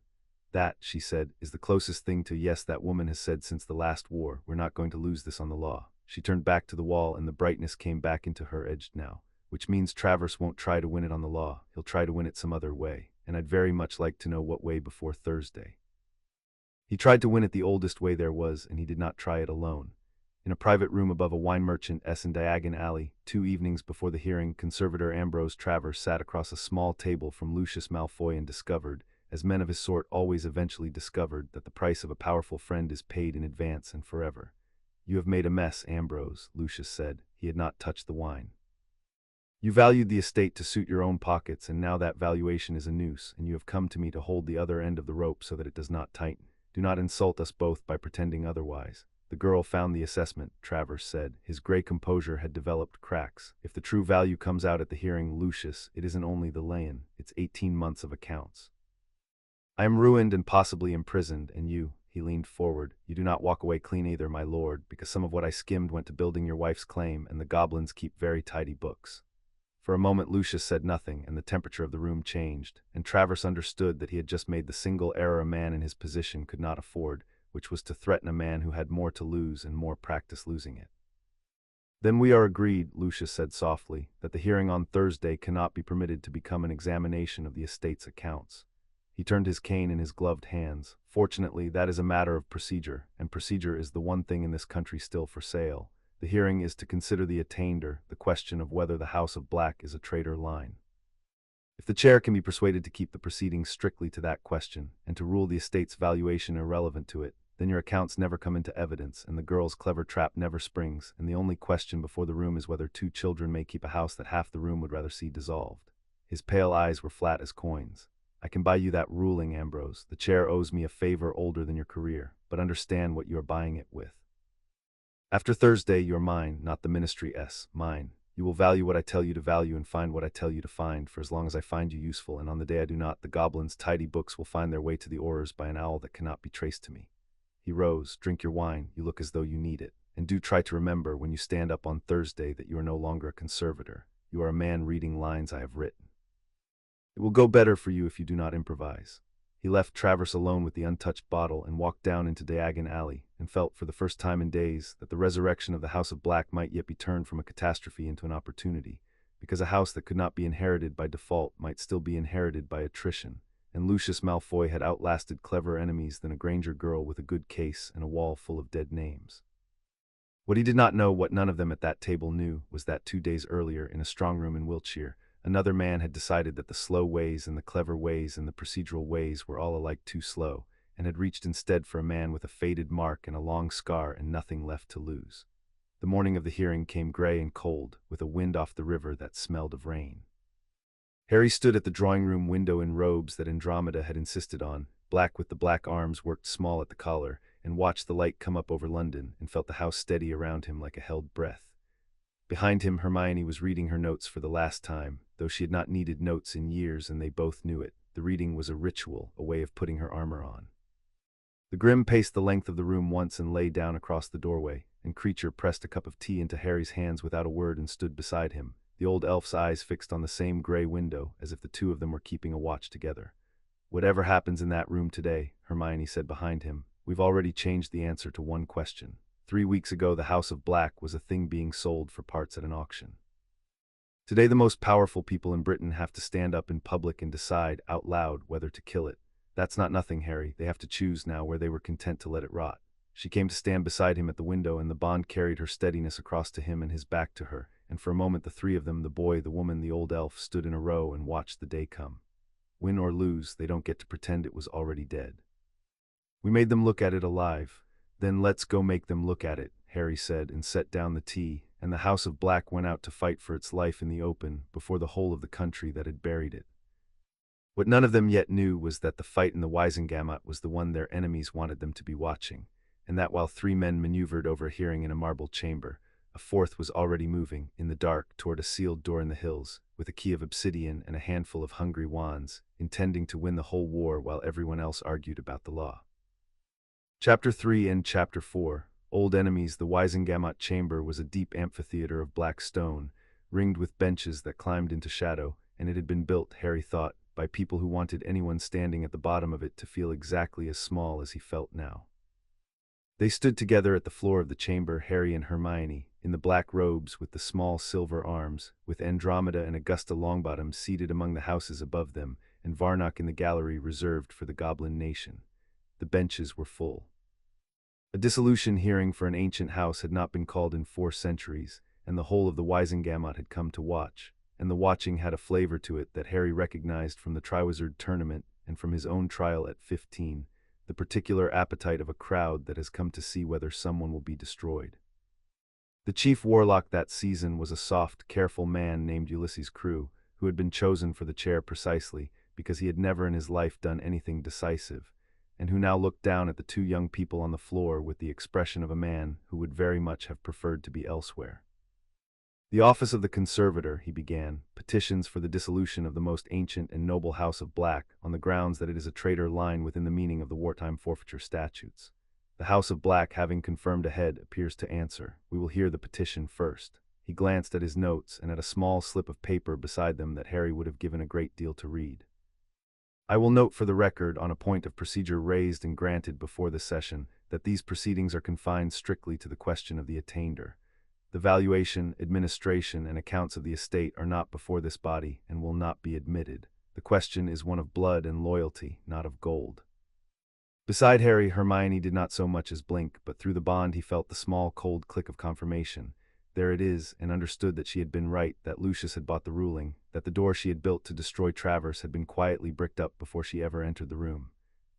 That, she said, is the closest thing to yes that woman has said since the last war. We're not going to lose this on the law. She turned back to the wall, and the brightness came back into her edged now. Which means Travers won't try to win it on the law. He'll try to win it some other way, and I'd very much like to know what way before Thursday. He tried to win it the oldest way there was, and he did not try it alone. In a private room above a wine merchant's in Diagon Alley, 2 evenings before the hearing, Conservator Ambrose Travers sat across a small table from Lucius Malfoy and discovered, as men of his sort always eventually discovered, that the price of a powerful friend is paid in advance and forever. You have made a mess, Ambrose, Lucius said. He had not touched the wine. You valued the estate to suit your own pockets, and now that valuation is a noose, and you have come to me to hold the other end of the rope so that it does not tighten. Do not insult us both by pretending otherwise. The girl found the assessment, Travers said. His gray composure had developed cracks. If the true value comes out at the hearing, Lucius, it isn't only the lay-in, it's 18 months of accounts. I am ruined and possibly imprisoned, and you, he leaned forward, you do not walk away clean either, my lord, because some of what I skimmed went to building your wife's claim, and the goblins keep very tidy books. For a moment Lucius said nothing, and the temperature of the room changed, and Travers understood that he had just made the single error a man in his position could not afford, which was to threaten a man who had more to lose and more practice losing it. Then we are agreed, Lucius said softly, that the hearing on Thursday cannot be permitted to become an examination of the estate's accounts. He turned his cane in his gloved hands. Fortunately, that is a matter of procedure, and procedure is the one thing in this country still for sale. The hearing is to consider the attainder, the question of whether the House of Black is a traitor line. If the chair can be persuaded to keep the proceedings strictly to that question, and to rule the estate's valuation irrelevant to it, then your accounts never come into evidence, and the girl's clever trap never springs, and the only question before the room is whether 2 children may keep a house that half the room would rather see dissolved. His pale eyes were flat as coins. I can buy you that ruling, Ambrose. The chair owes me a favor older than your career, but understand what you are buying it with. After Thursday, you're mine, not the ministry's, mine. You will value what I tell you to value and find what I tell you to find, for as long as I find you useful, and on the day I do not, the goblins' tidy books will find their way to the Aurors by an owl that cannot be traced to me. He rose. Drink your wine, you look as though you need it, and do try to remember when you stand up on Thursday that you are no longer a conservator. You are a man reading lines I have written. It will go better for you if you do not improvise. He left Travers alone with the untouched bottle and walked down into Diagon Alley, and felt for the first time in days that the resurrection of the House of Black might yet be turned from a catastrophe into an opportunity, because a house that could not be inherited by default might still be inherited by attrition, and Lucius Malfoy had outlasted cleverer enemies than a Granger girl with a good case and a wall full of dead names. What he did not know, what none of them at that table knew, was that 2 days earlier, in a strong room in Wiltshire, another man had decided that the slow ways and the clever ways and the procedural ways were all alike too slow, and had reached instead for a man with a faded mark and a long scar and nothing left to lose. The morning of the hearing came gray and cold, with a wind off the river that smelled of rain. Harry stood at the drawing-room window in robes that Andromeda had insisted on, black with the black arms worked small at the collar, and watched the light come up over London, and felt the house steady around him like a held breath. Behind him, Hermione was reading her notes for the last time, though she had not needed notes in years and they both knew it. The reading was a ritual, a way of putting her armor on. The Grim paced the length of the room once and lay down across the doorway, and Creature pressed a cup of tea into Harry's hands without a word and stood beside him. the old elf's eyes fixed on the same gray window, as if the two of them were keeping a watch together. "Whatever happens in that room today," Hermione said behind him, "we've already changed the answer to one question. 3 weeks ago, the House of Black was a thing being sold for parts at an auction. Today, the most powerful people in Britain have to stand up in public and decide, out loud, whether to kill it. That's not nothing, Harry. They have to choose now where they were content to let it rot." She came to stand beside him at the window, and the bond carried her steadiness across to him and his back to her, and for a moment the three of them, the boy, the woman, the old elf, stood in a row and watched the day come. Win or lose, they don't get to pretend it was already dead. "We made them look at it alive. Then let's go make them look at it," Harry said, and set down the tea, and the House of Black went out to fight for its life in the open before the whole of the country that had buried it. What none of them yet knew was that the fight in the Wisengamot was the one their enemies wanted them to be watching, and that while 3 men maneuvered over a hearing in a marble chamber, a 4th was already moving, in the dark, toward a sealed door in the hills, with a key of obsidian and a handful of hungry wands, intending to win the whole war while everyone else argued about the law. Chapter 3 and Chapter 4. Old Enemies. The Wisengamot chamber was a deep amphitheater of black stone, ringed with benches that climbed into shadow, and it had been built, Harry thought, by people who wanted anyone standing at the bottom of it to feel exactly as small as he felt now. They stood together at the floor of the chamber, Harry and Hermione, in the black robes with the small silver arms, with Andromeda and Augusta Longbottom seated among the houses above them, and Varnock in the gallery reserved for the Goblin Nation. The benches were full. A dissolution hearing for an ancient house had not been called in 4 centuries, and the whole of the Wisengamot had come to watch, and the watching had a flavor to it that Harry recognized from the Triwizard Tournament and from his own trial at 15, the particular appetite of a crowd that has come to see whether someone will be destroyed. The chief warlock that season was a soft, careful man named Ulysses Crewe, who had been chosen for the chair precisely because he had never in his life done anything decisive, and who now looked down at the 2 young people on the floor with the expression of a man who would very much have preferred to be elsewhere. "The office of the Conservator," he began, "petitions for the dissolution of the most ancient and noble House of Black on the grounds that it is a traitor line within the meaning of the wartime forfeiture statutes. The House of Black, having confirmed a head, appears to answer. We will hear the petition first." He glanced at his notes and at a small slip of paper beside them that Harry would have given a great deal to read. "I will note for the record, on a point of procedure raised and granted before the session, that these proceedings are confined strictly to the question of the attainder. The valuation, administration, and accounts of the estate are not before this body and will not be admitted. The question is one of blood and loyalty, not of gold." Beside Harry, Hermione did not so much as blink, but through the bond he felt the small, cold click of confirmation. There it is, and understood that she had been right, that Lucius had bought the ruling, that the door she had built to destroy Travers had been quietly bricked up before she ever entered the room.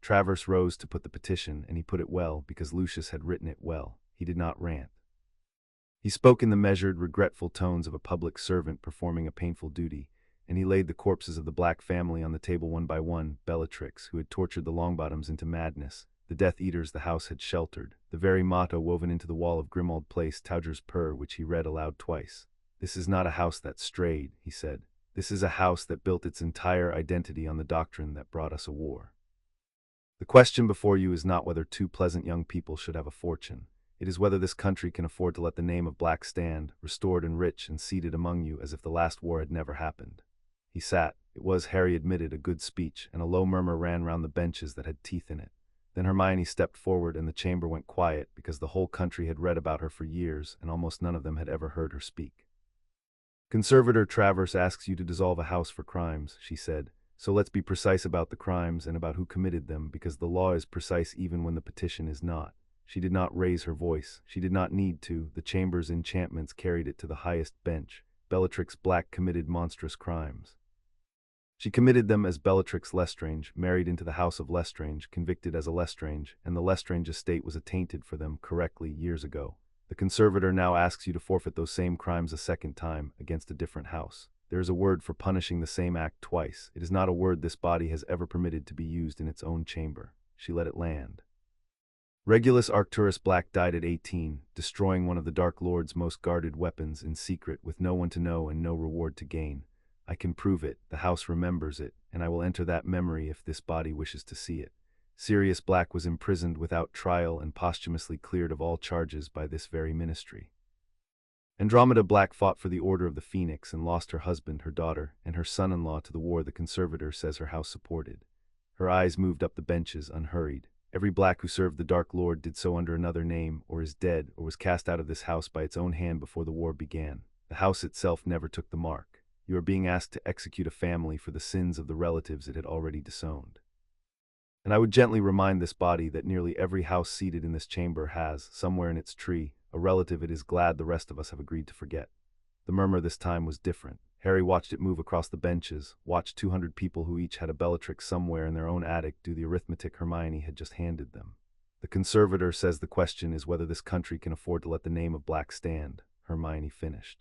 Travers rose to put the petition, and he put it well, because Lucius had written it well. He did not rant. He spoke in the measured, regretful tones of a public servant performing a painful duty, and he laid the corpses of the Black family on the table one by one, Bellatrix, who had tortured the Longbottoms into madness, the Death Eaters the house had sheltered, the very motto woven into the wall of Grimmauld Place, Tauger's Pur, which he read aloud twice. "This is not a house that strayed," he said. "This is a house that built its entire identity on the doctrine that brought us a war. The question before you is not whether 2 pleasant young people should have a fortune. It is whether this country can afford to let the name of Black stand, restored and rich and seated among you as if the last war had never happened." He sat. It was, Harry admitted, a good speech, and a low murmur ran round the benches that had teeth in it. Then Hermione stepped forward and the chamber went quiet, because the whole country had read about her for years, and almost none of them had ever heard her speak. "Conservator Travers asks you to dissolve a house for crimes," she said. "So let's be precise about the crimes and about who committed them, because the law is precise even when the petition is not." She did not raise her voice. She did not need to. The chamber's enchantments carried it to the highest bench. Bellatrix Black committed monstrous crimes. She committed them as Bellatrix Lestrange, married into the house of Lestrange, convicted as a Lestrange, and the Lestrange estate was attainted for them correctly years ago. The Conservator now asks you to forfeit those same crimes a second time, against a different house. There is a word for punishing the same act twice. It is not a word this body has ever permitted to be used in its own chamber. She let it land. Regulus Arcturus Black died at 18, destroying one of the Dark Lord's most guarded weapons in secret, with no one to know and no reward to gain. I can prove it, the house remembers it, and I will enter that memory if this body wishes to see it. Sirius Black was imprisoned without trial and posthumously cleared of all charges by this very ministry. Andromeda Black fought for the Order of the Phoenix and lost her husband, her daughter, and her son-in-law to the war the conservator says her house supported. Her eyes moved up the benches, unhurried. Every Black who served the Dark Lord did so under another name, or is dead, or was cast out of this house by its own hand before the war began. The house itself never took the mark. You are being asked to execute a family for the sins of the relatives it had already disowned. And I would gently remind this body that nearly every house seated in this chamber has, somewhere in its tree, a relative it is glad the rest of us have agreed to forget. The murmur this time was different. Harry watched it move across the benches, watched 200 people who each had a Bellatrix somewhere in their own attic do the arithmetic Hermione had just handed them. The conservator says the question is whether this country can afford to let the name of Black stand, Hermione finished.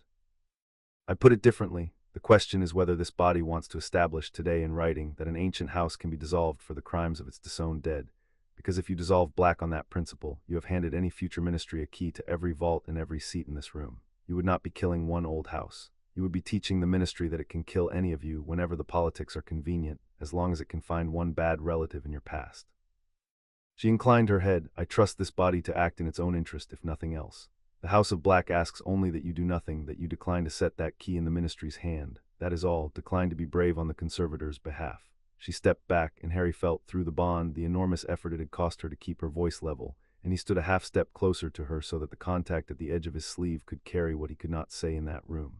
I put it differently. The question is whether this body wants to establish today in writing that an ancient house can be dissolved for the crimes of its disowned dead, because if you dissolve Black on that principle, you have handed any future ministry a key to every vault and every seat in this room. You would not be killing one old house. You would be teaching the ministry that it can kill any of you whenever the politics are convenient, as long as it can find one bad relative in your past. She inclined her head. I trust this body to act in its own interest, if nothing else. The House of Black asks only that you do nothing, that you decline to set that key in the ministry's hand. That is all. Decline to be brave on the conservator's behalf. She stepped back, and Harry felt, through the bond, the enormous effort it had cost her to keep her voice level, and he stood a half step closer to her so that the contact at the edge of his sleeve could carry what he could not say in that room.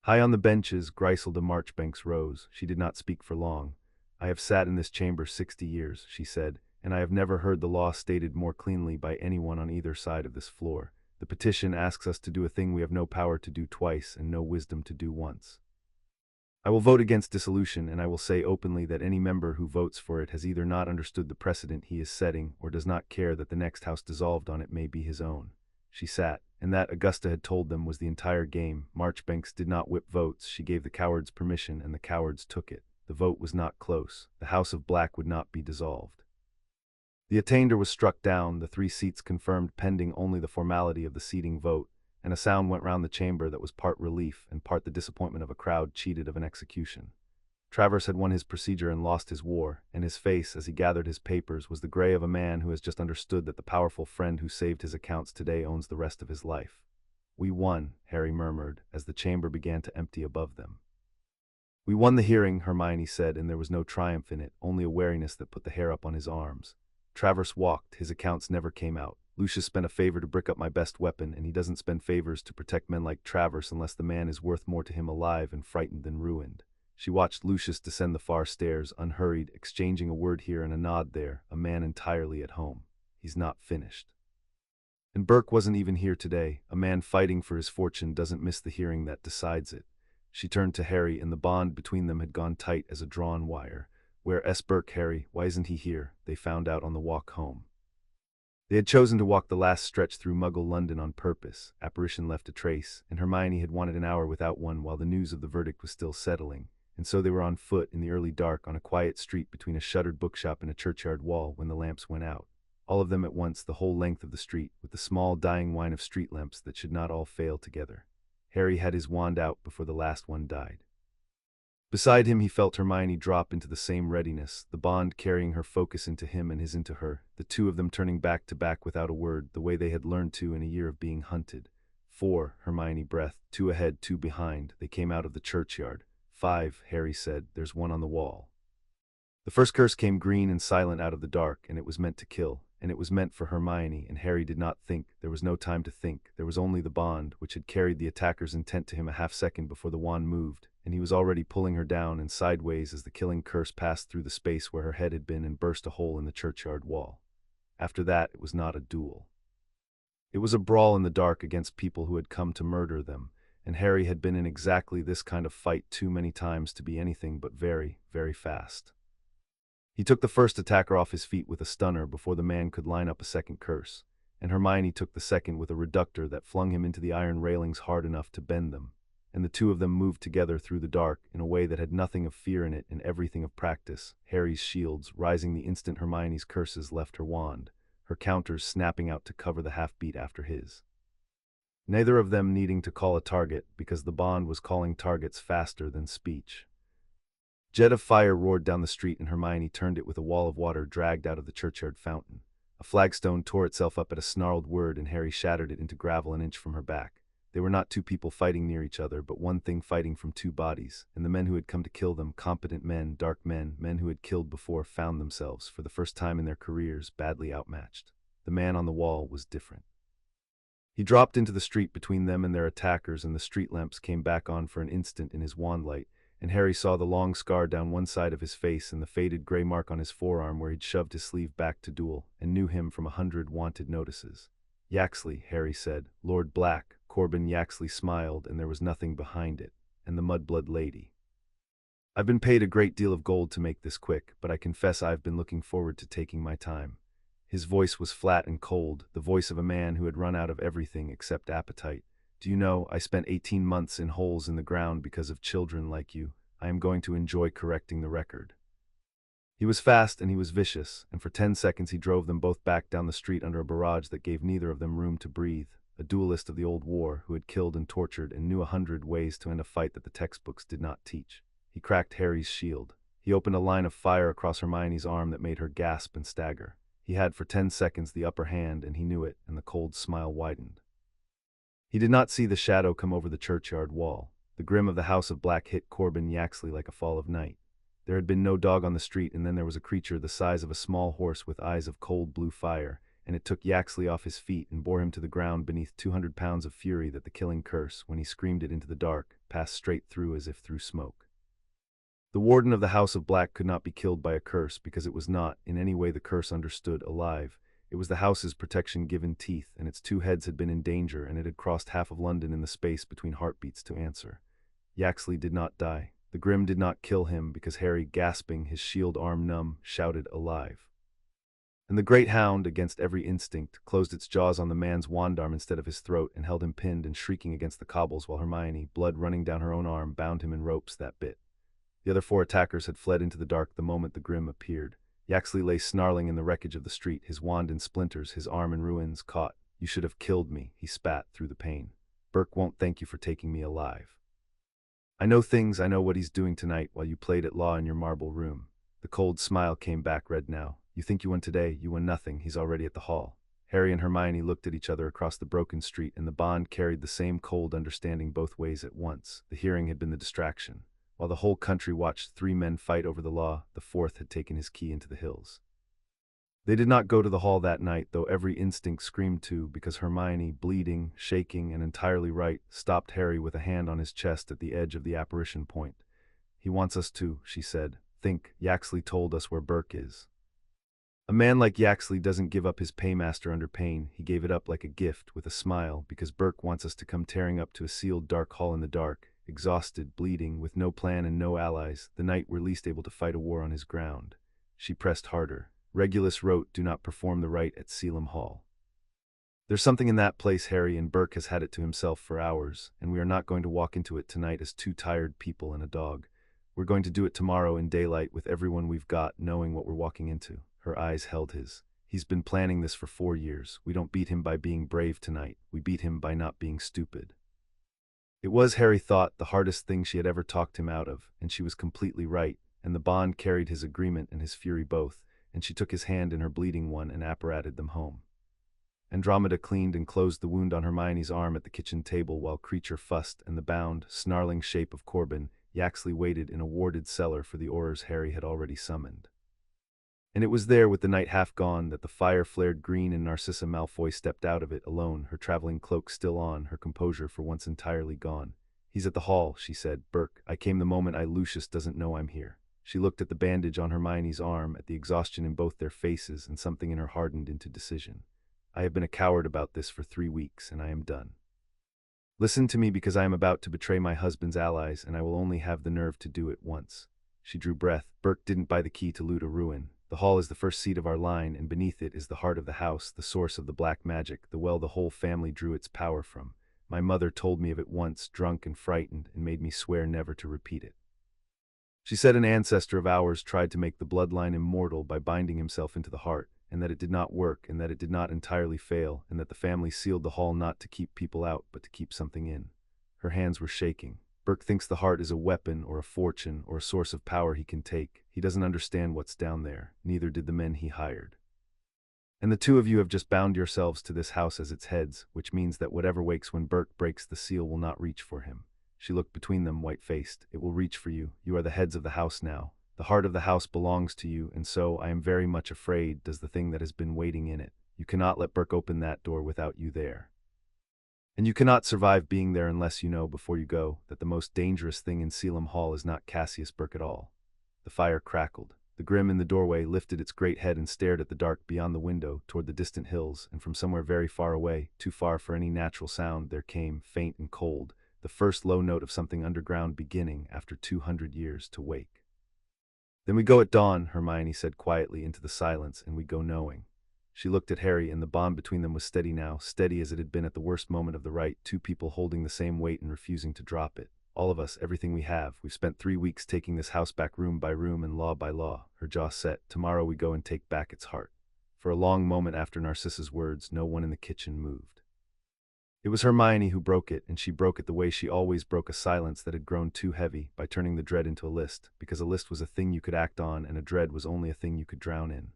High on the benches, Griselda Marchbanks rose. She did not speak for long. I have sat in this chamber 60 years, she said, and I have never heard the law stated more cleanly by anyone on either side of this floor. The petition asks us to do a thing we have no power to do twice and no wisdom to do once. I will vote against dissolution, and I will say openly that any member who votes for it has either not understood the precedent he is setting or does not care that the next house dissolved on it may be his own. She sat, and that, Augusta had told them, was the entire game. Marchbanks did not whip votes. She gave the cowards permission, and the cowards took it. The vote was not close. The House of Black would not be dissolved. The attainder was struck down, the 3 seats confirmed pending only the formality of the seating vote, and a sound went round the chamber that was part relief and part the disappointment of a crowd cheated of an execution. Travers had won his procedure and lost his war, and his face, as he gathered his papers, was the gray of a man who has just understood that the powerful friend who saved his accounts today owns the rest of his life. We won, Harry murmured, as the chamber began to empty above them. We won the hearing, Hermione said, and there was no triumph in it, only a wariness that put the hair up on his arms. Travers walked. His accounts never came out. Lucius spent a favor to brick up my best weapon, and he doesn't spend favors to protect men like Travers unless the man is worth more to him alive and frightened than ruined. She watched Lucius descend the far stairs, unhurried, exchanging a word here and a nod there, a man entirely at home. He's not finished. And Burke wasn't even here today. A man fighting for his fortune doesn't miss the hearing that decides it. She turned to Harry, and the bond between them had gone tight as a drawn wire. Where Burke, Harry? Why isn't he here? They found out on the walk home. They had chosen to walk the last stretch through Muggle London on purpose. Apparition left a trace, and Hermione had wanted an hour without one while the news of the verdict was still settling, and so they were on foot in the early dark on a quiet street between a shuttered bookshop and a churchyard wall when the lamps went out. All of them at once, the whole length of the street, with the small dying line of street lamps that should not all fail together. Harry had his wand out before the last one died. Beside him he felt Hermione drop into the same readiness, the bond carrying her focus into him and his into her, the two of them turning back to back without a word, the way they had learned to in a year of being hunted. 4, Hermione breathed, 2 ahead, 2 behind. They came out of the churchyard. 5, Harry said, there's one on the wall. The first curse came green and silent out of the dark, and it was meant to kill, and it was meant for Hermione, and Harry did not think. There was no time to think. There was only the bond, which had carried the attacker's intent to him a half-second before the wand moved, and he was already pulling her down and sideways as the killing curse passed through the space where her head had been and burst a hole in the churchyard wall. After that, it was not a duel. It was a brawl in the dark against people who had come to murder them, and Harry had been in exactly this kind of fight too many times to be anything but very, very fast. He took the first attacker off his feet with a stunner before the man could line up a second curse, and Hermione took the second with a reductor that flung him into the iron railings hard enough to bend them, and the two of them moved together through the dark in a way that had nothing of fear in it and everything of practice, Harry's shields rising the instant Hermione's curses left her wand, her counters snapping out to cover the half-beat after his. Neither of them needing to call a target, because the bond was calling targets faster than speech. Jet of fire roared down the street, and Hermione turned it with a wall of water dragged out of the churchyard fountain. A flagstone tore itself up at a snarled word, and Harry shattered it into gravel an inch from her back. They were not two people fighting near each other, but one thing fighting from two bodies, and the men who had come to kill them, competent men, dark men, men who had killed before, found themselves, for the first time in their careers, badly outmatched. The man on the wall was different. He dropped into the street between them and their attackers, and the street lamps came back on for an instant in his wand light, and Harry saw the long scar down one side of his face and the faded gray mark on his forearm where he'd shoved his sleeve back to duel, and knew him from 100 wanted notices. "Yaxley," Harry said. "Lord Black." Corbin Yaxley smiled, and there was nothing behind it. "And the Mudblood Lady. I've been paid a great deal of gold to make this quick, but I confess I've been looking forward to taking my time." His voice was flat and cold, the voice of a man who had run out of everything except appetite. "Do you know, I spent 18 months in holes in the ground because of children like you. I am going to enjoy correcting the record." He was fast and he was vicious, and for 10 seconds he drove them both back down the street under a barrage that gave neither of them room to breathe. A duelist of the old war who had killed and tortured and knew 100 ways to end a fight that the textbooks did not teach. He cracked Harry's shield. He opened a line of fire across Hermione's arm that made her gasp and stagger. He had for 10 seconds the upper hand, and he knew it, and the cold smile widened. He did not see the shadow come over the churchyard wall. The grim of the House of Black hit Corbin Yaxley like a fall of night. There had been no dog on the street, and then there was a creature the size of a small horse with eyes of cold blue fire, and it took Yaxley off his feet and bore him to the ground beneath 200 pounds of fury that the killing curse, when he screamed it into the dark, passed straight through as if through smoke. The warden of the House of Black could not be killed by a curse because it was not, in any way the curse understood, alive. It was the house's protection given teeth, and its two heads had been in danger, and it had crossed half of London in the space between heartbeats to answer. Yaxley did not die. The Grim did not kill him because Harry, gasping, his shield arm numb, shouted alive. And the great hound, against every instinct, closed its jaws on the man's wand arm instead of his throat and held him pinned and shrieking against the cobbles while Hermione, blood running down her own arm, bound him in ropes that bit. The other 4 attackers had fled into the dark the moment the Grim appeared. Yaxley lay snarling in the wreckage of the street, his wand in splinters, his arm in ruins, caught. "You should have killed me," he spat through the pain. "Burke won't thank you for taking me alive. I know things, I know what he's doing tonight while you played at law in your marble room." The cold smile came back red now. "You think you won today, you won nothing, he's already at the hall." Harry and Hermione looked at each other across the broken street, and the bond carried the same cold understanding both ways at once. The hearing had been the distraction. While the whole country watched 3 men fight over the law, the 4th had taken his key into the hills. They did not go to the hall that night, though every instinct screamed to, because Hermione, bleeding, shaking, and entirely right, stopped Harry with a hand on his chest at the edge of the apparition point. "He wants us to," she said. "Think, Yaxley told us where Burke is." "A man like Yaxley doesn't give up his paymaster under pain. He gave it up like a gift, with a smile, because Burke wants us to come tearing up to a sealed dark hall in the dark, exhausted, bleeding, with no plan and no allies, the night we're least able to fight a war on his ground." She pressed harder. "Regulus wrote, 'Do not perform the rite at Selim Hall.' There's something in that place, Harry, and Burke has had it to himself for hours, and we are not going to walk into it tonight as 2 tired people and a dog. We're going to do it tomorrow in daylight with everyone we've got, knowing what we're walking into." Her eyes held his. "He's been planning this for 4 years. We don't beat him by being brave tonight. We beat him by not being stupid." It was, Harry thought, the hardest thing she had ever talked him out of, and she was completely right, and the bond carried his agreement and his fury both, and she took his hand in her bleeding one and apparated them home. Andromeda cleaned and closed the wound on Hermione's arm at the kitchen table while Creature fussed, and the bound, snarling shape of Corbin Yaxley waited in a warded cellar for the Aurors Harry had already summoned. And it was there, with the night half gone, that the fire flared green and Narcissa Malfoy stepped out of it alone, her traveling cloak still on, her composure for once entirely gone. "He's at the hall," she said. "Burke, I came the moment Lucius doesn't know I'm here." She looked at the bandage on Hermione's arm, at the exhaustion in both their faces, and something in her hardened into decision. "I have been a coward about this for 3 weeks, and I am done. Listen to me, because I am about to betray my husband's allies, and I will only have the nerve to do it once." She drew breath. "Burke didn't buy the key to loot a ruin. The hall is the first seat of our line, and beneath it is the heart of the house, the source of the black magic, the well the whole family drew its power from. My mother told me of it once, drunk and frightened, and made me swear never to repeat it. She said an ancestor of ours tried to make the bloodline immortal by binding himself into the heart, and that it did not work, and that it did not entirely fail, and that the family sealed the hall not to keep people out, but to keep something in." Her hands were shaking. "Burke thinks the heart is a weapon or a fortune or a source of power he can take. He doesn't understand what's down there. Neither did the men he hired." And the two of you have just bound yourselves to this house as its heads, which means that whatever wakes when Burke breaks the seal will not reach for him. She looked between them, white-faced. It will reach for you. You are the heads of the house now. The heart of the house belongs to you, and so I am very much afraid does the thing that has been waiting in it. You cannot let Burke open that door without you there. And you cannot survive being there unless you know before you go that the most dangerous thing in Selim Hall is not Cassius Burke at all. The fire crackled. The Grim in the doorway lifted its great head and stared at the dark beyond the window toward the distant hills, and from somewhere very far away, too far for any natural sound, there came, faint and cold, the first low note of something underground beginning, after 200 years, to wake. Then we go at dawn, Hermione said quietly into the silence, and we go knowing. She looked at Harry, and the bond between them was steady now, steady as it had been at the worst moment of the rite, two people holding the same weight and refusing to drop it. All of us, everything we have. We've spent 3 weeks taking this house back room by room and law by law. Her jaw set. Tomorrow we go and take back its heart. For a long moment after Narcissa's words, no one in the kitchen moved. It was Hermione who broke it, and she broke it the way she always broke a silence that had grown too heavy, by turning the dread into a list, because a list was a thing you could act on and a dread was only a thing you could drown in.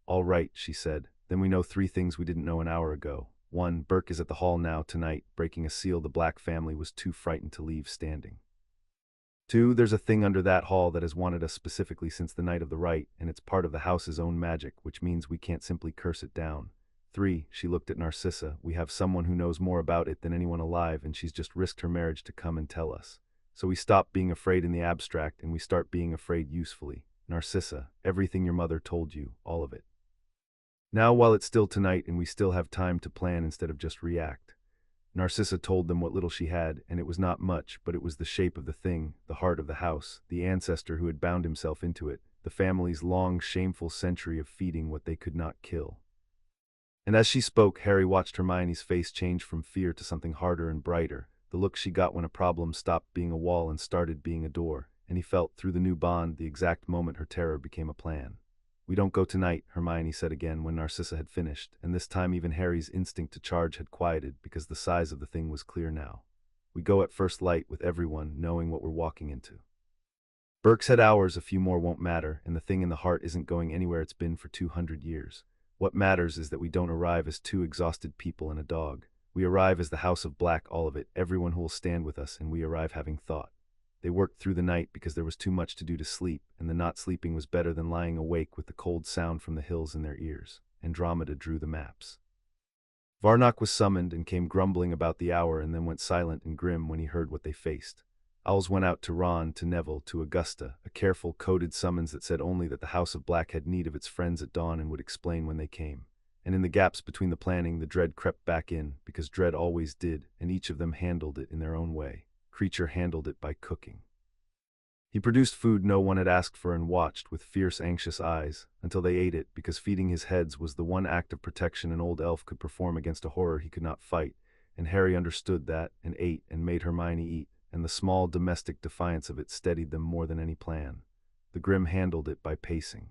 All right, she said. Then we know 3 things we didn't know an hour ago. 1. Burke is at the hall now, tonight, breaking a seal the Black family was too frightened to leave standing. 2. There's a thing under that hall that has wanted us specifically since the night of the rite, and it's part of the house's own magic, which means we can't simply curse it down. 3. She looked at Narcissa. We have someone who knows more about it than anyone alive, and she's just risked her marriage to come and tell us. So we stop being afraid in the abstract, and we start being afraid usefully. Narcissa, everything your mother told you, all of it. Now, while it's still tonight and we still have time to plan instead of just react. Narcissa told them what little she had, and it was not much, but it was the shape of the thing, the heart of the house, the ancestor who had bound himself into it, the family's long, shameful century of feeding what they could not kill. And as she spoke, Harry watched Hermione's face change from fear to something harder and brighter, the look she got when a problem stopped being a wall and started being a door, and he felt, through the new bond, the exact moment her terror became a plan. We don't go tonight, Hermione said again when Narcissa had finished, and this time even Harry's instinct to charge had quieted because the size of the thing was clear now. We go at first light with everyone knowing what we're walking into. Burke's had hours, a few more won't matter, and the thing in the heart isn't going anywhere it's been for 200 years. What matters is that we don't arrive as 2 exhausted people and a dog. We arrive as the House of Black, all of it, everyone who will stand with us, and we arrive having thought. They worked through the night because there was too much to do to sleep, and the not sleeping was better than lying awake with the cold sound from the hills in their ears. Andromeda drew the maps. Varnock was summoned and came grumbling about the hour and then went silent and grim when he heard what they faced. Owls went out to Ron, to Neville, to Augusta, a careful, coded summons that said only that the House of Black had need of its friends at dawn and would explain when they came. And in the gaps between the planning, the dread crept back in, because dread always did, and each of them handled it in their own way. Creature handled it by cooking. He produced food no one had asked for and watched with fierce, anxious eyes until they ate it, because feeding his heads was the one act of protection an old elf could perform against a horror he could not fight, and Harry understood that, and ate, and made Hermione eat, and the small domestic defiance of it steadied them more than any plan. The Grim handled it by pacing.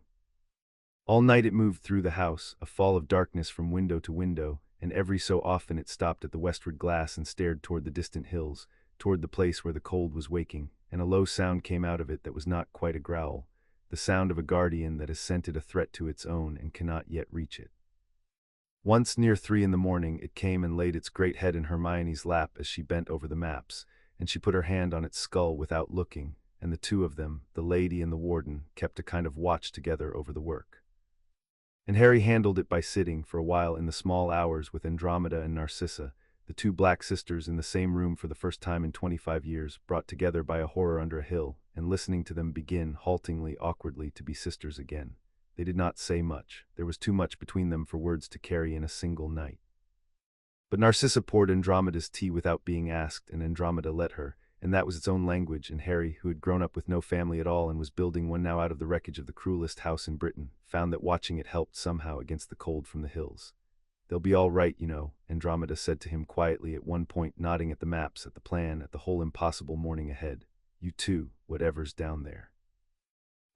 All night it moved through the house, a fall of darkness from window to window, and every so often it stopped at the westward glass and stared toward the distant hills, toward the place where the cold was waking, and a low sound came out of it that was not quite a growl, the sound of a guardian that has scented a threat to its own and cannot yet reach it. Once, near 3 in the morning, it came and laid its great head in Hermione's lap as she bent over the maps, and she put her hand on its skull without looking, and the two of them, the lady and the warden, kept a kind of watch together over the work. And Harry handled it by sitting, for a while in the small hours, with Andromeda and Narcissa, the 2 black sisters in the same room for the first time in 25 years, brought together by a horror under a hill, and listening to them begin, haltingly, awkwardly, to be sisters again. They did not say much. There was too much between them for words to carry in a single night. But Narcissa poured Andromeda's tea without being asked, and Andromeda let her, and that was its own language, and Harry, who had grown up with no family at all and was building one now out of the wreckage of the cruelest house in Britain, found that watching it helped somehow against the cold from the hills. "They'll be all right, you know," Andromeda said to him quietly at one point, nodding at the maps, at the plan, at the whole impossible morning ahead. "You too, whatever's down there."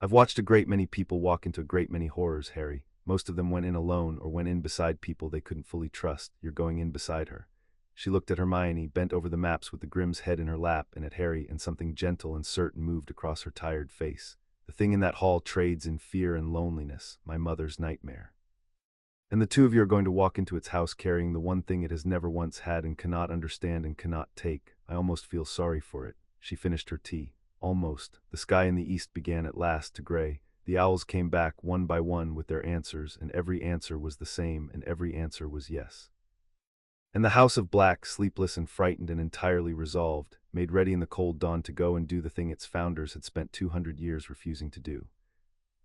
"I've watched a great many people walk into a great many horrors, Harry. Most of them went in alone or went in beside people they couldn't fully trust. You're going in beside her." She looked at Hermione, bent over the maps with the Grim's head in her lap, and at Harry, and something gentle and certain moved across her tired face. "The thing in that hall trades in fear and loneliness, my mother's nightmare." And the two of you are going to walk into its house carrying the one thing it has never once had and cannot understand and cannot take. I almost feel sorry for it." She finished her tea. Almost. The sky in the east began at last to gray. The owls came back one by one with their answers, and every answer was the same, and every answer was yes. And the House of Black, sleepless and frightened and entirely resolved, made ready in the cold dawn to go and do the thing its founders had spent 200 years refusing to do.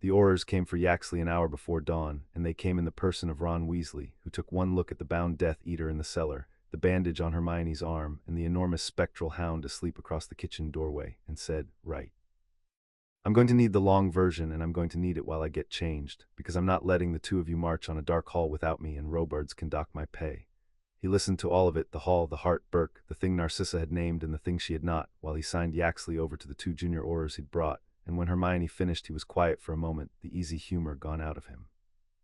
The Aurors came for Yaxley an hour before dawn, and they came in the person of Ron Weasley, who took one look at the bound Death Eater in the cellar, the bandage on Hermione's arm, and the enormous spectral hound asleep across the kitchen doorway, and said, "Right. I'm going to need the long version, and I'm going to need it while I get changed, because I'm not letting the two of you march on a dark hall without me, and Robards can dock my pay." He listened to all of it, the hall, the heart, Burke, the thing Narcissa had named and the thing she had not, while he signed Yaxley over to the two junior Aurors he'd brought, and when Hermione finished he was quiet for a moment, the easy humor gone out of him.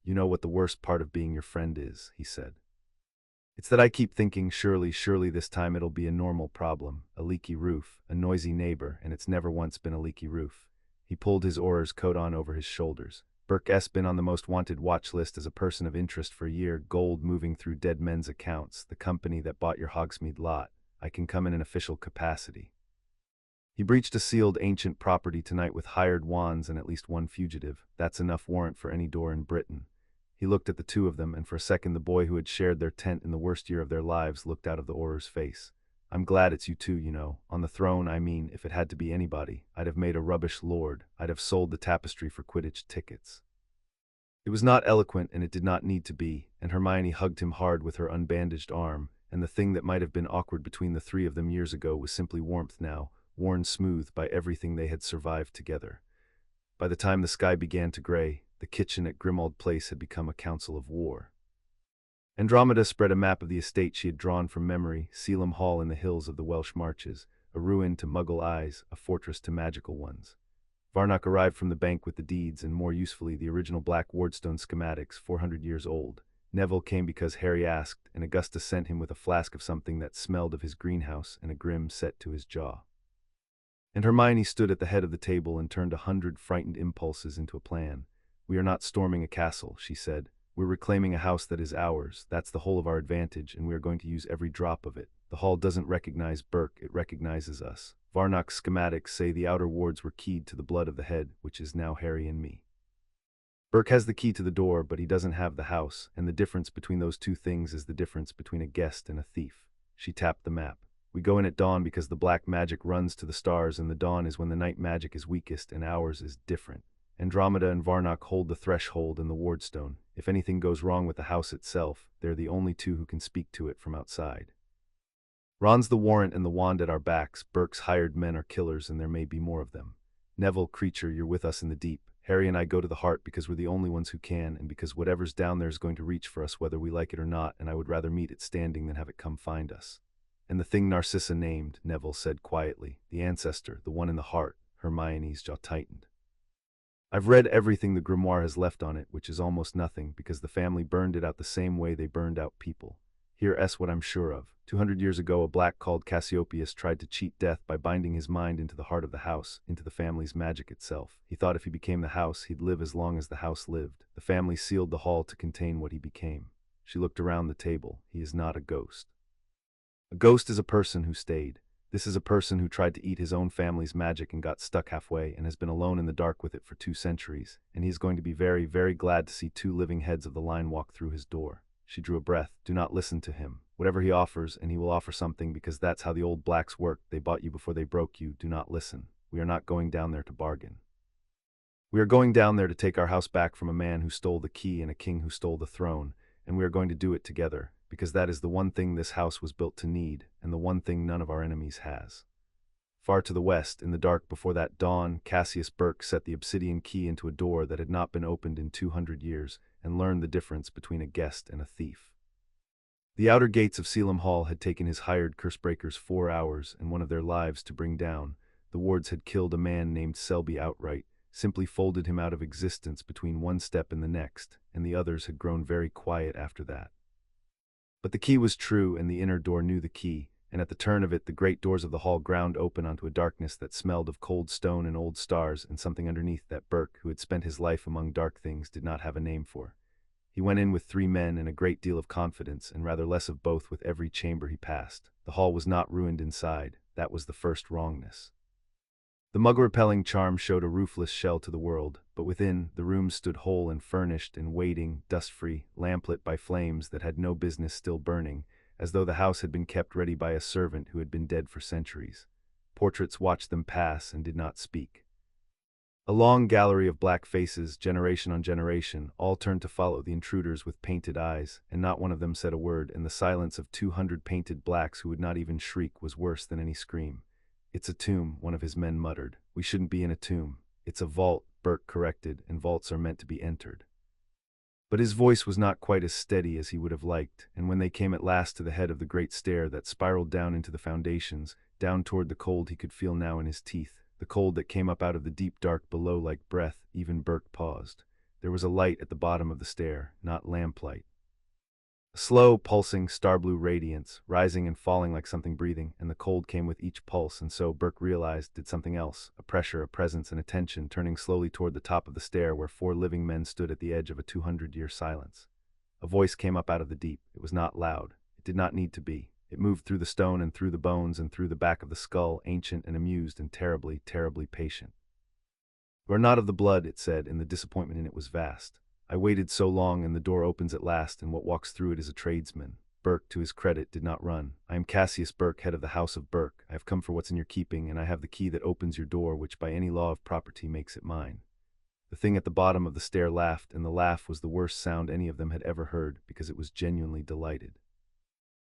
"You know what the worst part of being your friend is," he said. "It's that I keep thinking surely this time it'll be a normal problem, a leaky roof, a noisy neighbor, and it's never once been a leaky roof." He pulled his Auror's coat on over his shoulders. "Burke's been on the most wanted watch list as a person of interest for a year, gold moving through dead men's accounts, the company that bought your Hogsmeade lot. I can come in an official capacity. He breached a sealed ancient property tonight with hired wands and at least one fugitive. That's enough warrant for any door in Britain." He looked at the two of them, and for a second the boy who had shared their tent in the worst year of their lives looked out of the Auror's face. "I'm glad it's you two, you know. On the throne, I mean, if it had to be anybody, I'd have made a rubbish lord. I'd have sold the tapestry for Quidditch tickets." It was not eloquent, and it did not need to be, and Hermione hugged him hard with her unbandaged arm, and the thing that might have been awkward between the three of them years ago was simply warmth now, worn smooth by everything they had survived together. By the time the sky began to gray, the kitchen at Grimmauld Place had become a council of war. Andromeda spread a map of the estate she had drawn from memory, Selim Hall in the hills of the Welsh Marches, a ruin to Muggle eyes, a fortress to magical ones. Varnock arrived from the bank with the deeds and, more usefully, the original black wardstone schematics, 400 years old. Neville came because Harry asked, and Augustus sent him with a flask of something that smelled of his greenhouse and a grim set to his jaw. And Hermione stood at the head of the table and turned 100 frightened impulses into a plan. "We are not storming a castle," she said. "We're reclaiming a house that is ours. That's the whole of our advantage, and we are going to use every drop of it. The hall doesn't recognize Burke, it recognizes us. Varnock's schematics say the outer wards were keyed to the blood of the head, which is now Harry and me. Burke has the key to the door, but he doesn't have the house, and the difference between those two things is the difference between a guest and a thief." She tapped the map. "We go in at dawn because the black magic runs to the stars, and the dawn is when the night magic is weakest, and ours is different. Andromeda and Varnock hold the threshold and the wardstone. If anything goes wrong with the house itself, they're the only two who can speak to it from outside. Ron's the warrant and the wand at our backs. Burke's hired men are killers, and there may be more of them. Neville, creature, you're with us in the deep. Harry and I go to the heart because we're the only ones who can, and because whatever's down there is going to reach for us whether we like it or not, and I would rather meet it standing than have it come find us." "And the thing Narcissa named," Neville said quietly, "the ancestor, the one in the heart." Hermione's jaw tightened. "I've read everything the grimoire has left on it, which is almost nothing, because the family burned it out the same way they burned out people. Here's what I'm sure of. 200 years ago, a black called Cassiopeus tried to cheat death by binding his mind into the heart of the house, into the family's magic itself. He thought if he became the house, he'd live as long as the house lived. The family sealed the hall to contain what he became." She looked around the table. "He is not a ghost. A ghost is a person who stayed. This is a person who tried to eat his own family's magic and got stuck halfway and has been alone in the dark with it for 2 centuries, and he is going to be very, very glad to see 2 living heads of the line walk through his door." She drew a breath. "Do not listen to him. Whatever he offers, and he will offer something because that's how the old blacks work. They bought you before they broke you. Do not listen. We are not going down there to bargain. We are going down there to take our house back from a man who stole the key and a king who stole the throne, and we are going to do it together, because that is the one thing this house was built to need, and the one thing none of our enemies has." Far to the west, in the dark before that dawn, Cassius Burke set the obsidian key into a door that had not been opened in 200 years, and learned the difference between a guest and a thief. The outer gates of Selim Hall had taken his hired cursebreakers 4 hours and one of their lives to bring down. The wards had killed a man named Selby outright, simply folded him out of existence between one step and the next, and the others had grown very quiet after that. But the key was true, and the inner door knew the key, and at the turn of it the great doors of the hall ground open onto a darkness that smelled of cold stone and old stars and something underneath that Burke, who had spent his life among dark things, did not have a name for. He went in with 3 men and a great deal of confidence, and rather less of both with every chamber he passed. The hall was not ruined inside. That was the first wrongness. The mug-repelling charm showed a roofless shell to the world, but within, the rooms stood whole and furnished and waiting, dust-free, lamplit by flames that had no business still burning, as though the house had been kept ready by a servant who had been dead for centuries. Portraits watched them pass and did not speak. A long gallery of black faces, generation on generation, all turned to follow the intruders with painted eyes, and not one of them said a word, and the silence of 200 painted blacks who would not even shriek was worse than any scream. "It's a tomb," one of his men muttered. "We shouldn't be in a tomb." "It's a vault," Burke corrected, "and vaults are meant to be entered." But his voice was not quite as steady as he would have liked, and when they came at last to the head of the great stair that spiraled down into the foundations, down toward the cold he could feel now in his teeth, the cold that came up out of the deep dark below like breath, even Burke paused. There was a light at the bottom of the stair, not lamplight. A slow, pulsing, star-blue radiance, rising and falling like something breathing, and the cold came with each pulse, and so, Burke realized, did something else, a pressure, a presence, an attention, turning slowly toward the top of the stair where 4 living men stood at the edge of a 200-year silence. A voice came up out of the deep. It was not loud. It did not need to be. It moved through the stone and through the bones and through the back of the skull, ancient and amused and terribly, terribly patient. "You are not of the blood," it said, and the disappointment in it was vast. "I waited so long, and the door opens at last, and what walks through it is a tradesman." Burke, to his credit, did not run. "I am Cassius Burke, head of the House of Burke. I have come for what's in your keeping, and I have the key that opens your door, which by any law of property makes it mine." The thing at the bottom of the stair laughed, and the laugh was the worst sound any of them had ever heard, because it was genuinely delighted.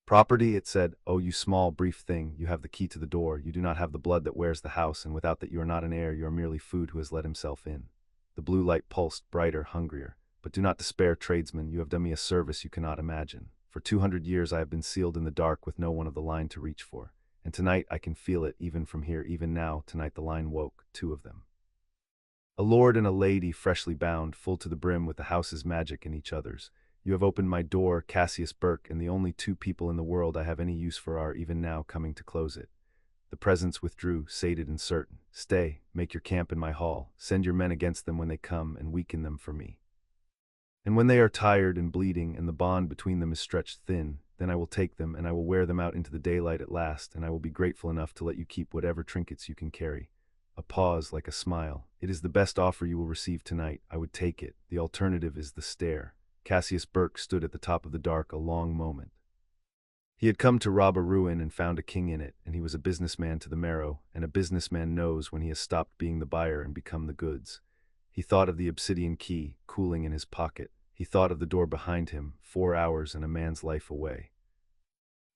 "Property," it said. "Oh, you small, brief thing, you have the key to the door. You do not have the blood that wears the house, and without that you are not an heir, you are merely food who has let himself in." The blue light pulsed, brighter, hungrier. "But do not despair, tradesman, you have done me a service you cannot imagine. For 200 years I have been sealed in the dark with no one of the line to reach for. And tonight I can feel it, even from here, even now, tonight the line woke, 2 of them. A lord and a lady, freshly bound, full to the brim with the house's magic and each other's. You have opened my door, Cassius Burke, and the only 2 people in the world I have any use for are, even now, coming to close it." The presence withdrew, sated and certain. "Stay, make your camp in my hall, send your men against them when they come, and weaken them for me. And when they are tired and bleeding, and the bond between them is stretched thin, then I will take them, and I will wear them out into the daylight at last, and I will be grateful enough to let you keep whatever trinkets you can carry." A pause, like a smile. "It is the best offer you will receive tonight. I would take it. The alternative is the stair." Cassius Burke stood at the top of the dark a long moment. He had come to rob a ruin and found a king in it, and he was a businessman to the marrow, and a businessman knows when he has stopped being the buyer and become the goods. He thought of the obsidian key, cooling in his pocket. He thought of the door behind him, 4 hours and a man's life away.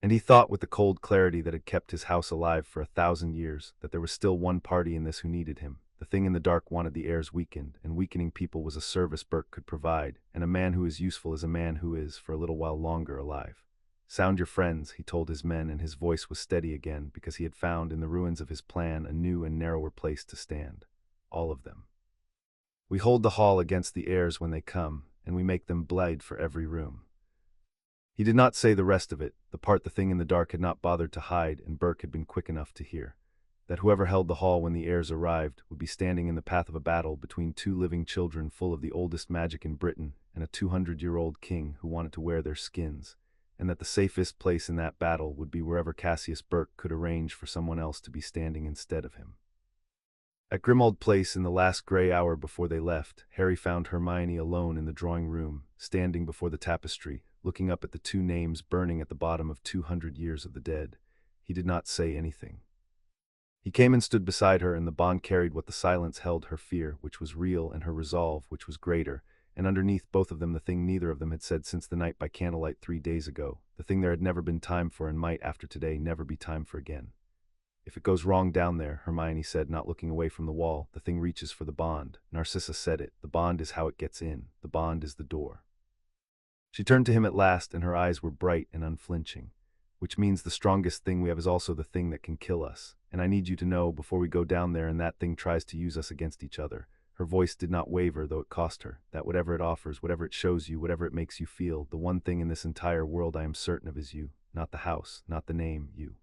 And he thought with the cold clarity that had kept his house alive for 1,000 years, that there was still one party in this who needed him. The thing in the dark wanted the heirs weakened, and weakening people was a service Burke could provide, and a man who is useful is a man who is, for a little while longer, alive. "Sound your friends," he told his men, and his voice was steady again, because he had found in the ruins of his plan a new and narrower place to stand. "All of them. We hold the hall against the heirs when they come, and we make them bled for every room." He did not say the rest of it, the part the thing in the dark had not bothered to hide, and Burke had been quick enough to hear. That whoever held the hall when the heirs arrived would be standing in the path of a battle between 2 living children full of the oldest magic in Britain and a 200-year-old king who wanted to wear their skins, and that the safest place in that battle would be wherever Cassius Burke could arrange for someone else to be standing instead of him. At Grimmauld Place, in the last grey hour before they left, Harry found Hermione alone in the drawing room, standing before the tapestry, looking up at the 2 names burning at the bottom of 200 years of the dead. He did not say anything. He came and stood beside her, and the bond carried what the silence held, her fear, which was real, and her resolve, which was greater, and underneath both of them the thing neither of them had said since the night by candlelight 3 days ago, the thing there had never been time for and might, after today, never be time for again. "If it goes wrong down there," Hermione said, not looking away from the wall, "the thing reaches for the bond." Narcissa said it. "The bond is how it gets in. The bond is the door." She turned to him at last, and her eyes were bright and unflinching. "Which means the strongest thing we have is also the thing that can kill us. And I need you to know, before we go down there and that thing tries to use us against each other," her voice did not waver, though it cost her, "that whatever it offers, whatever it shows you, whatever it makes you feel, the one thing in this entire world I am certain of is you. Not the house, not the name, you.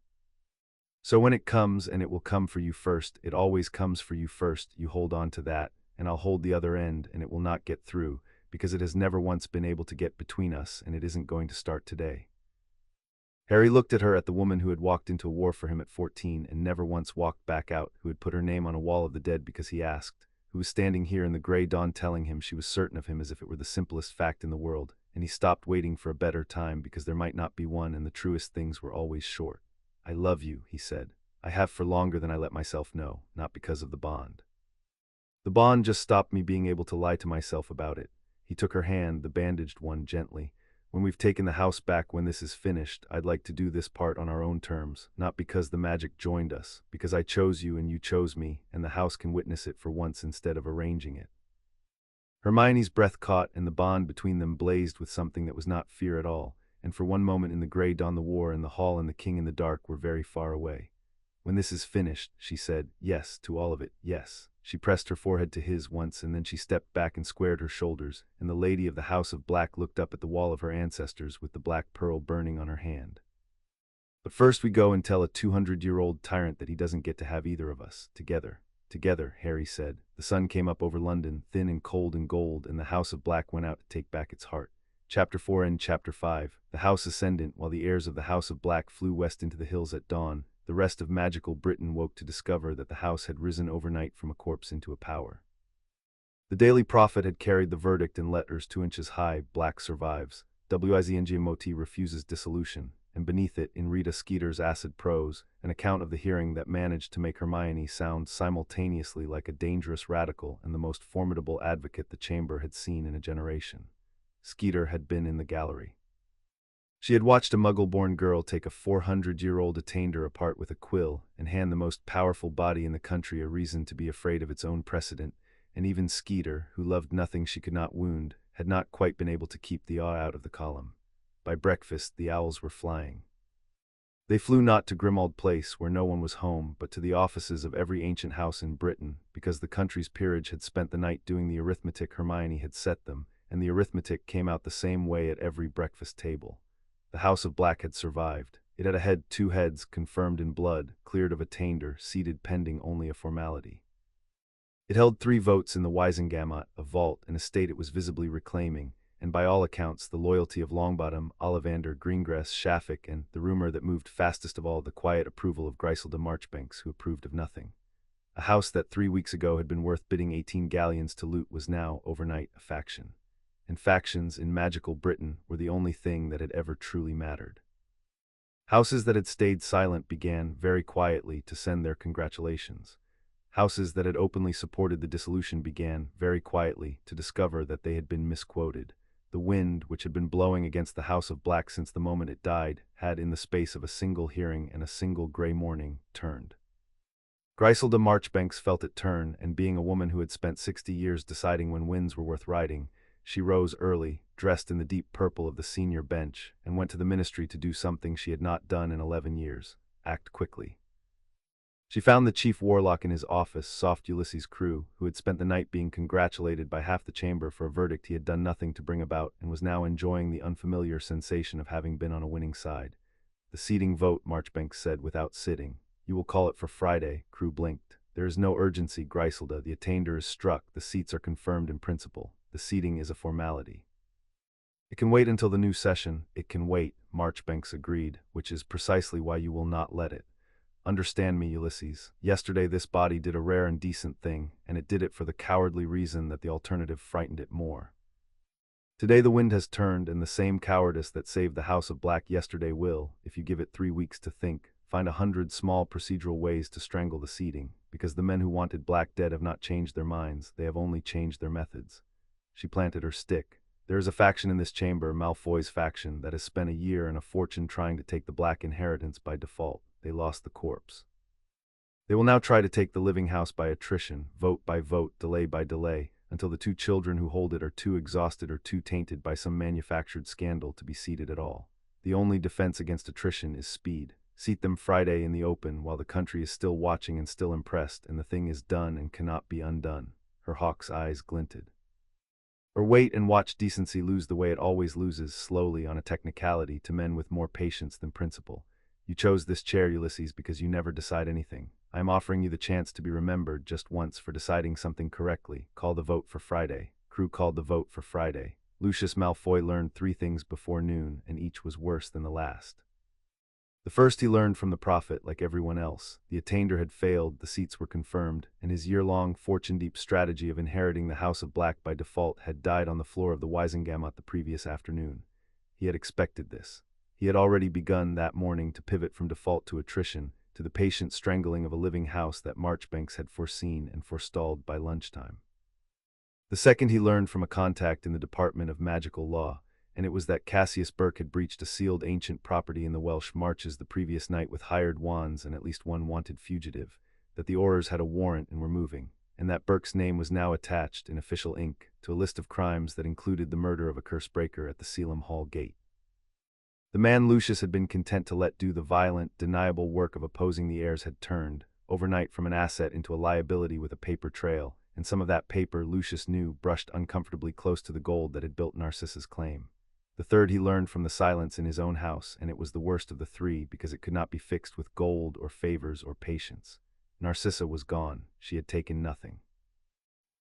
So when it comes, and it will come for you first, it always comes for you first, you hold on to that, and I'll hold the other end, and it will not get through, because it has never once been able to get between us, and it isn't going to start today." Harry looked at her, at the woman who had walked into a war for him at 14 and never once walked back out, who had put her name on a wall of the dead because he asked, who was standing here in the gray dawn telling him she was certain of him as if it were the simplest fact in the world, and he stopped waiting for a better time because there might not be one, and the truest things were always short. "I love you," he said. "I have for longer than I let myself know, not because of the bond. The bond just stopped me being able to lie to myself about it." He took her hand, the bandaged one, gently. "When we've taken the house back, when this is finished, I'd like to do this part on our own terms, not because the magic joined us, because I chose you and you chose me, and the house can witness it for once instead of arranging it." Hermione's breath caught, and the bond between them blazed with something that was not fear at all, and for one moment in the gray dawn the war and the hall and the king in the dark were very far away. "When this is finished," she said, "yes, to all of it, yes." She pressed her forehead to his once, and then she stepped back and squared her shoulders, and the lady of the House of Black looked up at the wall of her ancestors with the black pearl burning on her hand. "But first we go and tell a 200-year-old tyrant that he doesn't get to have either of us, together." "Together," Harry said. The sun came up over London, thin and cold and gold, and the House of Black went out to take back its heart. Chapter 4 and Chapter 5. The House Ascendant. While the heirs of the House of Black flew west into the hills at dawn, the rest of magical Britain woke to discover that the house had risen overnight from a corpse into a power. The Daily Prophet had carried the verdict in letters 2 inches high: "Black survives. Wizngmot refuses dissolution." And beneath it, in Rita Skeeter's acid prose, an account of the hearing that managed to make Hermione sound simultaneously like a dangerous radical and the most formidable advocate the chamber had seen in a generation. Skeeter had been in the gallery. She had watched a Muggle-born girl take a 400-year-old attainder apart with a quill and hand the most powerful body in the country a reason to be afraid of its own precedent, and even Skeeter, who loved nothing she could not wound, had not quite been able to keep the awe out of the column. By breakfast, the owls were flying. They flew not to Grimmauld Place, where no one was home, but to the offices of every ancient house in Britain, because the country's peerage had spent the night doing the arithmetic Hermione had set them, and the arithmetic came out the same way at every breakfast table. The House of Black had survived. It had a head, 2 heads, confirmed in blood, cleared of attainder, seated pending only a formality. It held 3 votes in the Wisengamot, a vault, an estate it was visibly reclaiming, and by all accounts the loyalty of Longbottom, Ollivander, Greengrass, Shaffic, and, the rumor that moved fastest of all, the quiet approval of Griselda Marchbanks, who approved of nothing. A house that 3 weeks ago had been worth bidding 18 galleons to loot was now, overnight, a faction. And factions in magical Britain were the only thing that had ever truly mattered. Houses that had stayed silent began, very quietly, to send their congratulations. Houses that had openly supported the dissolution began, very quietly, to discover that they had been misquoted. The wind, which had been blowing against the House of Black since the moment it died, had, in the space of a single hearing and a single grey morning, turned. Griselda Marchbanks felt it turn, and being a woman who had spent 60 years deciding when winds were worth riding, she rose early, dressed in the deep purple of the senior bench, and went to the ministry to do something she had not done in 11 years: act quickly. She found the chief warlock in his office, soft Ulysses Crewe, who had spent the night being congratulated by half the chamber for a verdict he had done nothing to bring about, and was now enjoying the unfamiliar sensation of having been on a winning side. "The seating vote," Marchbanks said without sitting. "You will call it for Friday." Crewe blinked. "There is no urgency, Griselda. The attainder is struck. The seats are confirmed in principle. The seating is a formality." "It can wait until the new session." "It can wait," Marchbanks agreed, "which is precisely why you will not let it. Understand me, Ulysses. Yesterday this body did a rare and decent thing, and it did it for the cowardly reason that the alternative frightened it more. Today the wind has turned, and the same cowardice that saved the House of Black yesterday will, if you give it 3 weeks to think, find 100 small procedural ways to strangle the seating, because the men who wanted Black dead have not changed their minds, they have only changed their methods." She planted her stick. "There is a faction in this chamber, Malfoy's faction, that has spent a year and a fortune trying to take the Black inheritance by default. They lost the corpse. They will now try to take the living house by attrition, vote by vote, delay by delay, until the 2 children who hold it are too exhausted or too tainted by some manufactured scandal to be seated at all. The only defense against attrition is speed. Seat them Friday in the open while the country is still watching and still impressed, and the thing is done and cannot be undone." Her hawk's eyes glinted. "Or wait and watch decency lose the way it always loses, slowly, on a technicality, to men with more patience than principle. You chose this chair, Ulysses, because you never decide anything. I am offering you the chance to be remembered just once for deciding something correctly. Call the vote for Friday." crew called the vote for Friday. Lucius Malfoy learned 3 things before noon, and each was worse than the last. The first he learned from the prophet, like everyone else. The attainder had failed, the seats were confirmed, and his year-long, fortune-deep strategy of inheriting the House of Black by default had died on the floor of the Wisengamot the previous afternoon. He had expected this. He had already begun that morning to pivot from default to attrition, to the patient strangling of a living house that Marchbanks had foreseen and forestalled by lunchtime. The second he learned from a contact in the Department of Magical Law, and it was that Cassius Burke had breached a sealed ancient property in the Welsh Marches the previous night with hired wands and at least one wanted fugitive, that the Aurors had a warrant and were moving, and that Burke's name was now attached, in official ink, to a list of crimes that included the murder of a curse-breaker at the Selim Hall gate. The man Lucius had been content to let do the violent, deniable work of opposing the heirs had turned, overnight, from an asset into a liability with a paper trail, and some of that paper, Lucius knew, brushed uncomfortably close to the gold that had built Narcissa's claim. The third he learned from the silence in his own house, and it was the worst of the 3 because it could not be fixed with gold or favors or patience. Narcissa was gone. She had taken nothing.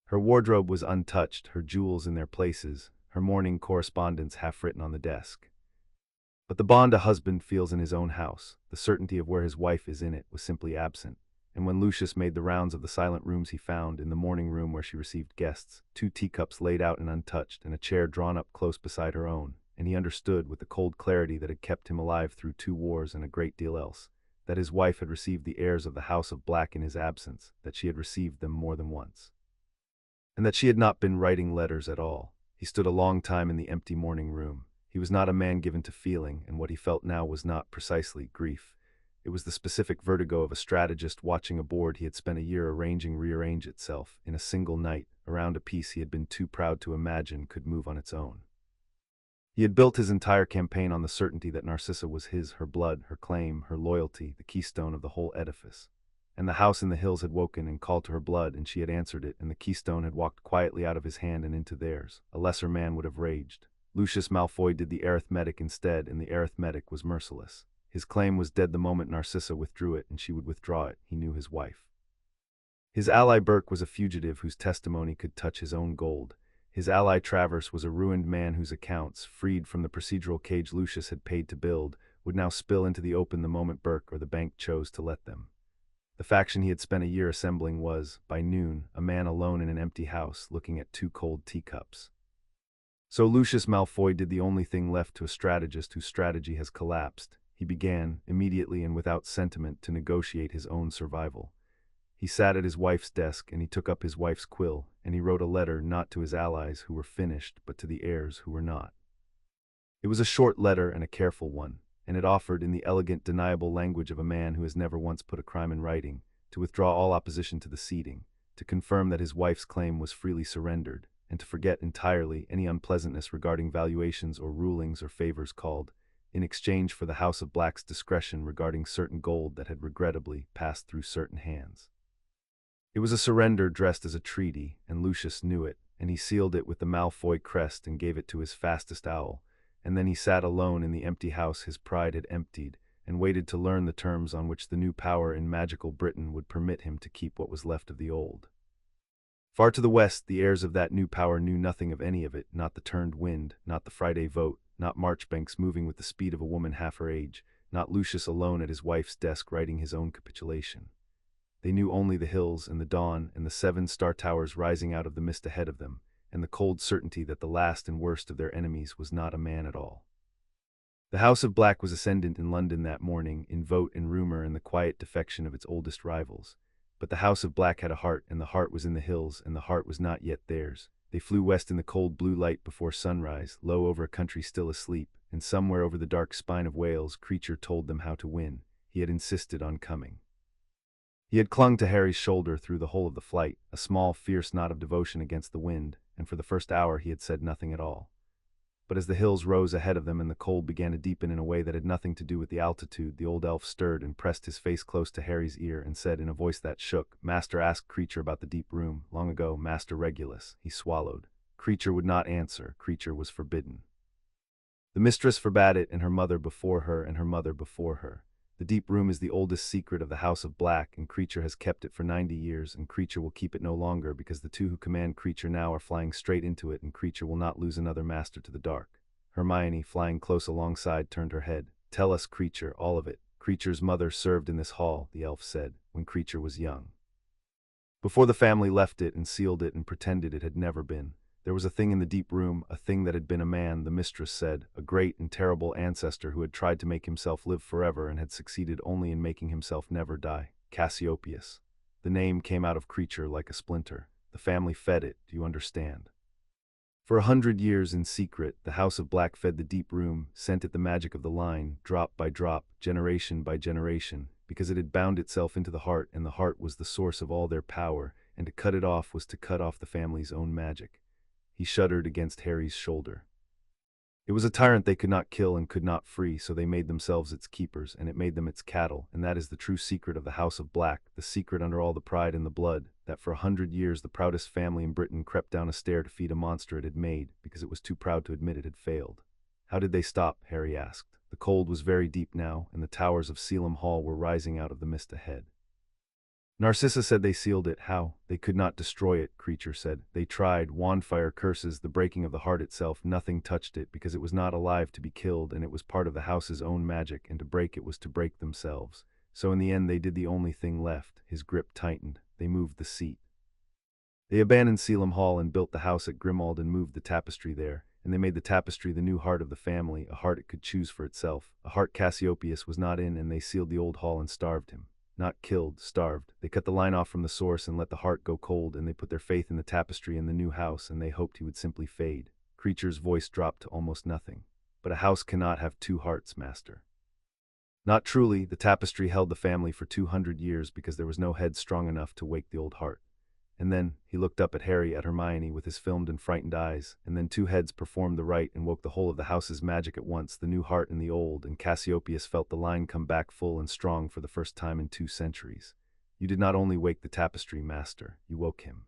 Her wardrobe was untouched, her jewels in their places, her morning correspondence half written on the desk. But the bond a husband feels in his own house, the certainty of where his wife is in it, was simply absent. And when Lucius made the rounds of the silent rooms, he found, in the morning room where she received guests, 2 teacups laid out and untouched, and a chair drawn up close beside her own, and he understood, with the cold clarity that had kept him alive through 2 wars and a great deal else, that his wife had received the heirs of the House of Black in his absence, that she had received them more than once, and that she had not been writing letters at all. He stood a long time in the empty morning room. He was not a man given to feeling, and what he felt now was not precisely grief. It was the specific vertigo of a strategist watching a board he had spent a year arranging rearrange itself, in a single night, around a piece he had been too proud to imagine could move on its own. He had built his entire campaign on the certainty that Narcissa was his, her blood, her claim, her loyalty, the keystone of the whole edifice. And the house in the hills had woken and called to her blood, and she had answered it, and the keystone had walked quietly out of his hand and into theirs. A lesser man would have raged. Lucius Malfoy did the arithmetic instead, and the arithmetic was merciless. His claim was dead the moment Narcissa withdrew it, and she would withdraw it. He knew his wife. His ally Burke was a fugitive whose testimony could touch his own gold. His ally Travers was a ruined man whose accounts, freed from the procedural cage Lucius had paid to build, would now spill into the open the moment Burke or the bank chose to let them. The faction he had spent a year assembling was, by noon, a man alone in an empty house, looking at 2 cold teacups. So Lucius Malfoy did the only thing left to a strategist whose strategy has collapsed. He began, immediately and without sentiment, to negotiate his own survival. He sat at his wife's desk, and he took up his wife's quill, and he wrote a letter not to his allies who were finished, but to the heirs who were not. It was a short letter and a careful one, and it offered, in the elegant, deniable language of a man who has never once put a crime in writing, to withdraw all opposition to the ceding, to confirm that his wife's claim was freely surrendered, and to forget entirely any unpleasantness regarding valuations or rulings or favors called, in exchange for the House of Black's discretion regarding certain gold that had regrettably passed through certain hands. It was a surrender dressed as a treaty, and Lucius knew it, and he sealed it with the Malfoy crest and gave it to his fastest owl, and then he sat alone in the empty house his pride had emptied, and waited to learn the terms on which the new power in magical Britain would permit him to keep what was left of the old. Far to the west, the heirs of that new power knew nothing of any of it, not the turned wind, not the Friday vote, not Marchbanks moving with the speed of a woman half her age, not Lucius alone at his wife's desk writing his own capitulation. They knew only the hills and the dawn and the 7 star towers rising out of the mist ahead of them, and the cold certainty that the last and worst of their enemies was not a man at all. The House of Black was ascendant in London that morning, in vote and rumor and the quiet defection of its oldest rivals. But the House of Black had a heart, and the heart was in the hills, and the heart was not yet theirs. They flew west in the cold blue light before sunrise, low over a country still asleep, and somewhere over the dark spine of Wales, Creature told them how to win. He had insisted on coming. He had clung to Harry's shoulder through the whole of the flight, a small, fierce knot of devotion against the wind, and for the first hour he had said nothing at all. But as the hills rose ahead of them and the cold began to deepen in a way that had nothing to do with the altitude, the old elf stirred and pressed his face close to Harry's ear and said in a voice that shook, "Master asked Creature about the deep room, long ago, Master Regulus." He swallowed. Creature would not answer. Creature was forbidden. The mistress forbade it, and her mother before her, and her mother before her. The deep room is the oldest secret of the House of Black, and Creature has kept it for 90 years, and Creature will keep it no longer because the two who command Creature now are flying straight into it, and Creature will not lose another master to the dark. Hermione, flying close alongside, turned her head. Tell us, Creature, all of it. Creature's mother served in this hall, the elf said, when Creature was young. Before the family left it and sealed it and pretended it had never been. There was a thing in the deep room, a thing that had been a man, the mistress said, a great and terrible ancestor who had tried to make himself live forever and had succeeded only in making himself never die. Cassiopeus. The name came out of Creature like a splinter. The family fed it, do you understand? For 100 years in secret, the House of Black fed the deep room, sent it the magic of the line, drop by drop, generation by generation, because it had bound itself into the heart, and the heart was the source of all their power, and to cut it off was to cut off the family's own magic. He shuddered against Harry's shoulder. It was a tyrant they could not kill and could not free, so they made themselves its keepers, and it made them its cattle, and that is the true secret of the House of Black, the secret under all the pride and the blood, that for 100 years the proudest family in Britain crept down a stair to feed a monster it had made, because it was too proud to admit it had failed. How did they stop? Harry asked. The cold was very deep now, and the towers of Salem Hall were rising out of the mist ahead. Narcissa said they sealed it. How? They could not destroy it, Creature said. They tried, wandfire, curses, the breaking of the heart itself, nothing touched it, because it was not alive to be killed, and it was part of the house's own magic, and to break it was to break themselves. So in the end they did the only thing left. His grip tightened. They moved the seat. They abandoned Salem Hall and built the house at Grimmauld and moved the tapestry there, and they made the tapestry the new heart of the family, a heart it could choose for itself, a heart Cassiopeus was not in, and they sealed the old hall and starved him. Not killed, starved. They cut the line off from the source and let the heart go cold, and they put their faith in the tapestry and the new house, and they hoped he would simply fade. Creature's voice dropped to almost nothing. But a house cannot have two hearts, master. Not truly. The tapestry held the family for 200 years because there was no head strong enough to wake the old heart. And then, he looked up at Harry, at Hermione, with his filmed and frightened eyes, and then two heads performed the rite and woke the whole of the house's magic at once, the new heart and the old, and Cassiopeus felt the line come back full and strong for the first time in 2 centuries. You did not only wake the tapestry, master, you woke him.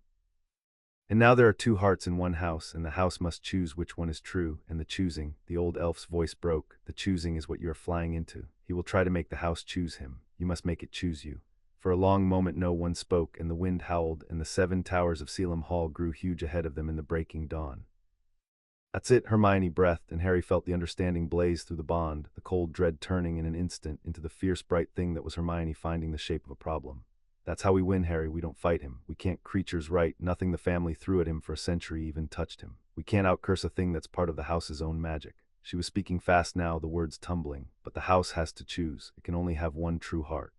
And now there are 2 hearts in one house, and the house must choose which one is true, and the choosing, the old elf's voice broke, the choosing is what you are flying into. He will try to make the house choose him. You must make it choose you. For a long moment no one spoke, and the wind howled, and the 7 towers of Salem Hall grew huge ahead of them in the breaking dawn. That's it, Hermione breathed, and Harry felt the understanding blaze through the bond, the cold dread turning in an instant into the fierce bright thing that was Hermione finding the shape of a problem. That's how we win, Harry. We don't fight him. We can't. Creature's right. Nothing the family threw at him for a century even touched him. We can't outcurse a thing that's part of the house's own magic. She was speaking fast now, the words tumbling. But the house has to choose. It can only have one true heart.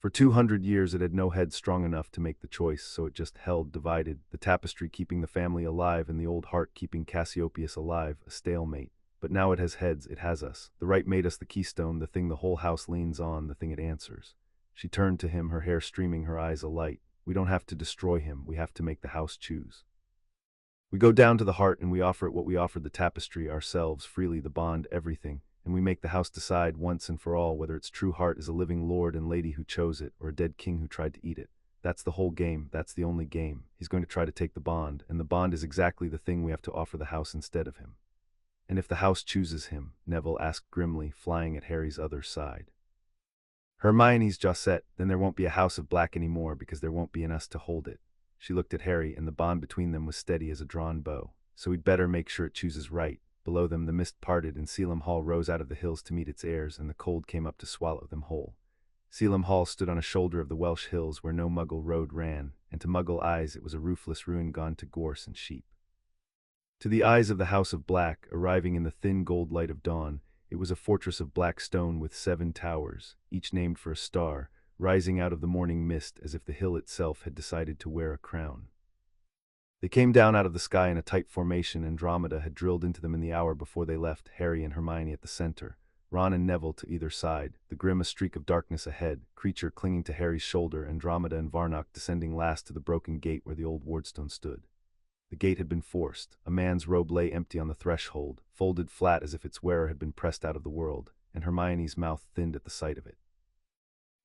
For 200 years it had no head strong enough to make the choice, so it just held divided, the tapestry keeping the family alive and the old heart keeping Cassiopeus alive, a stalemate. But now it has heads, it has us. The right made us the keystone, the thing the whole house leans on, the thing it answers. She turned to him, her hair streaming, her eyes alight. We don't have to destroy him, we have to make the house choose. We go down to the heart and we offer it what we offered the tapestry, ourselves, freely, the bond, everything. And we make the house decide once and for all whether its true heart is a living lord and lady who chose it, or a dead king who tried to eat it. That's the whole game, that's the only game. He's going to try to take the bond, and the bond is exactly the thing we have to offer the house instead of him. And if the house chooses him, Neville asked grimly, flying at Harry's other side. Hermione's jaw set, then there won't be a House of Black anymore because there won't be in us to hold it. She looked at Harry, and the bond between them was steady as a drawn bow. So we'd better make sure it chooses right. Below them the mist parted, and Salem Hall rose out of the hills to meet its heirs, and the cold came up to swallow them whole. Salem Hall stood on a shoulder of the Welsh hills where no Muggle road ran, and to Muggle eyes it was a roofless ruin gone to gorse and sheep. To the eyes of the House of Black, arriving in the thin gold light of dawn, it was a fortress of black stone with 7 towers, each named for a star, rising out of the morning mist as if the hill itself had decided to wear a crown. They came down out of the sky in a tight formation. Andromeda had drilled into them in the hour before they left, Harry and Hermione at the center, Ron and Neville to either side, the grim a streak of darkness ahead, Creature clinging to Harry's shoulder, Andromeda and Varnock descending last to the broken gate where the old wardstone stood. The gate had been forced. A man's robe lay empty on the threshold, folded flat as if its wearer had been pressed out of the world, and Hermione's mouth thinned at the sight of it.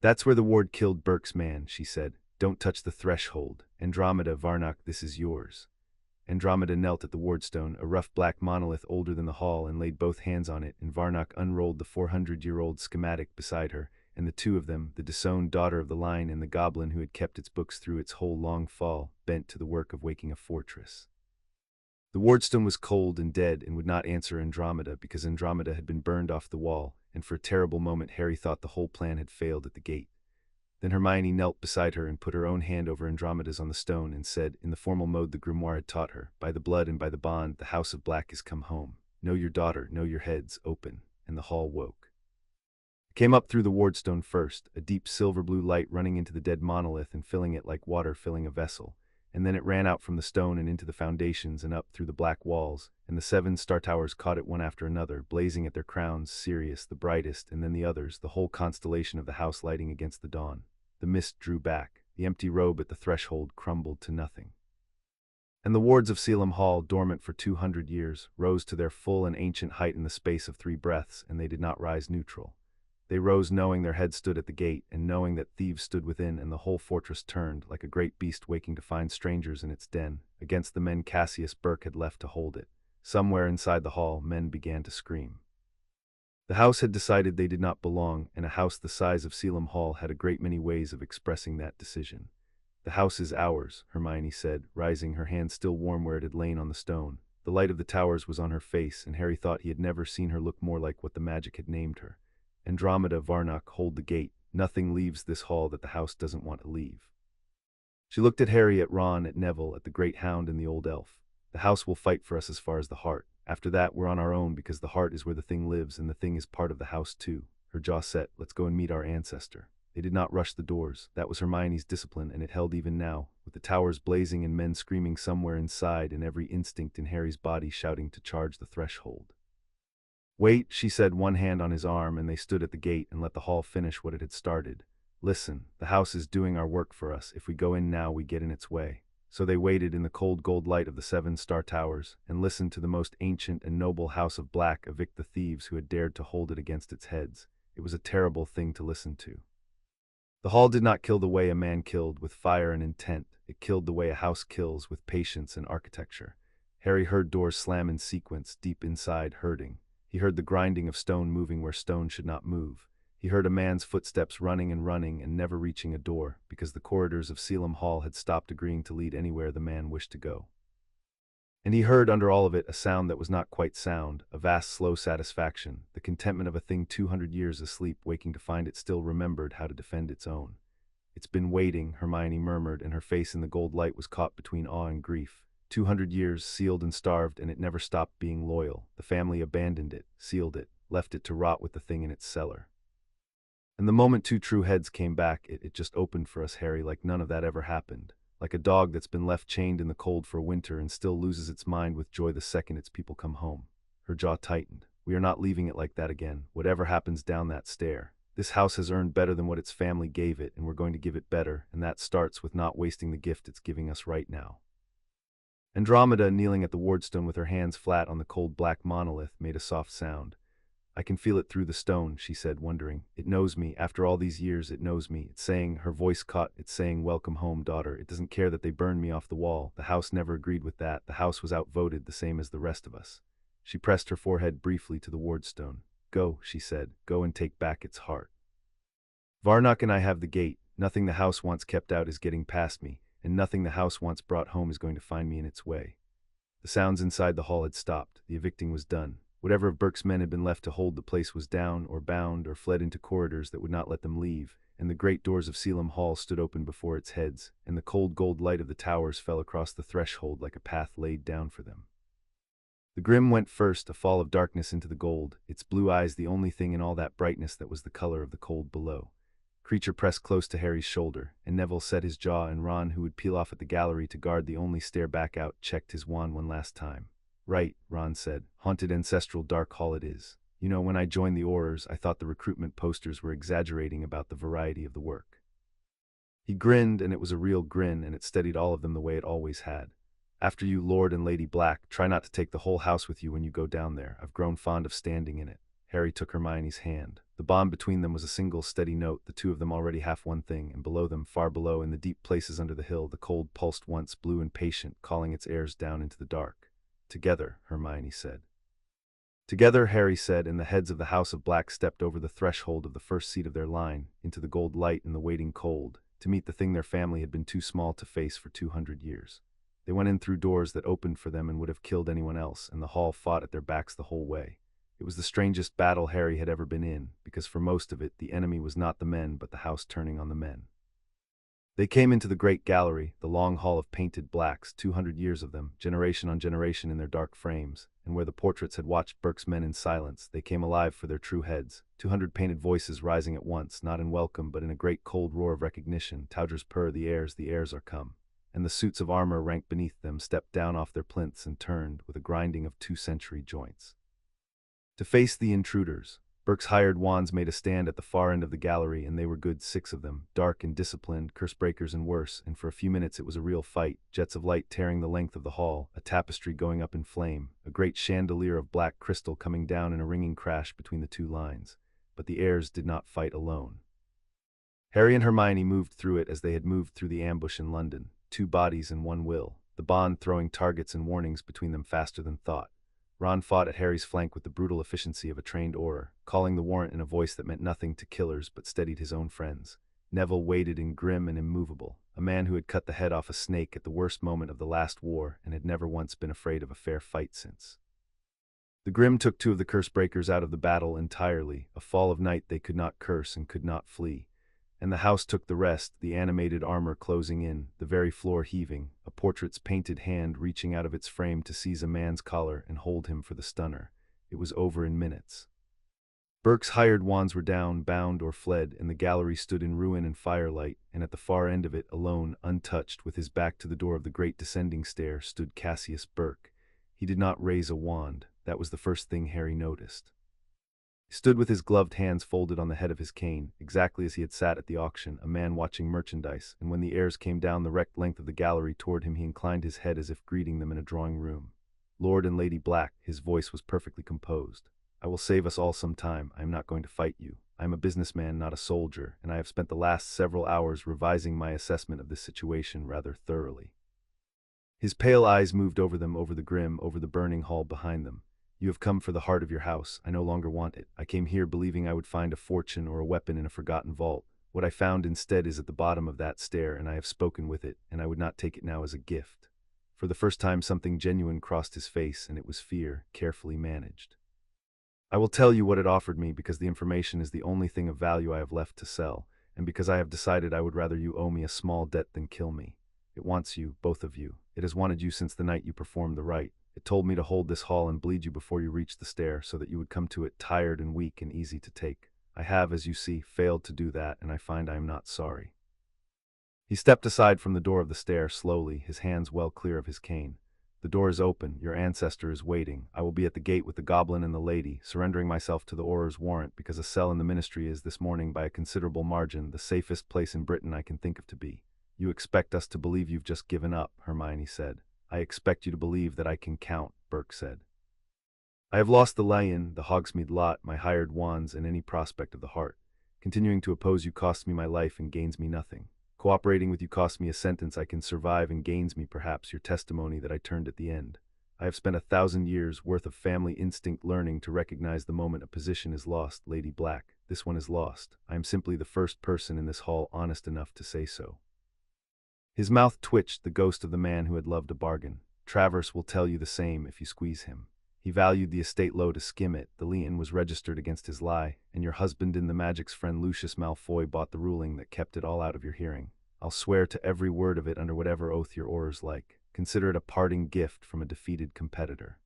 "That's where the ward killed Burke's man," she said. "Don't touch the threshold. Andromeda, Varnock, this is yours." Andromeda knelt at the wardstone, a rough black monolith older than the hall, and laid both hands on it, and Varnock unrolled the 400-year-old schematic beside her, and the two of them, the disowned daughter of the line and the goblin who had kept its books through its whole long fall, bent to the work of waking a fortress. The wardstone was cold and dead and would not answer Andromeda because Andromeda had been burned off the wall, and for a terrible moment Harry thought the whole plan had failed at the gate. Then Hermione knelt beside her and put her own hand over Andromeda's on the stone and said, in the formal mode the grimoire had taught her, "By the blood and by the bond, the House of Black is come home. Know your daughter, know your heads, open." And the hall woke. It came up through the wardstone first, a deep silver-blue light running into the dead monolith and filling it like water filling a vessel, and then it ran out from the stone and into the foundations and up through the black walls, and the 7 star towers caught it one after another, blazing at their crowns, Sirius the brightest, and then the others, the whole constellation of the house lighting against the dawn. The mist drew back, the empty robe at the threshold crumbled to nothing. And the wards of Salem Hall, dormant for 200 years, rose to their full and ancient height in the space of 3 breaths, and they did not rise neutral. They rose knowing their heads stood at the gate, and knowing that thieves stood within, and the whole fortress turned, like a great beast waking to find strangers in its den, against the men Cassius Burke had left to hold it. Somewhere inside the hall, men began to scream. The house had decided they did not belong, and a house the size of Salem Hall had a great many ways of expressing that decision. "The house is ours," Hermione said, rising, her hand still warm where it had lain on the stone. The light of the towers was on her face, and Harry thought he had never seen her look more like what the magic had named her. "Andromeda, Varnock, hold the gate. Nothing leaves this hall that the house doesn't want to leave." She looked at Harry, at Ron, at Neville, at the great hound and the old elf. "The house will fight for us as far as the heart. After that, we're on our own because the heart is where the thing lives, and the thing is part of the house too." Her jaw set. "Let's go and meet our ancestor." They did not rush the doors. That was Hermione's discipline, and it held even now, with the towers blazing and men screaming somewhere inside and every instinct in Harry's body shouting to charge the threshold. "Wait," she said, one hand on his arm, and they stood at the gate and let the hall finish what it had started. "Listen, the house is doing our work for us. If we go in now, we get in its way." So they waited in the cold gold light of the 7 star towers, and listened to the most ancient and noble House of Black evict the thieves who had dared to hold it against its heads. It was a terrible thing to listen to. The hall did not kill the way a man killed, with fire and intent. It killed the way a house kills, with patience and architecture. Harry heard doors slam in sequence, deep inside, hurting. He heard the grinding of stone moving where stone should not move. He heard a man's footsteps running and never reaching a door, because the corridors of Salem Hall had stopped agreeing to lead anywhere the man wished to go. And he heard under all of it a sound that was not quite sound, a vast slow satisfaction, the contentment of a thing 200 years asleep waking to find it still remembered how to defend its own. "It's been waiting," Hermione murmured, and her face in the gold light was caught between awe and grief. 200 years, sealed and starved, and it never stopped being loyal. The family abandoned it, sealed it, left it to rot with the thing in its cellar. And the moment 2 true heads came back, it just opened for us, Harry, like none of that ever happened. Like a dog that's been left chained in the cold for a winter and still loses its mind with joy the second its people come home. Her jaw tightened. "We are not leaving it like that again, whatever happens down that stair. This house has earned better than what its family gave it, and we're going to give it better, and that starts with not wasting the gift it's giving us right now." Andromeda, kneeling at the wardstone with her hands flat on the cold black monolith, made a soft sound. "I can feel it through the stone," she said, wondering. "It knows me. After all these years, it knows me. It's saying," her voice caught, "it's saying, 'Welcome home, daughter.' It doesn't care that they burned me off the wall. The house never agreed with that. The house was outvoted, the same as the rest of us." She pressed her forehead briefly to the wardstone. "Go," she said. "Go and take back its heart. Varnock and I have the gate. Nothing the house wants kept out is getting past me, and nothing the house wants brought home is going to find me in its way." The sounds inside the hall had stopped. The evicting was done. Whatever of Burke's men had been left to hold the place was down or bound or fled into corridors that would not let them leave, and the great doors of Salem Hall stood open before its heads, and the cold gold light of the towers fell across the threshold like a path laid down for them. The Grim went first, a fall of darkness into the gold, its blue eyes the only thing in all that brightness that was the color of the cold below. Creature pressed close to Harry's shoulder, and Neville set his jaw, and Ron, who would peel off at the gallery to guard the only stair back out, checked his wand one last time. "Right," Ron said. "Haunted ancestral dark hall it is. You know, when I joined the Aurors, I thought the recruitment posters were exaggerating about the variety of the work." He grinned, and it was a real grin, and it steadied all of them the way it always had. "After you, Lord and Lady Black, try not to take the whole house with you when you go down there. I've grown fond of standing in it." Harry took Hermione's hand. The bond between them was a single steady note, the two of them already half one thing, and below them, far below, in the deep places under the hill, the cold pulsed once, blue and patient, calling its heirs down into the dark. Together, Hermione said. Together, Harry said, and the heads of the House of Black stepped over the threshold of the first seat of their line, into the gold light and the waiting cold, to meet the thing their family had been too small to face for 200 years. They went in through doors that opened for them and would have killed anyone else, and the hall fought at their backs the whole way. It was the strangest battle Harry had ever been in, because for most of it, the enemy was not the men but the house turning on the men. They came into the great gallery, the long hall of painted blacks, 200 years of them, generation on generation in their dark frames, and where the portraits had watched Burke's men in silence, they came alive for their true heads, 200 painted voices rising at once, not in welcome but in a great cold roar of recognition. Towders purr, the heirs are come. And the suits of armor ranked beneath them stepped down off their plinths and turned, with a grinding of 2-century joints, to face the intruders. Burke's hired wands made a stand at the far end of the gallery, and they were good 6 of them, dark and disciplined, curse-breakers and worse, and for a few minutes it was a real fight, jets of light tearing the length of the hall, a tapestry going up in flame, a great chandelier of black crystal coming down in a ringing crash between the two lines. But the heirs did not fight alone. Harry and Hermione moved through it as they had moved through the ambush in London, 2 bodies and 1 will, the bond throwing targets and warnings between them faster than thought. Ron fought at Harry's flank with the brutal efficiency of a trained orar, calling the warrant in a voice that meant nothing to killers but steadied his own friends. Neville waited in grim and immovable, a man who had cut the head off a snake at the worst moment of the last war and had never once been afraid of a fair fight since. The Grim took 2 of the curse-breakers out of the battle entirely, a fall of night they could not curse and could not flee. And the house took the rest, the animated armor closing in, the very floor heaving, a portrait's painted hand reaching out of its frame to seize a man's collar and hold him for the stunner. It was over in minutes. Burke's hired wands were down, bound, or fled, and the gallery stood in ruin and firelight, and at the far end of it, alone, untouched, with his back to the door of the great descending stair, stood Cassius Burke. He did not raise a wand. That was the first thing Harry noticed. He stood with his gloved hands folded on the head of his cane, exactly as he had sat at the auction, a man watching merchandise, and when the heirs came down the wrecked length of the gallery toward him, he inclined his head as if greeting them in a drawing room. Lord and Lady Black, his voice was perfectly composed. I will save us all some time. I am not going to fight you. I am a businessman, not a soldier, and I have spent the last several hours revising my assessment of this situation rather thoroughly. His pale eyes moved over them, over the Grim, over the burning hall behind them. You have come for the heart of your house. I no longer want it. I came here believing I would find a fortune or a weapon in a forgotten vault. What I found instead is at the bottom of that stair, and I have spoken with it, and I would not take it now as a gift. For the first time something genuine crossed his face, and it was fear, carefully managed. I will tell you what it offered me because the information is the only thing of value I have left to sell, and because I have decided I would rather you owe me a small debt than kill me. It wants you, both of you. It has wanted you since the night you performed the rite. It told me to hold this hall and bleed you before you reached the stair so that you would come to it tired and weak and easy to take. I have, as you see, failed to do that, and I find I am not sorry. He stepped aside from the door of the stair slowly, his hands well clear of his cane. The door is open. Your ancestor is waiting. I will be at the gate with the goblin and the lady, surrendering myself to the Auror's warrant because a cell in the ministry is this morning by a considerable margin the safest place in Britain I can think of to be. You expect us to believe you've just given up, Hermione said. I expect you to believe that I can count, Burke said. I have lost the lion, the Hogsmeade lot, my hired wands, and any prospect of the heart. Continuing to oppose you costs me my life and gains me nothing. Cooperating with you costs me a sentence I can survive and gains me, perhaps, your testimony that I turned at the end. I have spent 1,000 years' worth of family instinct learning to recognize the moment a position is lost, Lady Black. This one is lost. I am simply the first person in this hall honest enough to say so. His mouth twitched, the ghost of the man who had loved a bargain. Travers will tell you the same if you squeeze him. He valued the estate low to skim it, the lien was registered against his lie, and your husband in the magic's friend Lucius Malfoy bought the ruling that kept it all out of your hearing. I'll swear to every word of it under whatever oath your Aurors like. Consider it a parting gift from a defeated competitor.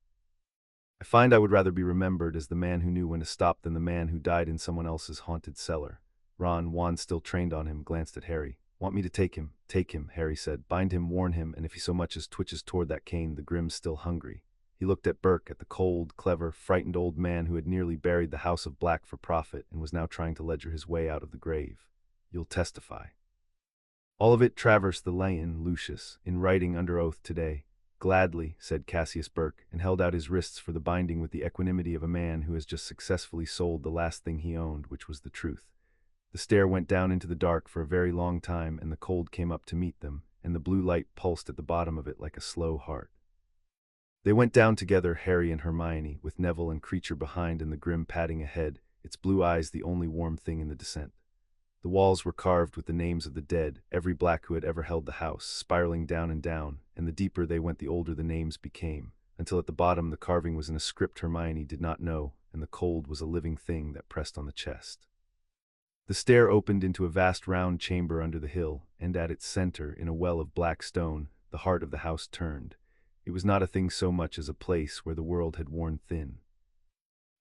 I find I would rather be remembered as the man who knew when to stop than the man who died in someone else's haunted cellar. Ron, wand still trained on him, glanced at Harry. Want me to take him? Take him, Harry said. Bind him, warn him, and if he so much as twitches toward that cane, the Grim's still hungry. He looked at Burke, at the cold, clever, frightened old man who had nearly buried the House of Black for profit and was now trying to ledger his way out of the grave. You'll testify. All of it, Travers the Lion, Lucius, in writing under oath today. Gladly, said Cassius Burke, and held out his wrists for the binding with the equanimity of a man who has just successfully sold the last thing he owned, which was the truth. The stair went down into the dark for a very long time, and the cold came up to meet them, and the blue light pulsed at the bottom of it like a slow heart. They went down together, Harry and Hermione, with Neville and Creature behind and the Grim padding ahead, its blue eyes the only warm thing in the descent. The walls were carved with the names of the dead, every Black who had ever held the house, spiraling down, and the deeper they went the older the names became, until at the bottom the carving was in a script Hermione did not know, and the cold was a living thing that pressed on the chest. The stair opened into a vast round chamber under the hill, and at its center, in a well of black stone, the heart of the house turned. It was not a thing so much as a place where the world had worn thin.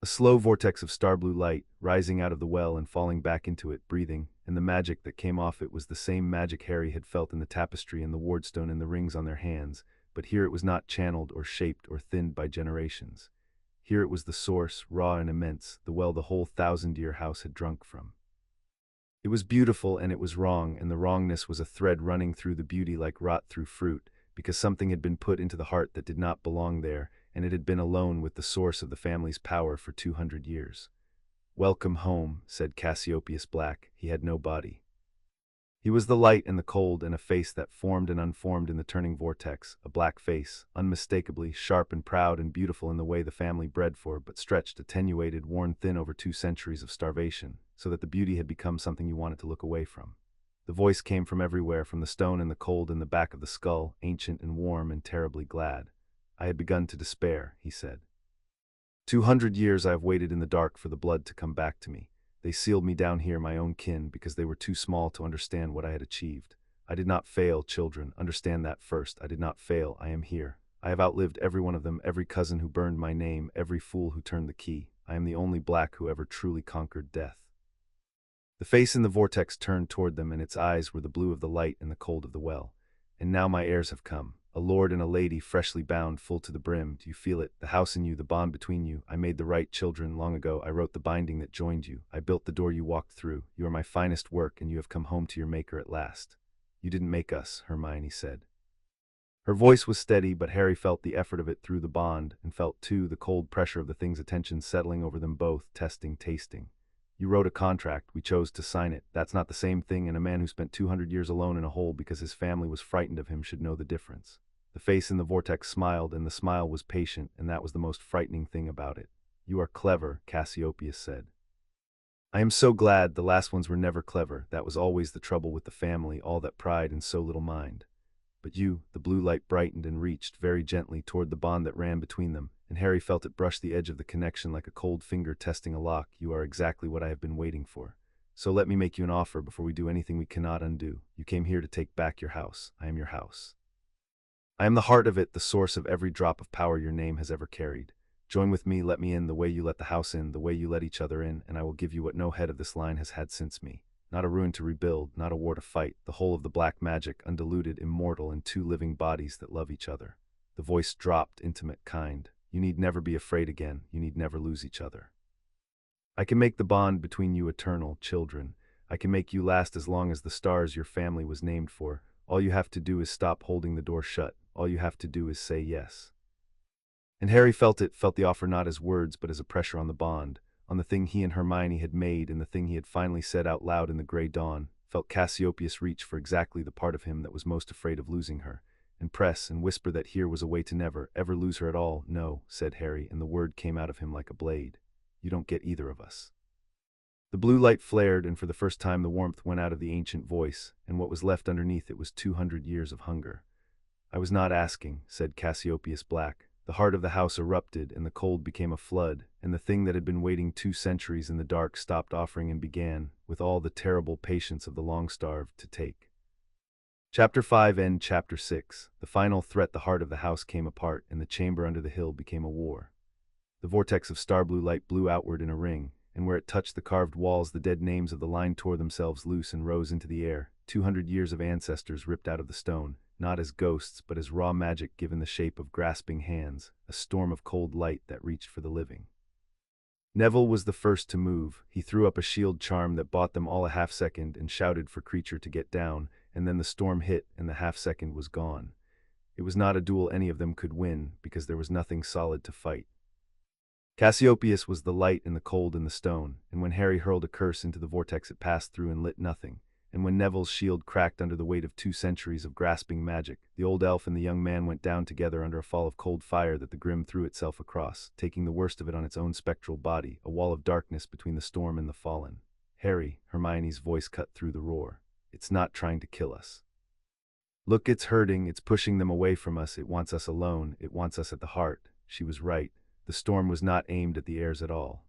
A slow vortex of star-blue light, rising out of the well and falling back into it, breathing, and the magic that came off it was the same magic Harry had felt in the tapestry and the wardstone and the rings on their hands, but here it was not channeled or shaped or thinned by generations. Here it was the source, raw and immense, the well the whole thousand-year house had drunk from. It was beautiful and it was wrong, and the wrongness was a thread running through the beauty like rot through fruit, because something had been put into the heart that did not belong there, and it had been alone with the source of the family's power for 200 years. "Welcome home," said Cassiopeus Black. He had no body. He was the light and the cold and a face that formed and unformed in the turning vortex, a black face, unmistakably sharp and proud and beautiful in the way the family bred for, but stretched, attenuated, worn thin over 2 centuries of starvation, so that the beauty had become something you wanted to look away from. The voice came from everywhere, from the stone and the cold in the back of the skull, ancient and warm and terribly glad. "I had begun to despair," he said. 200 years I have waited in the dark for the blood to come back to me. They sealed me down here, my own kin, because they were too small to understand what I had achieved. I did not fail, children. Understand that first. I did not fail. I am here. I have outlived every one of them, every cousin who burned my name, every fool who turned the key. I am the only Black who ever truly conquered death." The face in the vortex turned toward them, and its eyes were the blue of the light and the cold of the well. "And now my heirs have come. A lord and a lady, freshly bound, full to the brim. Do you feel it? The house in you, the bond between you. I made the right, children, long ago. I wrote the binding that joined you. I built the door you walked through. You are my finest work, and you have come home to your maker at last." "You didn't make us," Hermione said. Her voice was steady, but Harry felt the effort of it through the bond, and felt, too, the cold pressure of the thing's attention settling over them both, testing, tasting. "You wrote a contract. We chose to sign it. That's not the same thing, and a man who spent 200 years alone in a hole because his family was frightened of him should know the difference." The face in the vortex smiled, and the smile was patient, and that was the most frightening thing about it. "You are clever," Cassiopeus said. "I am so glad. The last ones were never clever. That was always the trouble with the family, all that pride and so little mind. But you," the blue light brightened and reached, very gently, toward the bond that ran between them, and Harry felt it brush the edge of the connection like a cold finger testing a lock. "You are exactly what I have been waiting for. So let me make you an offer before we do anything we cannot undo. You came here to take back your house. I am your house. I am the heart of it, the source of every drop of power your name has ever carried. Join with me, let me in the way you let the house in, the way you let each other in, and I will give you what no head of this line has had since me. Not a ruin to rebuild, not a war to fight, the whole of the black magic, undiluted, immortal, in 2 living bodies that love each other." The voice dropped, intimate, kind. "You need never be afraid again. You need never lose each other. I can make the bond between you eternal, children. I can make you last as long as the stars your family was named for. All you have to do is stop holding the door shut. All you have to do is say yes." And Harry felt it, felt the offer not as words but as a pressure on the bond, on the thing he and Hermione had made and the thing he had finally said out loud in the gray dawn, felt Cassiopeus reach for exactly the part of him that was most afraid of losing her, and press and whisper that here was a way to never, ever lose her at all. "No," said Harry, and the word came out of him like a blade. "You don't get either of us." The blue light flared, and for the first time the warmth went out of the ancient voice, and what was left underneath it was 200 years of hunger. "I was not asking," said Cassiopeus Black. The heart of the house erupted, and the cold became a flood, and the thing that had been waiting 2 centuries in the dark stopped offering and began, with all the terrible patience of the long-starved, to take. Chapter 5 End Chapter 6 The final threat. The heart of the house came apart, and the chamber under the hill became a war. The vortex of star-blue light blew outward in a ring, and where it touched the carved walls the dead names of the line tore themselves loose and rose into the air, 200 years of ancestors ripped out of the stone, not as ghosts but as raw magic given the shape of grasping hands, a storm of cold light that reached for the living. Neville was the first to move. He threw up a shield charm that bought them all a half-second and shouted for Creature to get down, and then the storm hit and the half-second was gone. It was not a duel any of them could win, because there was nothing solid to fight. Cassiopeus was the light and the cold and the stone, and when Harry hurled a curse into the vortex it passed through and lit nothing, and when Neville's shield cracked under the weight of 2 centuries of grasping magic, the old elf and the young man went down together under a fall of cold fire that the Grim threw itself across, taking the worst of it on its own spectral body, a wall of darkness between the storm and the fallen. Harry, Hermione's voice cut through the roar. It's not trying to kill us. Look, it's hurting, it's pushing them away from us, it wants us alone, it wants us at the heart. She was right. The storm was not aimed at the heirs at all.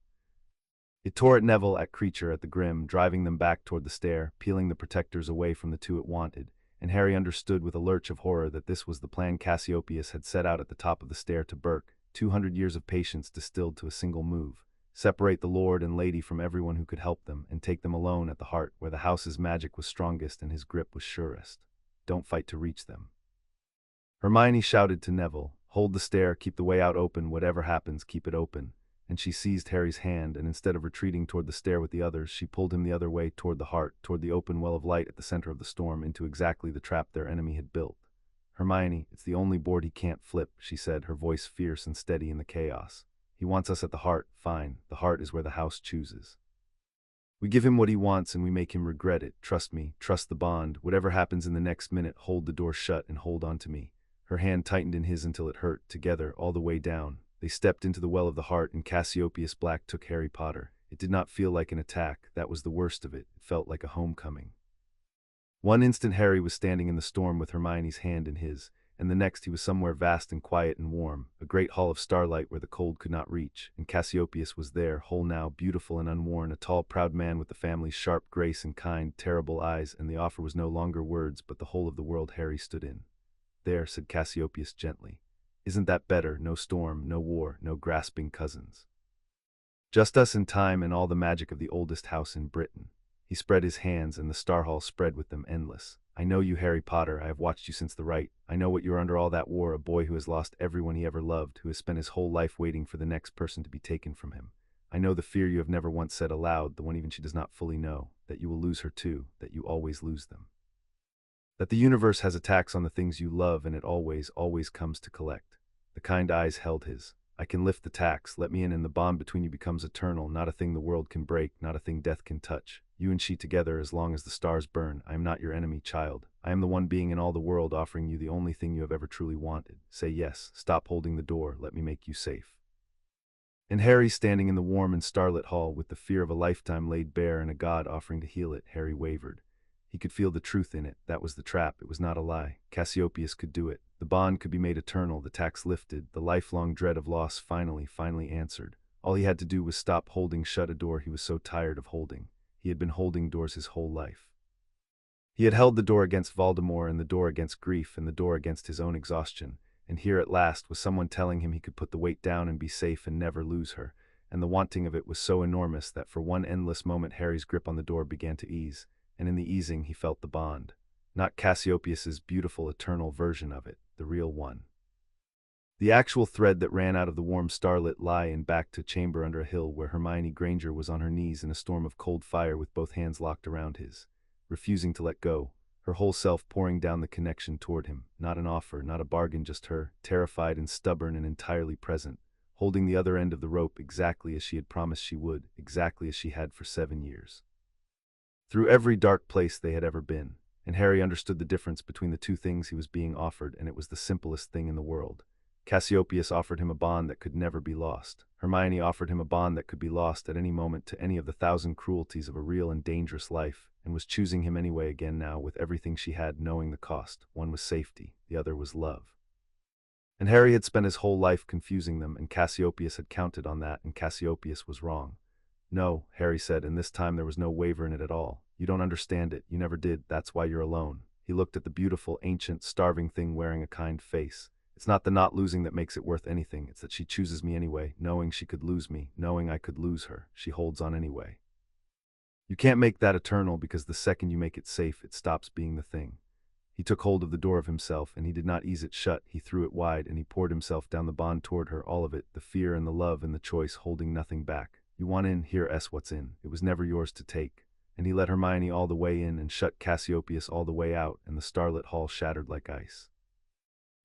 It tore at Neville, at Creature, at the Grim, driving them back toward the stair, peeling the protectors away from the 2 it wanted, and Harry understood with a lurch of horror that this was the plan Cassiopeus had set out at the top of the stair to Burke, 200 years of patience distilled to a single move. Separate the Lord and Lady from everyone who could help them, and take them alone at the heart, where the house's magic was strongest and his grip was surest. Don't fight to reach them. Hermione shouted to Neville, hold the stair, keep the way out open, whatever happens, keep it open. And she seized Harry's hand, and instead of retreating toward the stair with the others, she pulled him the other way toward the heart, toward the open well of light at the center of the storm, into exactly the trap their enemy had built. Hermione, it's the only board he can't flip, she said, her voice fierce and steady in the chaos. He wants us at the heart, fine, the heart is where the house chooses. We give him what he wants and we make him regret it, trust me, trust the bond, whatever happens in the next minute, hold the door shut and hold on to me. Her hand tightened in his until it hurt, together, all the way down. They stepped into the well of the heart, and Cassiopeus Black took Harry Potter. It did not feel like an attack, that was the worst of it. It felt like a homecoming. One instant Harry was standing in the storm with Hermione's hand in his, and the next he was somewhere vast and quiet and warm, a great hall of starlight where the cold could not reach, and Cassiopeus was there, whole now, beautiful and unworn, a tall, proud man with the family's sharp grace and kind, terrible eyes, and the offer was no longer words but the whole of the world Harry stood in. There, said Cassiopeus gently. Isn't that better? No storm, no war, no grasping cousins. Just us and time and all the magic of the oldest house in Britain. He spread his hands, and the Star Hall spread with them, endless. I know you, Harry Potter, I have watched you since the rite. I know what you're under all that war, a boy who has lost everyone he ever loved, who has spent his whole life waiting for the next person to be taken from him. I know the fear you have never once said aloud, the one even she does not fully know, that you will lose her too, that you always lose them. That the universe has attacks on the things you love, and it always, always comes to collect. The kind eyes held his. I can lift the tax, let me in, and the bond between you becomes eternal, not a thing the world can break, not a thing death can touch. You and she together as long as the stars burn. I am not your enemy, child. I am the one being in all the world offering you the only thing you have ever truly wanted. Say yes, stop holding the door, let me make you safe. And Harry, standing in the warm and starlit hall with the fear of a lifetime laid bare and a god offering to heal it, Harry wavered. He could feel the truth in it. That was the trap. It was not a lie. Cassiopeus could do it. The bond could be made eternal, the tax lifted, the lifelong dread of loss finally answered. All he had to do was stop holding shut a door he was so tired of holding. He had been holding doors his whole life. He had held the door against Voldemort, and the door against grief, and the door against his own exhaustion, and here at last was someone telling him he could put the weight down and be safe and never lose her, and the wanting of it was so enormous that for one endless moment Harry's grip on the door began to ease, and in the easing he felt the bond. Not Cassiopeus's beautiful eternal version of it, the real one. The actual thread that ran out of the warm starlit lie and back to chamber under a hill where Hermione Granger was on her knees in a storm of cold fire with both hands locked around his, refusing to let go, her whole self pouring down the connection toward him, not an offer, not a bargain, just her, terrified and stubborn and entirely present, holding the other end of the rope exactly as she had promised she would, exactly as she had for 7 years. Through every dark place they had ever been, and Harry understood the difference between the two things he was being offered, and it was the simplest thing in the world. Cassiopeus offered him a bond that could never be lost. Hermione offered him a bond that could be lost at any moment to any of the 1,000 cruelties of a real and dangerous life, and was choosing him anyway again now with everything she had, knowing the cost. One was safety, the other was love. And Harry had spent his whole life confusing them, and Cassiopeus had counted on that, and Cassiopeus was wrong. No, Harry said, and this time there was no waver in it at all. You don't understand it, you never did, that's why you're alone. He looked at the beautiful, ancient, starving thing wearing a kind face. It's not the not losing that makes it worth anything, it's that she chooses me anyway, knowing she could lose me, knowing I could lose her. She holds on anyway. You can't make that eternal, because the second you make it safe, it stops being the thing. He took hold of the door of himself, and he did not ease it shut, he threw it wide, and he poured himself down the bond toward her, all of it, the fear and the love and the choice, holding nothing back. You want in, here what's in, it was never yours to take. And he let Hermione all the way in and shut Cassiopeus all the way out, and the starlit hall shattered like ice.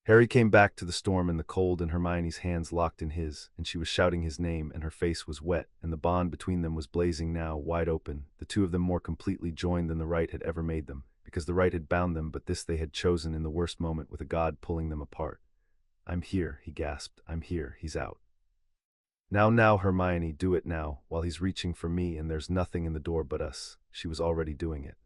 Harry came back to the storm and the cold, and Hermione's hands locked in his, and she was shouting his name, and her face was wet, and the bond between them was blazing now, wide open, the two of them more completely joined than the right had ever made them, because the right had bound them, but this they had chosen in the worst moment, with a god pulling them apart. "I'm here," he gasped. "I'm here. He's out. Now, Hermione, do it now, while he's reaching for me, and there's nothing in the door but us." She was already doing it.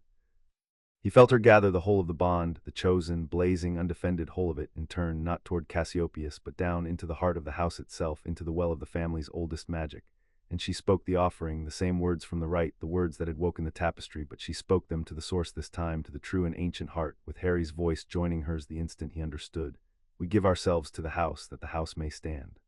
He felt her gather the whole of the bond, the chosen, blazing, undefended whole of it, and turn, not toward Cassiopeus, but down into the heart of the house itself, into the well of the family's oldest magic. And she spoke the offering, the same words from the right, the words that had woken the tapestry, but she spoke them to the source this time, to the true and ancient heart, with Harry's voice joining hers the instant he understood. "We give ourselves to the house, that the house may stand."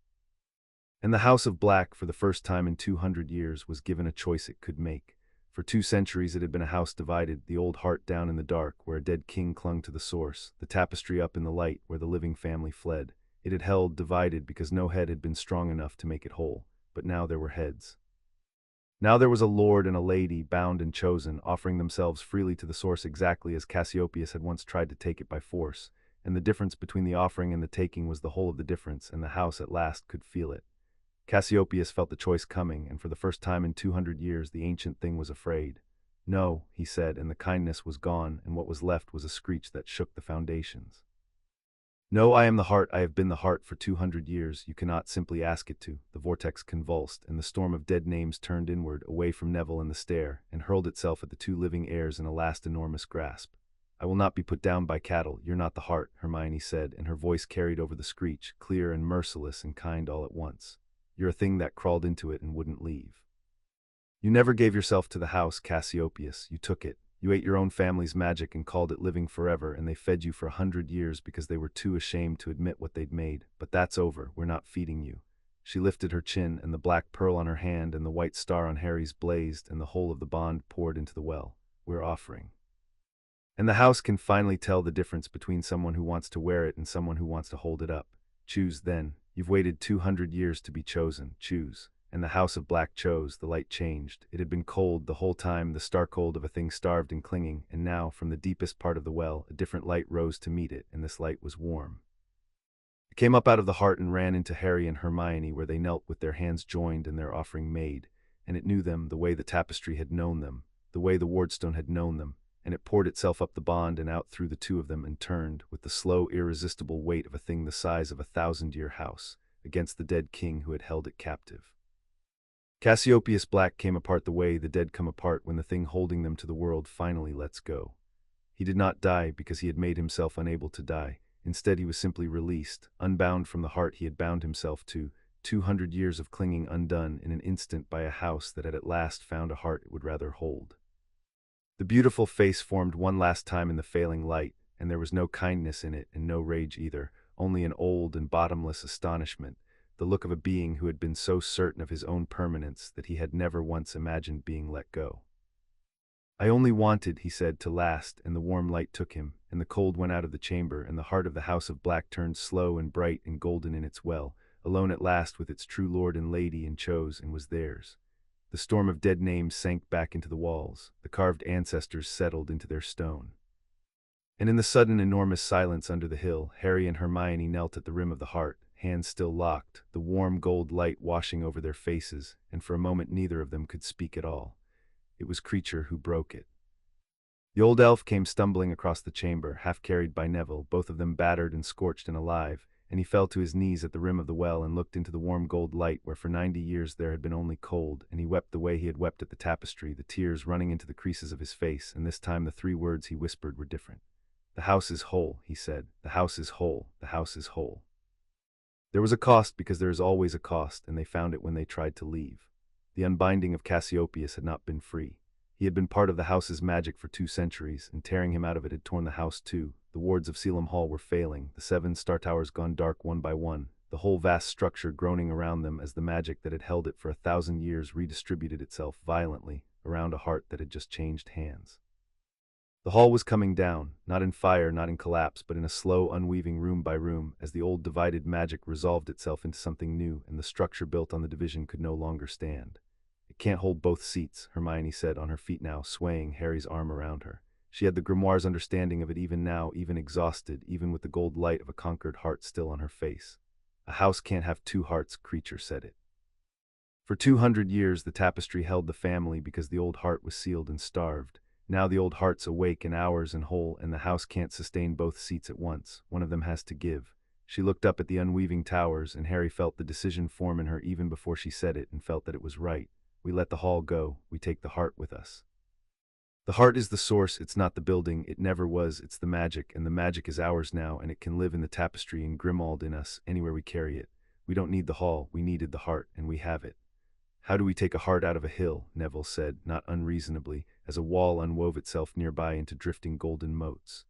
And the House of Black, for the first time in 200 years, was given a choice it could make. For 2 centuries it had been a house divided, the old heart down in the dark, where a dead king clung to the source, the tapestry up in the light, where the living family fled. It had held divided because no head had been strong enough to make it whole, but now there were heads. Now there was a lord and a lady, bound and chosen, offering themselves freely to the source exactly as Cassiopeus had once tried to take it by force, and the difference between the offering and the taking was the whole of the difference, and the house at last could feel it. Cassiopeus felt the choice coming, and for the first time in 200 years the ancient thing was afraid. "No," he said, and the kindness was gone, and what was left was a screech that shook the foundations. "No, I am the heart, I have been the heart for 200 years, you cannot simply ask it to." The vortex convulsed, and the storm of dead names turned inward, away from Neville and the stair, and hurled itself at the 2 living heirs in a last enormous grasp. "I will not be put down by cattle, you're not the heart," Hermione said, and her voice carried over the screech, clear and merciless and kind all at once. "You're a thing that crawled into it and wouldn't leave. You never gave yourself to the house, Cassiopeus, you took it. You ate your own family's magic and called it living forever, and they fed you for 100 years because they were too ashamed to admit what they'd made. But that's over, we're not feeding you." She lifted her chin, and the black pearl on her hand and the white star on Harry's blazed, and the whole of the bond poured into the well. "We're offering. And the house can finally tell the difference between someone who wants to wear it and someone who wants to hold it up. Choose then. You've waited 200 years to be chosen. Choose." And the House of Black chose. The light changed. It had been cold the whole time, the stark cold of a thing starved and clinging, and now, from the deepest part of the well, a different light rose to meet it, and this light was warm. It came up out of the heart and ran into Harry and Hermione, where they knelt with their hands joined and their offering made, and it knew them the way the tapestry had known them, the way the wardstone had known them, and it poured itself up the bond and out through the 2 of them and turned, with the slow, irresistible weight of a thing the size of a 1,000-year house, against the dead king who had held it captive. Cassiopeus Black came apart the way the dead come apart when the thing holding them to the world finally lets go. He did not die because he had made himself unable to die. Instead he was simply released, unbound from the heart he had bound himself to, 200 years of clinging undone in an instant by a house that had at last found a heart it would rather hold. The beautiful face formed one last time in the failing light, and there was no kindness in it and no rage either, only an old and bottomless astonishment, the look of a being who had been so certain of his own permanence that he had never once imagined being let go. "I only wanted," he said, "to last," and the warm light took him, and the cold went out of the chamber, and the heart of the House of Black turned slow and bright and golden in its well, alone at last with its true lord and lady, and chose and was theirs. The storm of dead names sank back into the walls, the carved ancestors settled into their stone. And in the sudden enormous silence under the hill, Harry and Hermione knelt at the rim of the heart, hands still locked, the warm gold light washing over their faces, and for a moment neither of them could speak at all. It was Creature who broke it. The old elf came stumbling across the chamber, half carried by Neville, both of them battered and scorched and alive, and he fell to his knees at the rim of the well and looked into the warm gold light where for 90 years there had been only cold, and he wept the way he had wept at the tapestry, the tears running into the creases of his face, and this time the 3 words he whispered were different. "The house is whole," he said. "The house is whole. The house is whole." There was a cost because there is always a cost, and they found it when they tried to leave. The unbinding of Cassiopeus had not been free. He had been part of the house's magic for 2 centuries, and tearing him out of it had torn the house too. The wards of Selim Hall were failing, the 7 star towers gone dark one by one, the whole vast structure groaning around them as the magic that had held it for 1,000 years redistributed itself violently around a heart that had just changed hands. The hall was coming down, not in fire, not in collapse, but in a slow unweaving room by room, as the old divided magic resolved itself into something new, and the structure built on the division could no longer stand. "It can't hold both seats," Hermione said, on her feet now, swaying, Harry's arm around her. She had the grimoire's understanding of it even now, even exhausted, even with the gold light of a conquered heart still on her face. A house can't have two hearts, creature said it. For 200 years the tapestry held the family because the old heart was sealed and starved. Now the old heart's awake and ours and whole, and the house can't sustain both seats at once. One of them has to give. She looked up at the unweaving towers, and Harry felt the decision form in her even before she said it, and felt that it was right. We let the hall go, we take the heart with us. The heart is the source, it's not the building, it never was, it's the magic, and the magic is ours now, and it can live in the tapestry and Grimmauld in us, anywhere we carry it. We don't need the hall, we needed the heart, and we have it. How do we take a heart out of a hill? Neville said, not unreasonably, as a wall unwove itself nearby into drifting golden moats.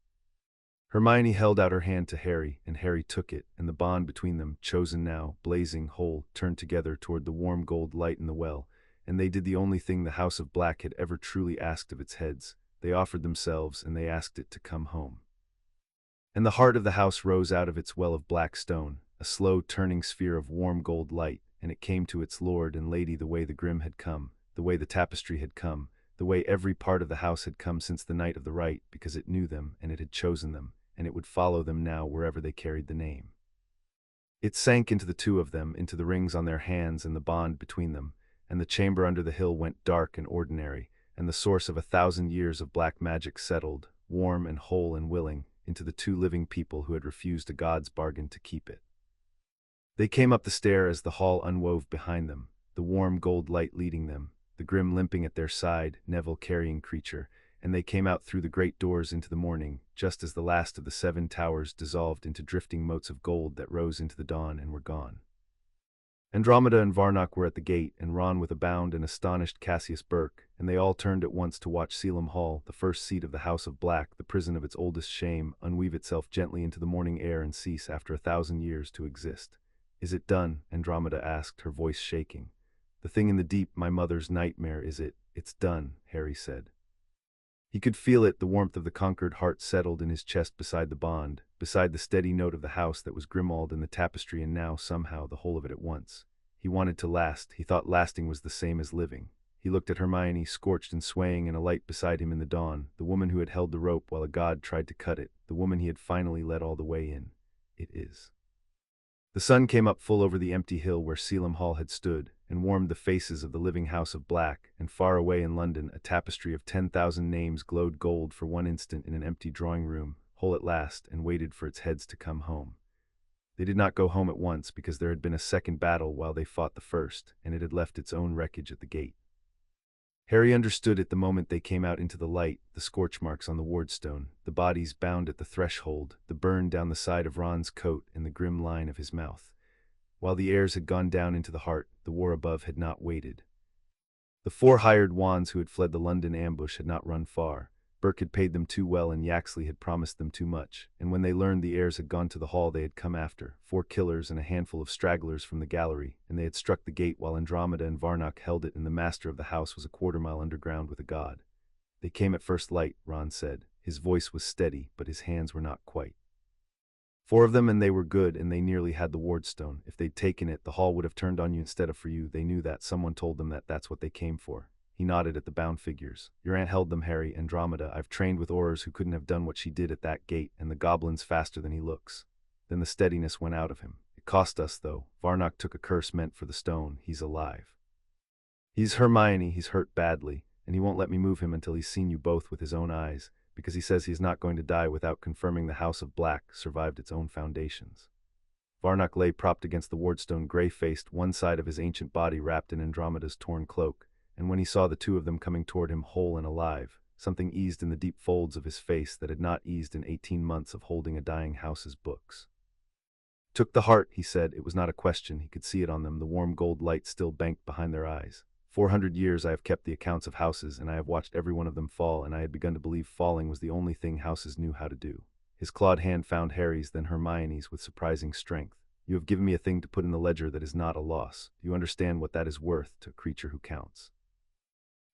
Hermione held out her hand to Harry, and Harry took it, and the bond between them, chosen now, blazing whole, turned together toward the warm gold light in the well, and they did the only thing the House of Black had ever truly asked of its heads. They offered themselves, and they asked it to come home. And the heart of the house rose out of its well of black stone, a slow turning sphere of warm gold light, and it came to its lord and lady the way the Grim had come, the way the tapestry had come, the way every part of the house had come since the night of the rite, because it knew them, and it had chosen them, and it would follow them now wherever they carried the name. It sank into the two of them, into the rings on their hands and the bond between them, and the chamber under the hill went dark and ordinary, and the source of 1,000 years of black magic settled, warm and whole and willing, into the two living people who had refused a god's bargain to keep it. They came up the stair as the hall unwove behind them, the warm gold light leading them, the Grim limping at their side, Neville carrying Creature, and they came out through the great doors into the morning, just as the last of the 7 towers dissolved into drifting motes of gold that rose into the dawn and were gone. Andromeda and Varnock were at the gate, and Ron with a bound and astonished Cassius Burke, and they all turned at once to watch Salem Hall, the first seat of the House of Black, the prison of its oldest shame, unweave itself gently into the morning air and cease after 1,000 years to exist. "Is it done?" Andromeda asked, her voice shaking. "The thing in the deep, my mother's nightmare, is it? It's done," Harry said. He could feel it, the warmth of the conquered heart settled in his chest beside the bond, beside the steady note of the house that was Grimmauld and the tapestry, and now, somehow, the whole of it at once. He wanted to last. He thought lasting was the same as living. He looked at Hermione, scorched and swaying in a light beside him in the dawn, the woman who had held the rope while a god tried to cut it, the woman he had finally let all the way in. It is. The sun came up full over the empty hill where Salem Hall had stood, and warmed the faces of the living House of Black, and far away in London a tapestry of 10,000 names glowed gold for one instant in an empty drawing room, whole at last, and waited for its heads to come home. They did not go home at once because there had been a second battle while they fought the first, and it had left its own wreckage at the gate. Harry understood it the moment they came out into the light, the scorch marks on the wardstone, the bodies bound at the threshold, the burn down the side of Ron's coat and the grim line of his mouth. While the heirs had gone down into the heart, the war above had not waited. The 4 hired wands who had fled the London ambush had not run far. Burke had paid them too well and Yaxley had promised them too much, and when they learned the heirs had gone to the hall they had come after, 4 killers and a handful of stragglers from the gallery, and they had struck the gate while Andromeda and Varnock held it, and the master of the house was a quarter-mile underground with a god. "They came at first light," Ron said. His voice was steady, but his hands were not quite. 4 of them, and they were good, and they nearly had the wardstone. If they'd taken it, the hall would have turned on you instead of for you. They knew that. Someone told them that that's what they came for. He nodded at the bound figures. "Your aunt held them, Harry. Andromeda. I've trained with Aurors who couldn't have done what she did at that gate, and the goblin's faster than he looks." Then the steadiness went out of him. "It cost us, though. Varnock took a curse meant for the stone. He's alive. He's Hermione. He's hurt badly, and he won't let me move him until he's seen you both with his own eyes, because he says he's not going to die without confirming the House of Black survived its own foundations." Varnock lay propped against the wardstone, gray-faced, one side of his ancient body wrapped in Andromeda's torn cloak, and when he saw the 2 of them coming toward him whole and alive, something eased in the deep folds of his face that had not eased in 18 months of holding a dying house's books. "Took the heart," he said. It was not a question. He could see it on them, the warm gold light still banked behind their eyes. 400 years I have kept the accounts of houses, and I have watched every one of them fall, and I had begun to believe falling was the only thing houses knew how to do. His clawed hand found Harry's, then Hermione's with surprising strength. "You have given me a thing to put in the ledger that is not a loss. Do you understand what that is worth to a creature who counts?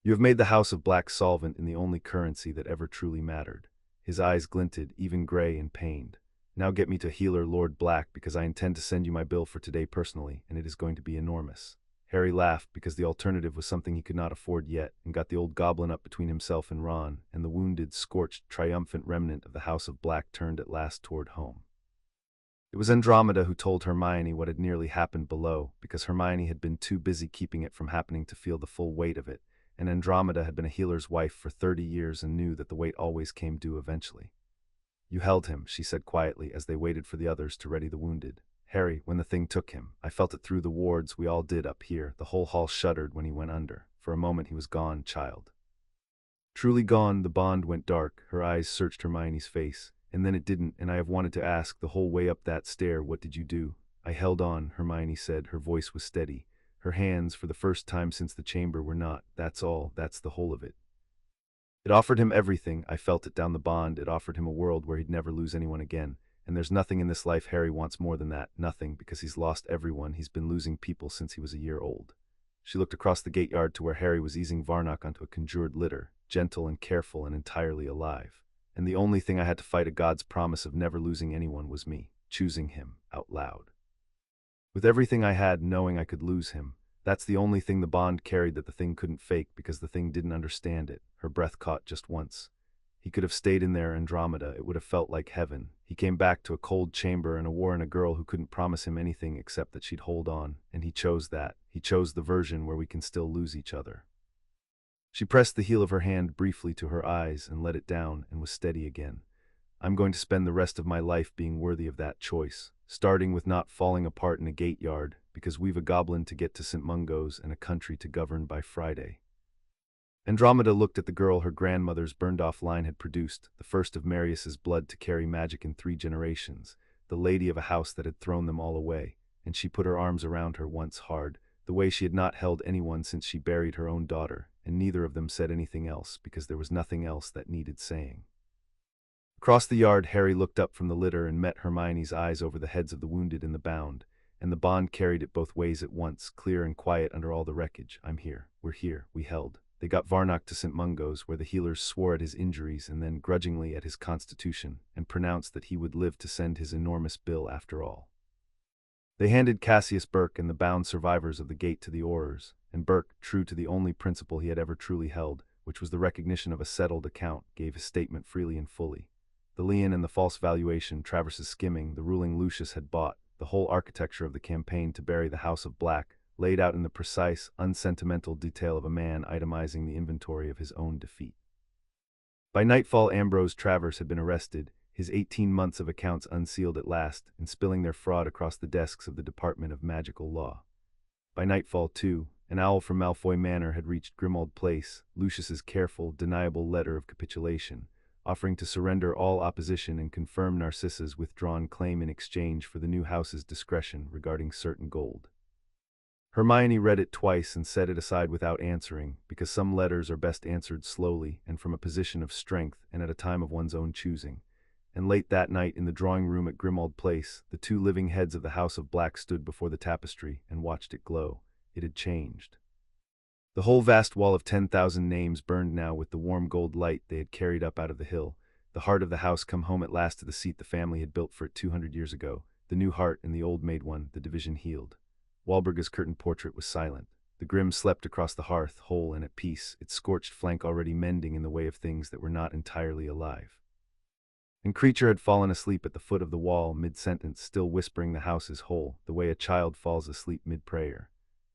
You have made the House of Black solvent in the only currency that ever truly mattered." His eyes glinted, even gray and pained. "Now get me to Healer Lord Black, because I intend to send you my bill for today personally, and it is going to be enormous." Harry laughed because the alternative was something he could not afford yet, and got the old goblin up between himself and Ron, and the wounded, scorched, triumphant remnant of the House of Black turned at last toward home. It was Andromeda who told Hermione what had nearly happened below, because Hermione had been too busy keeping it from happening to feel the full weight of it, and Andromeda had been a healer's wife for 30 years and knew that the weight always came due eventually. "You held him," she said quietly as they waited for the others to ready the wounded. "Harry, when the thing took him, I felt it through the wards, we all did up here. The whole hall shuddered when he went under. For a moment he was gone, child." Truly gone. The bond went dark. Her eyes searched Hermione's face. "And then it didn't, and I have wanted to ask the whole way up that stair, what did you do?" "I held on," Hermione said. Her voice was steady. Her hands, for the first time since the chamber, were not. "That's all. That's the whole of it. It offered him everything. I felt it down the bond. It offered him a world where he'd never lose anyone again. And there's nothing in this life Harry wants more than that. Nothing, because he's lost everyone. He's been losing people since he was a year old." She looked across the gate yard to where Harry was easing Varnock onto a conjured litter, gentle and careful and entirely alive. "And the only thing I had to fight a god's promise of never losing anyone was me, choosing him, out loud. With everything I had, knowing I could lose him. That's the only thing the bond carried that the thing couldn't fake, because the thing didn't understand it." Her breath caught just once. "He could have stayed in there, Andromeda. It would have felt like heaven. He came back to a cold chamber and a war and a girl who couldn't promise him anything except that she'd hold on, and he chose that. He chose the version where we can still lose each other." She pressed the heel of her hand briefly to her eyes and let it down and was steady again. "I'm going to spend the rest of my life being worthy of that choice, starting with not falling apart in a gate yard, because we've a goblin to get to St. Mungo's and a country to govern by Friday." Andromeda looked at the girl her grandmother's burned-off line had produced, the first of Marius's blood to carry magic in 3 generations, the lady of a house that had thrown them all away, and she put her arms around her once hard, the way she had not held anyone since she buried her own daughter, and neither of them said anything else, because there was nothing else that needed saying. Across the yard, Harry looked up from the litter and met Hermione's eyes over the heads of the wounded in the bound, and the bond carried it both ways at once, clear and quiet under all the wreckage. "I'm here. We're here. We held." They got Varnock to St. Mungo's, where the healers swore at his injuries and then grudgingly at his constitution, and pronounced that he would live to send his enormous bill after all. They handed Cassius Burke and the bound survivors of the gate to the Aurors, and Burke, true to the only principle he had ever truly held, which was the recognition of a settled account, gave his statement freely and fully. The lien and the false valuation, Travers's skimming, the ruling Lucius had bought, the whole architecture of the campaign to bury the House of Black, laid out in the precise, unsentimental detail of a man itemizing the inventory of his own defeat. By nightfall, Ambrose Travers had been arrested, his 18 months of accounts unsealed at last, and spilling their fraud across the desks of the Department of Magical Law. By nightfall, too, an owl from Malfoy Manor had reached Grimmauld Place, Lucius's careful, deniable letter of capitulation, offering to surrender all opposition and confirm Narcissa's withdrawn claim in exchange for the new house's discretion regarding certain gold. Hermione read it twice and set it aside without answering, because some letters are best answered slowly and from a position of strength and at a time of one's own choosing. And late that night in the drawing room at Grimmauld Place, the 2 living heads of the House of Black stood before the tapestry and watched it glow. It had changed. The whole vast wall of 10,000 names burned now with the warm gold light they had carried up out of the hill, the heart of the house come home at last to the seat the family had built for it 200 years ago, the new heart and the old made one, the division healed. Walburga's curtained portrait was silent. The Grim slept across the hearth, whole and at peace, its scorched flank already mending in the way of things that were not entirely alive. And Creature had fallen asleep at the foot of the wall, mid-sentence, still whispering the house is whole, the way a child falls asleep mid-prayer.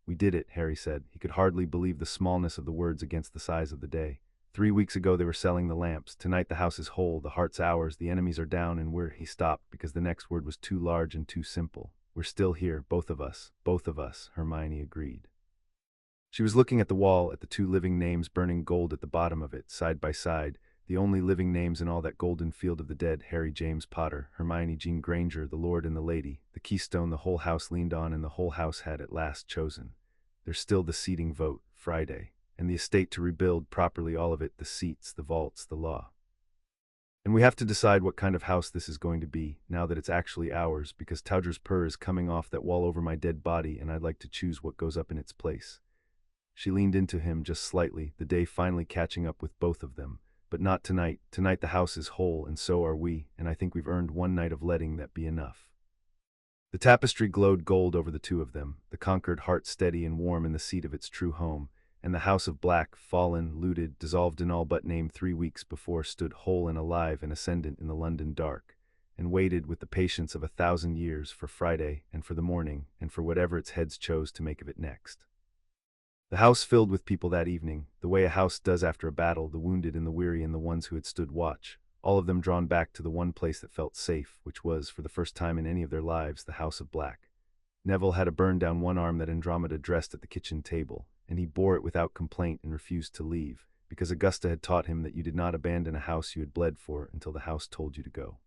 "We did it," Harry said. He could hardly believe the smallness of the words against the size of the day. 3 weeks ago they were selling the lamps. Tonight the house is whole, the heart's ours, the enemies are down, and He stopped because the next word was too large and too simple. "We're still here, both of us," Hermione agreed. She was looking at the wall, at the 2 living names burning gold at the bottom of it, side by side, the only living names in all that golden field of the dead: Harry James Potter, Hermione Jean Granger, the Lord and the Lady, the keystone the whole house leaned on and the whole house had at last chosen. There's still the seating vote, Friday, and the estate to rebuild properly, all of it, the seats, the vaults, the law. And we have to decide what kind of house this is going to be, now that it's actually ours, because Towdr's purr is coming off that wall over my dead body, and I'd like to choose what goes up in its place. She leaned into him just slightly, the day finally catching up with both of them. But not tonight. Tonight the house is whole, and so are we, and I think we've earned one night of letting that be enough. The tapestry glowed gold over the two of them, the conquered heart steady and warm in the seat of its true home, and the house of black, fallen, looted, dissolved in all but name 3 weeks before, stood whole and alive and ascendant in the London dark, and waited with the patience of 1,000 years for Friday and for the morning and for whatever its heads chose to make of it next. The house filled with people that evening, the way a house does after a battle, the wounded and the weary and the ones who had stood watch, all of them drawn back to the one place that felt safe, which was, for the first time in any of their lives, the House of Black. Neville had a burn down one arm that Andromeda dressed at the kitchen table, and he bore it without complaint and refused to leave, because Augusta had taught him that you did not abandon a house you had bled for until the house told you to go.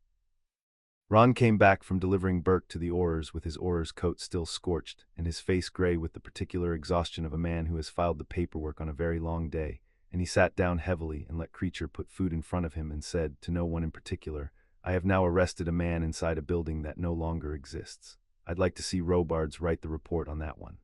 Ron came back from delivering Burke to the Aurors with his Auror's coat still scorched, and his face gray with the particular exhaustion of a man who has filed the paperwork on a very long day, and he sat down heavily and let Creature put food in front of him and said, to no one in particular, "I have now arrested a man inside a building that no longer exists. I'd like to see Robards write the report on that one."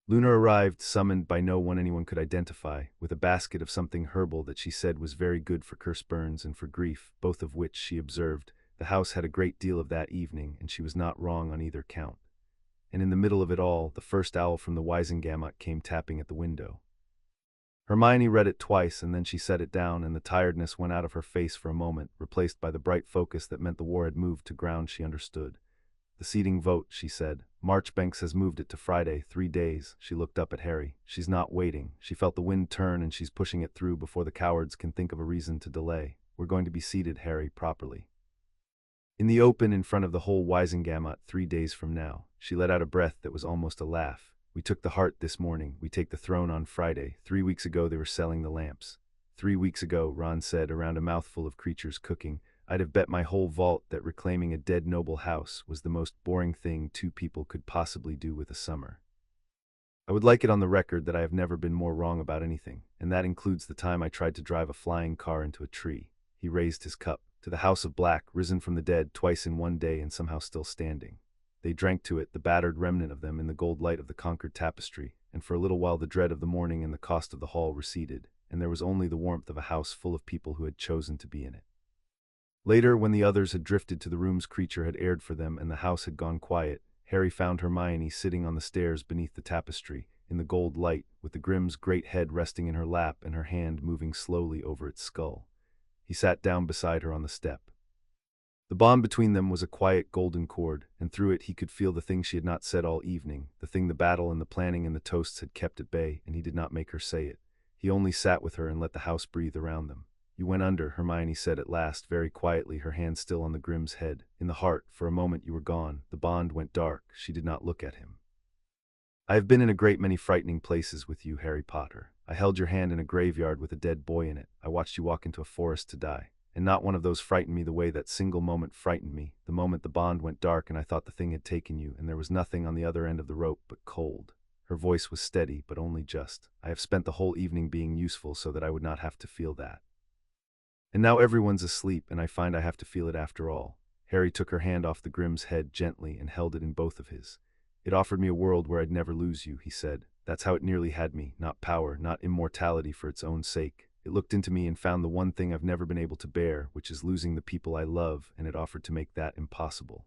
Luna arrived, summoned by no one anyone could identify, with a basket of something herbal that she said was very good for curse burns and for grief, both of which, she observed, the house had a great deal of that evening, and she was not wrong on either count. And in the middle of it all, the first owl from the Wisengamot came tapping at the window. Hermione read it twice, and then she set it down, and the tiredness went out of her face for a moment, replaced by the bright focus that meant the war had moved to ground she understood. "The seating vote," she said. "Marchbanks has moved it to Friday, 3 days." She looked up at Harry. "She's not waiting. She felt the wind turn, and she's pushing it through before the cowards can think of a reason to delay. We're going to be seated, Harry, properly. In the open in front of the whole Wisengamot 3 days from now." She let out a breath that was almost a laugh. "We took the heart this morning. We take the throne on Friday. 3 weeks ago they were selling the lamps." 3 weeks ago, Ron said, around a mouthful of Creature's cooking, "I'd have bet my whole vault that reclaiming a dead noble house was the most boring thing 2 people could possibly do with a summer. I would like it on the record that I have never been more wrong about anything, and that includes the time I tried to drive a flying car into a tree." He raised his cup. "To the House of Black, risen from the dead twice in one day and somehow still standing." They drank to it, the battered remnant of them, in the gold light of the conquered tapestry, and for a little while the dread of the morning and the cost of the hall receded, and there was only the warmth of a house full of people who had chosen to be in it. Later, when the others had drifted to the rooms Creature had aired for them and the house had gone quiet, Harry found Hermione sitting on the stairs beneath the tapestry, in the gold light, with the Grimm's great head resting in her lap and her hand moving slowly over its skull. He sat down beside her on the step. The bond between them was a quiet golden cord, and through it he could feel the thing she had not said all evening, the thing the battle and the planning and the toasts had kept at bay, and he did not make her say it. He only sat with her and let the house breathe around them. "You went under," Hermione said at last, very quietly, her hand still on the Grimm's head. "In the heart, for a moment you were gone." The bond went dark. She did not look at him. "I have been in a great many frightening places with you, Harry Potter. I held your hand in a graveyard with a dead boy in it. I watched you walk into a forest to die. And not one of those frightened me the way that single moment frightened me, the moment the bond went dark and I thought the thing had taken you, and there was nothing on the other end of the rope but cold." Her voice was steady, but only just. "I have spent the whole evening being useful so that I would not have to feel that. And now everyone's asleep, and I find I have to feel it after all." Harry took her hand off the Grimm's head gently and held it in both of his. "It offered me a world where I'd never lose you," he said. "That's how it nearly had me, not power, not immortality for its own sake. It looked into me and found the one thing I've never been able to bear, which is losing the people I love, and it offered to make that impossible.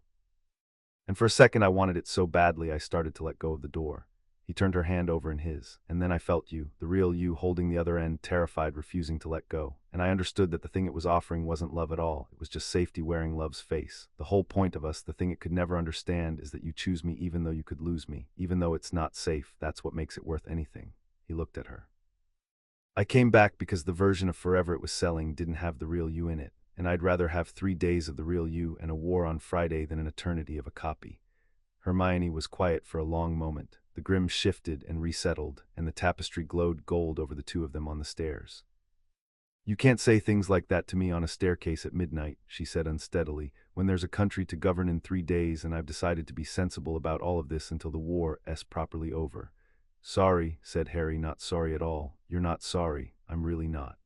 And for a second I wanted it so badly I started to let go of the door." He turned her hand over in his. "And then I felt you, the real you, holding the other end, terrified, refusing to let go. And I understood that the thing it was offering wasn't love at all. It was just safety wearing love's face. The whole point of us, the thing it could never understand, is that you choose me even though you could lose me. Even though it's not safe, that's what makes it worth anything." He looked at her. "I came back because the version of forever it was selling didn't have the real you in it, and I'd rather have 3 days of the real you and a war on Friday than an eternity of a copy." Hermione was quiet for a long moment. The Grimm shifted and resettled, and the tapestry glowed gold over the two of them on the stairs. "You can't say things like that to me on a staircase at midnight," she said unsteadily, "when there's a country to govern in 3 days, and I've decided to be sensible about all of this until the war's properly over." "Sorry," said Harry, "not sorry at all. You're not sorry. I'm really not."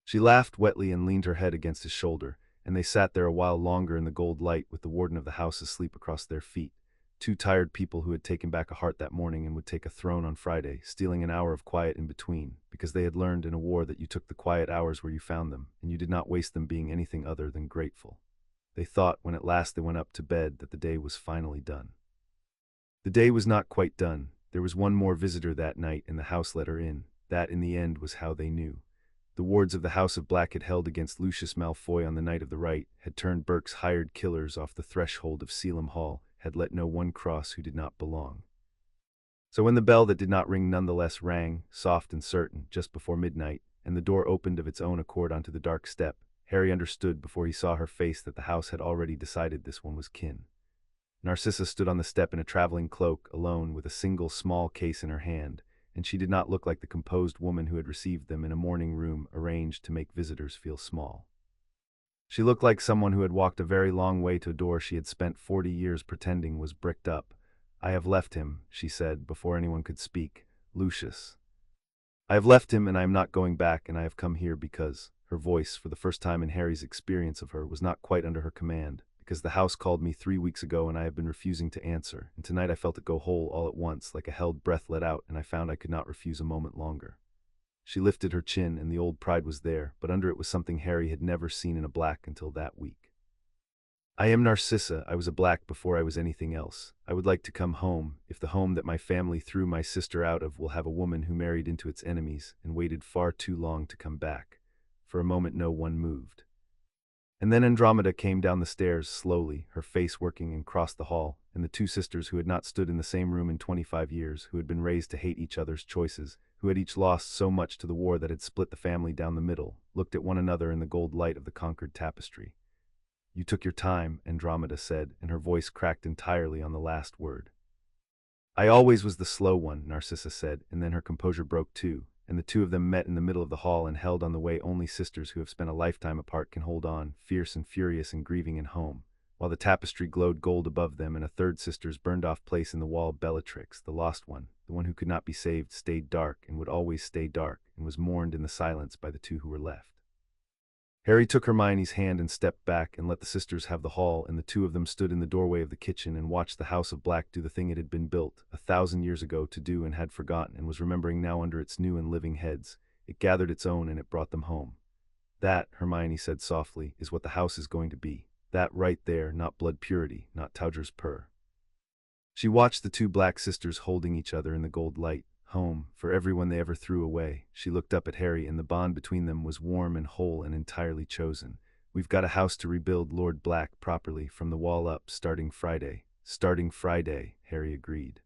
She laughed wetly and leaned her head against his shoulder, and they sat there a while longer in the gold light with the warden of the house asleep across their feet. 2 tired people who had taken back a heart that morning and would take a throne on Friday, stealing an hour of quiet in between, because they had learned in a war that you took the quiet hours where you found them, and you did not waste them being anything other than grateful. They thought, when at last they went up to bed, that the day was finally done. The day was not quite done. There was one more visitor that night, and the house let her in. That, in the end, was how they knew. The wards of the House of Black had held against Lucius Malfoy on the night of the rite, had turned Burke's hired killers off the threshold of Salem Hall, had let no one cross who did not belong. So when the bell that did not ring nonetheless rang, soft and certain, just before midnight, and the door opened of its own accord onto the dark step, Harry understood before he saw her face that the house had already decided this one was kin. Narcissa stood on the step in a traveling cloak, alone, with a single small case in her hand, and she did not look like the composed woman who had received them in a morning room arranged to make visitors feel small. She looked like someone who had walked a very long way to a door she had spent 40 years pretending was bricked up. "I have left him," she said, before anyone could speak. "Lucius. I have left him, and I am not going back, and I have come here because—" Her voice, for the first time in Harry's experience of her, was not quite under her command. "Because the house called me 3 weeks ago and I have been refusing to answer, and tonight I felt it go whole all at once, like a held breath let out, and I found I could not refuse a moment longer." She lifted her chin, and the old pride was there, but under it was something Harry had never seen in a Black until that week. "I am Narcissa. I was a Black before I was anything else. I would like to come home, if the home that my family threw my sister out of will have a woman who married into its enemies and waited far too long to come back." For a moment no one moved. And then Andromeda came down the stairs slowly, her face working, and crossed the hall, and the two sisters who had not stood in the same room in 25 years, who had been raised to hate each other's choices, who had each lost so much to the war that had split the family down the middle, looked at one another in the gold light of the conquered tapestry. "You took your time," Andromeda said, and her voice cracked entirely on the last word. "I always was the slow one," Narcissa said, and then her composure broke too, and the two of them met in the middle of the hall and held on the way only sisters who have spent a lifetime apart can hold on, fierce and furious and grieving in home, while the tapestry glowed gold above them, and a third sister's burned-off place in the wall, Bellatrix, the lost one, the one who could not be saved, stayed dark and would always stay dark, and was mourned in the silence by the two who were left. Harry took Hermione's hand and stepped back and let the sisters have the hall, and the two of them stood in the doorway of the kitchen and watched the House of Black do the thing it had been built 1,000 years ago to do and had forgotten and was remembering now under its new and living heads. It gathered its own and it brought them home. "That," Hermione said softly, "is what the house is going to be. That right there, not blood purity, not Tauger's purr." She watched the two Black sisters holding each other in the gold light. Home, for everyone they ever threw away. She looked up at Harry, and the bond between them was warm and whole and entirely chosen. "We've got a house to rebuild, Lord Black, properly, from the wall up, starting Friday." "Starting Friday," Harry agreed.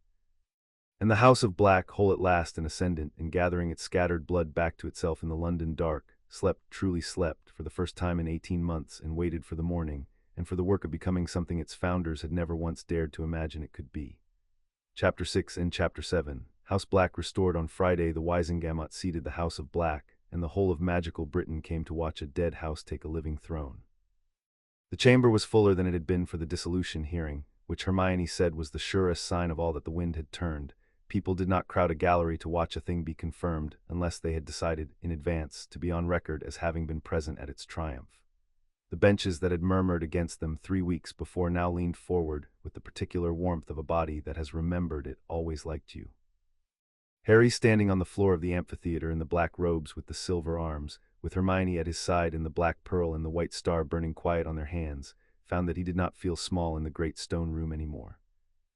And the House of Black, whole at last and ascendant, and gathering its scattered blood back to itself in the London dark, slept, truly slept, for the first time in 18 months, and waited for the morning, and for the work of becoming something its founders had never once dared to imagine it could be. Chapter 6 and Chapter 7. House Black restored. On Friday, the Wisengamot seated the House of Black, and the whole of magical Britain came to watch a dead house take a living throne. The chamber was fuller than it had been for the dissolution hearing, which Hermione said was the surest sign of all that the wind had turned. People did not crowd a gallery to watch a thing be confirmed, unless they had decided, in advance, to be on record as having been present at its triumph. The benches that had murmured against them 3 weeks before now leaned forward, with the particular warmth of a body that has remembered it always liked you. Harry, standing on the floor of the amphitheater in the black robes with the silver arms, with Hermione at his side and the black pearl and the white star burning quiet on their hands, found that he did not feel small in the great stone room anymore.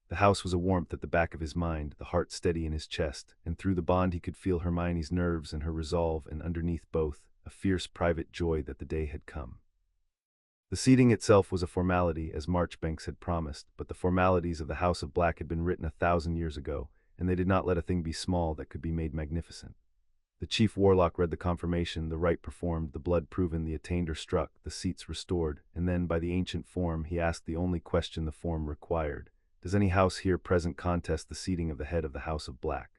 The house was a warmth at the back of his mind, the heart steady in his chest, and through the bond he could feel Hermione's nerves and her resolve, and underneath both, a fierce private joy that the day had come. The seating itself was a formality, as Marchbanks had promised, but the formalities of the House of Black had been written 1,000 years ago, and they did not let a thing be small that could be made magnificent. The chief warlock read the confirmation, the rite performed, the blood proven, the attainder struck, the seats restored, and then, by the ancient form, he asked the only question the form required. "Does any house here present contest the seating of the head of the House of Black?"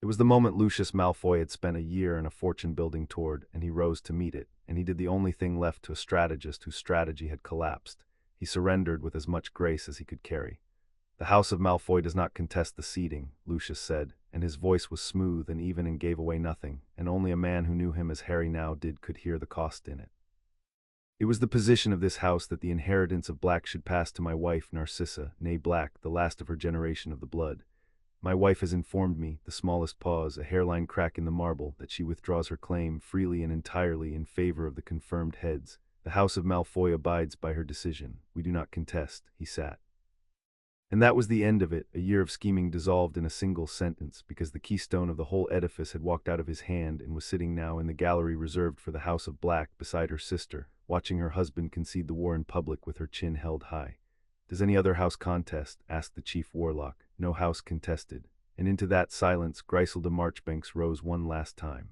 It was the moment Lucius Malfoy had spent a year and a fortune building toward, and he rose to meet it, and he did the only thing left to a strategist whose strategy had collapsed. He surrendered with as much grace as he could carry. "The House of Malfoy does not contest the seating," Lucius said, and his voice was smooth and even and gave away nothing, and only a man who knew him as Harry now did could hear the cost in it. "It was the position of this house that the inheritance of Black should pass to my wife Narcissa, née Black, the last of her generation of the blood. My wife has informed me, the smallest pause, a hairline crack in the marble, that she withdraws her claim freely and entirely in favor of the confirmed heads. The house of Malfoy abides by her decision. We do not contest, he sat. And that was the end of it, a year of scheming dissolved in a single sentence, because the keystone of the whole edifice had walked out of his hand and was sitting now in the gallery reserved for the House of Black beside her sister, watching her husband concede the war in public with her chin held high. Does any other house contest? Asked the chief warlock. No house contested. And into that silence Griselda Marchbanks rose one last time.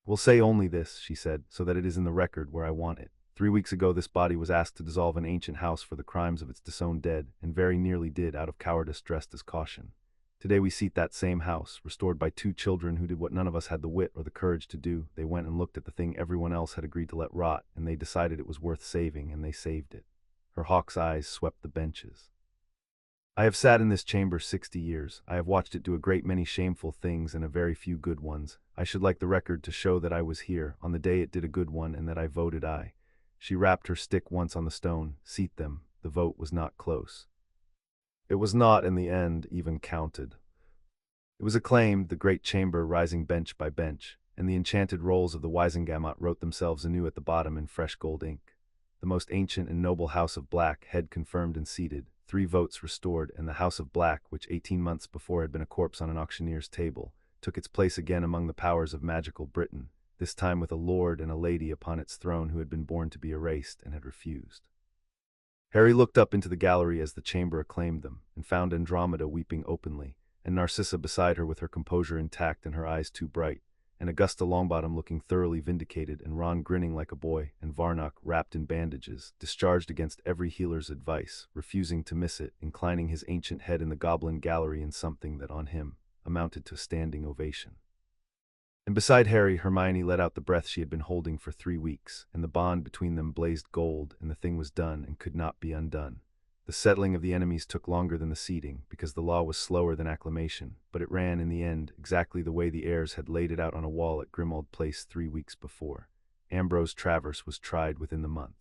We'll say only this, she said, so that it is in the record where I want it. 3 weeks ago this body was asked to dissolve an ancient house for the crimes of its disowned dead, and very nearly did out of cowardice dressed as caution. Today we seat that same house, restored by 2 children who did what none of us had the wit or the courage to do. They went and looked at the thing everyone else had agreed to let rot, and they decided it was worth saving, and they saved it. Her hawk's eyes swept the benches. I have sat in this chamber 60 years. I have watched it do a great many shameful things and a very few good ones. I should like the record to show that I was here on the day it did a good one and that I voted aye. She rapped her stick once on the stone. Seat them. The vote was not close. It was not, in the end, even counted. It was acclaimed, the great chamber rising bench by bench, and the enchanted rolls of the Wisengamot wrote themselves anew at the bottom in fresh gold ink. The most ancient and noble House of Black, head confirmed and seated, 3 votes restored, and the House of Black, which 18 months before had been a corpse on an auctioneer's table, took its place again among the powers of magical Britain, this time with a lord and a lady upon its throne who had been born to be erased and had refused. Harry looked up into the gallery as the chamber acclaimed them, and found Andromeda weeping openly, and Narcissa beside her with her composure intact and her eyes too bright, and Augusta Longbottom looking thoroughly vindicated, and Ron grinning like a boy, and Varnock, wrapped in bandages, discharged against every healer's advice, refusing to miss it, inclining his ancient head in the goblin gallery in something that on him amounted to a standing ovation. And beside Harry, Hermione let out the breath she had been holding for 3 weeks, and the bond between them blazed gold, and the thing was done and could not be undone. The settling of the enemies took longer than the seating, because the law was slower than acclamation, but it ran, in the end, exactly the way the heirs had laid it out on a wall at Grimmauld Place 3 weeks before. Ambrose Travers was tried within the month.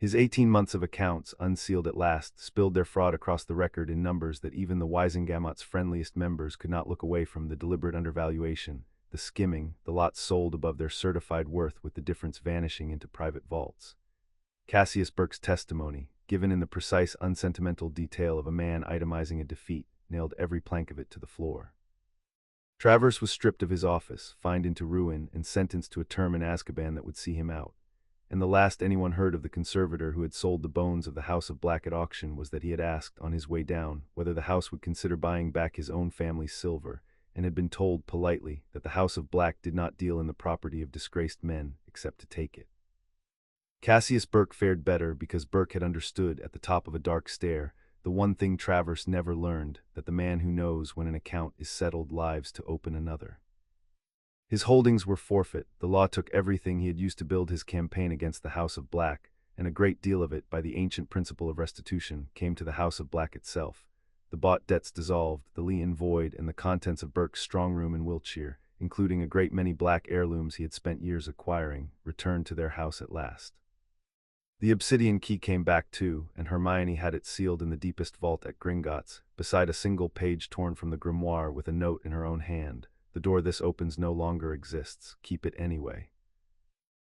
His 18 months of accounts, unsealed at last, spilled their fraud across the record in numbers that even the Wisengamot's friendliest members could not look away from: the deliberate undervaluation, the skimming, the lots sold above their certified worth with the difference vanishing into private vaults. Cassius Burke's testimony, given in the precise, unsentimental detail of a man itemizing a defeat, nailed every plank of it to the floor. Travers was stripped of his office, fined into ruin, and sentenced to a term in Azkaban that would see him out. And the last anyone heard of the conservator who had sold the bones of the House of Black at auction was that he had asked, on his way down, whether the house would consider buying back his own family's silver, and had been told politely that the House of Black did not deal in the property of disgraced men except to take it. Cassius Burke fared better because Burke had understood, at the top of a dark stair, the one thing Travers never learned, that the man who knows when an account is settled lives to open another. His holdings were forfeit. The law took everything he had used to build his campaign against the House of Black, and a great deal of it, by the ancient principle of restitution, came to the House of Black itself. The bought debts dissolved, the lien void, and the contents of Burke's strong room in Wiltshire, including a great many black heirlooms he had spent years acquiring, returned to their house at last. The obsidian key came back too, and Hermione had it sealed in the deepest vault at Gringotts, beside a single page torn from the grimoire, with a note in her own hand: "The door this opens no longer exists. Keep it anyway."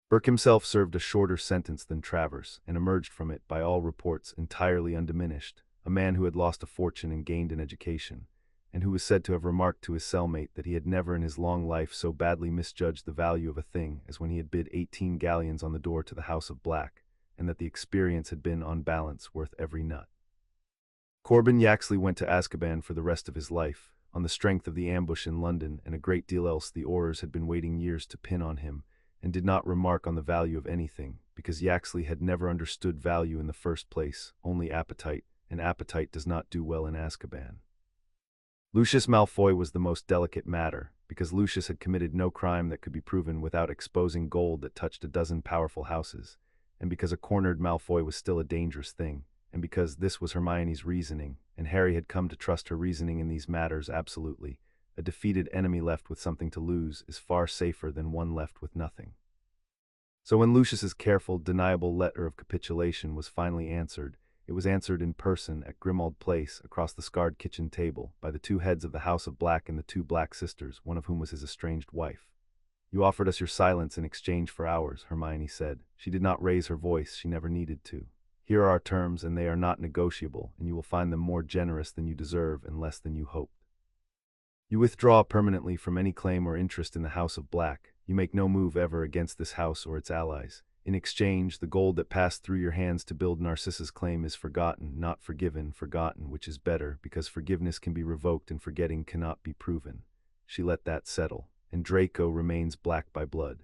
Burke himself served a shorter sentence than Travers, and emerged from it, by all reports, entirely undiminished, a man who had lost a fortune and gained an education, and who was said to have remarked to his cellmate that he had never in his long life so badly misjudged the value of a thing as when he had bid 18 galleons on the door to the House of Black, and that the experience had been, on balance, worth every nut. Corbin Yaxley went to Azkaban for the rest of his life, on the strength of the ambush in London and a great deal else the Aurors had been waiting years to pin on him, and did not remark on the value of anything, because Yaxley had never understood value in the first place, only appetite, and appetite does not do well in Azkaban. Lucius Malfoy was the most delicate matter, because Lucius had committed no crime that could be proven without exposing gold that touched a dozen powerful houses, and because a cornered Malfoy was still a dangerous thing, and because this was Hermione's reasoning, and Harry had come to trust her reasoning in these matters absolutely. A defeated enemy left with something to lose is far safer than one left with nothing. So when Lucius's careful, deniable letter of capitulation was finally answered, it was answered in person at Grimmauld Place, across the scarred kitchen table, by the 2 heads of the House of Black and the 2 Black sisters, one of whom was his estranged wife. You offered us your silence in exchange for ours, Hermione said. She did not raise her voice, she never needed to. Here are our terms, and they are not negotiable, and you will find them more generous than you deserve and less than you hoped. You withdraw permanently from any claim or interest in the House of Black. You make no move ever against this house or its allies. In exchange, the gold that passed through your hands to build Narcissa's claim is forgotten, not forgiven, forgotten, which is better, because forgiveness can be revoked and forgetting cannot be proven. She let that settle, and Draco remains black by blood.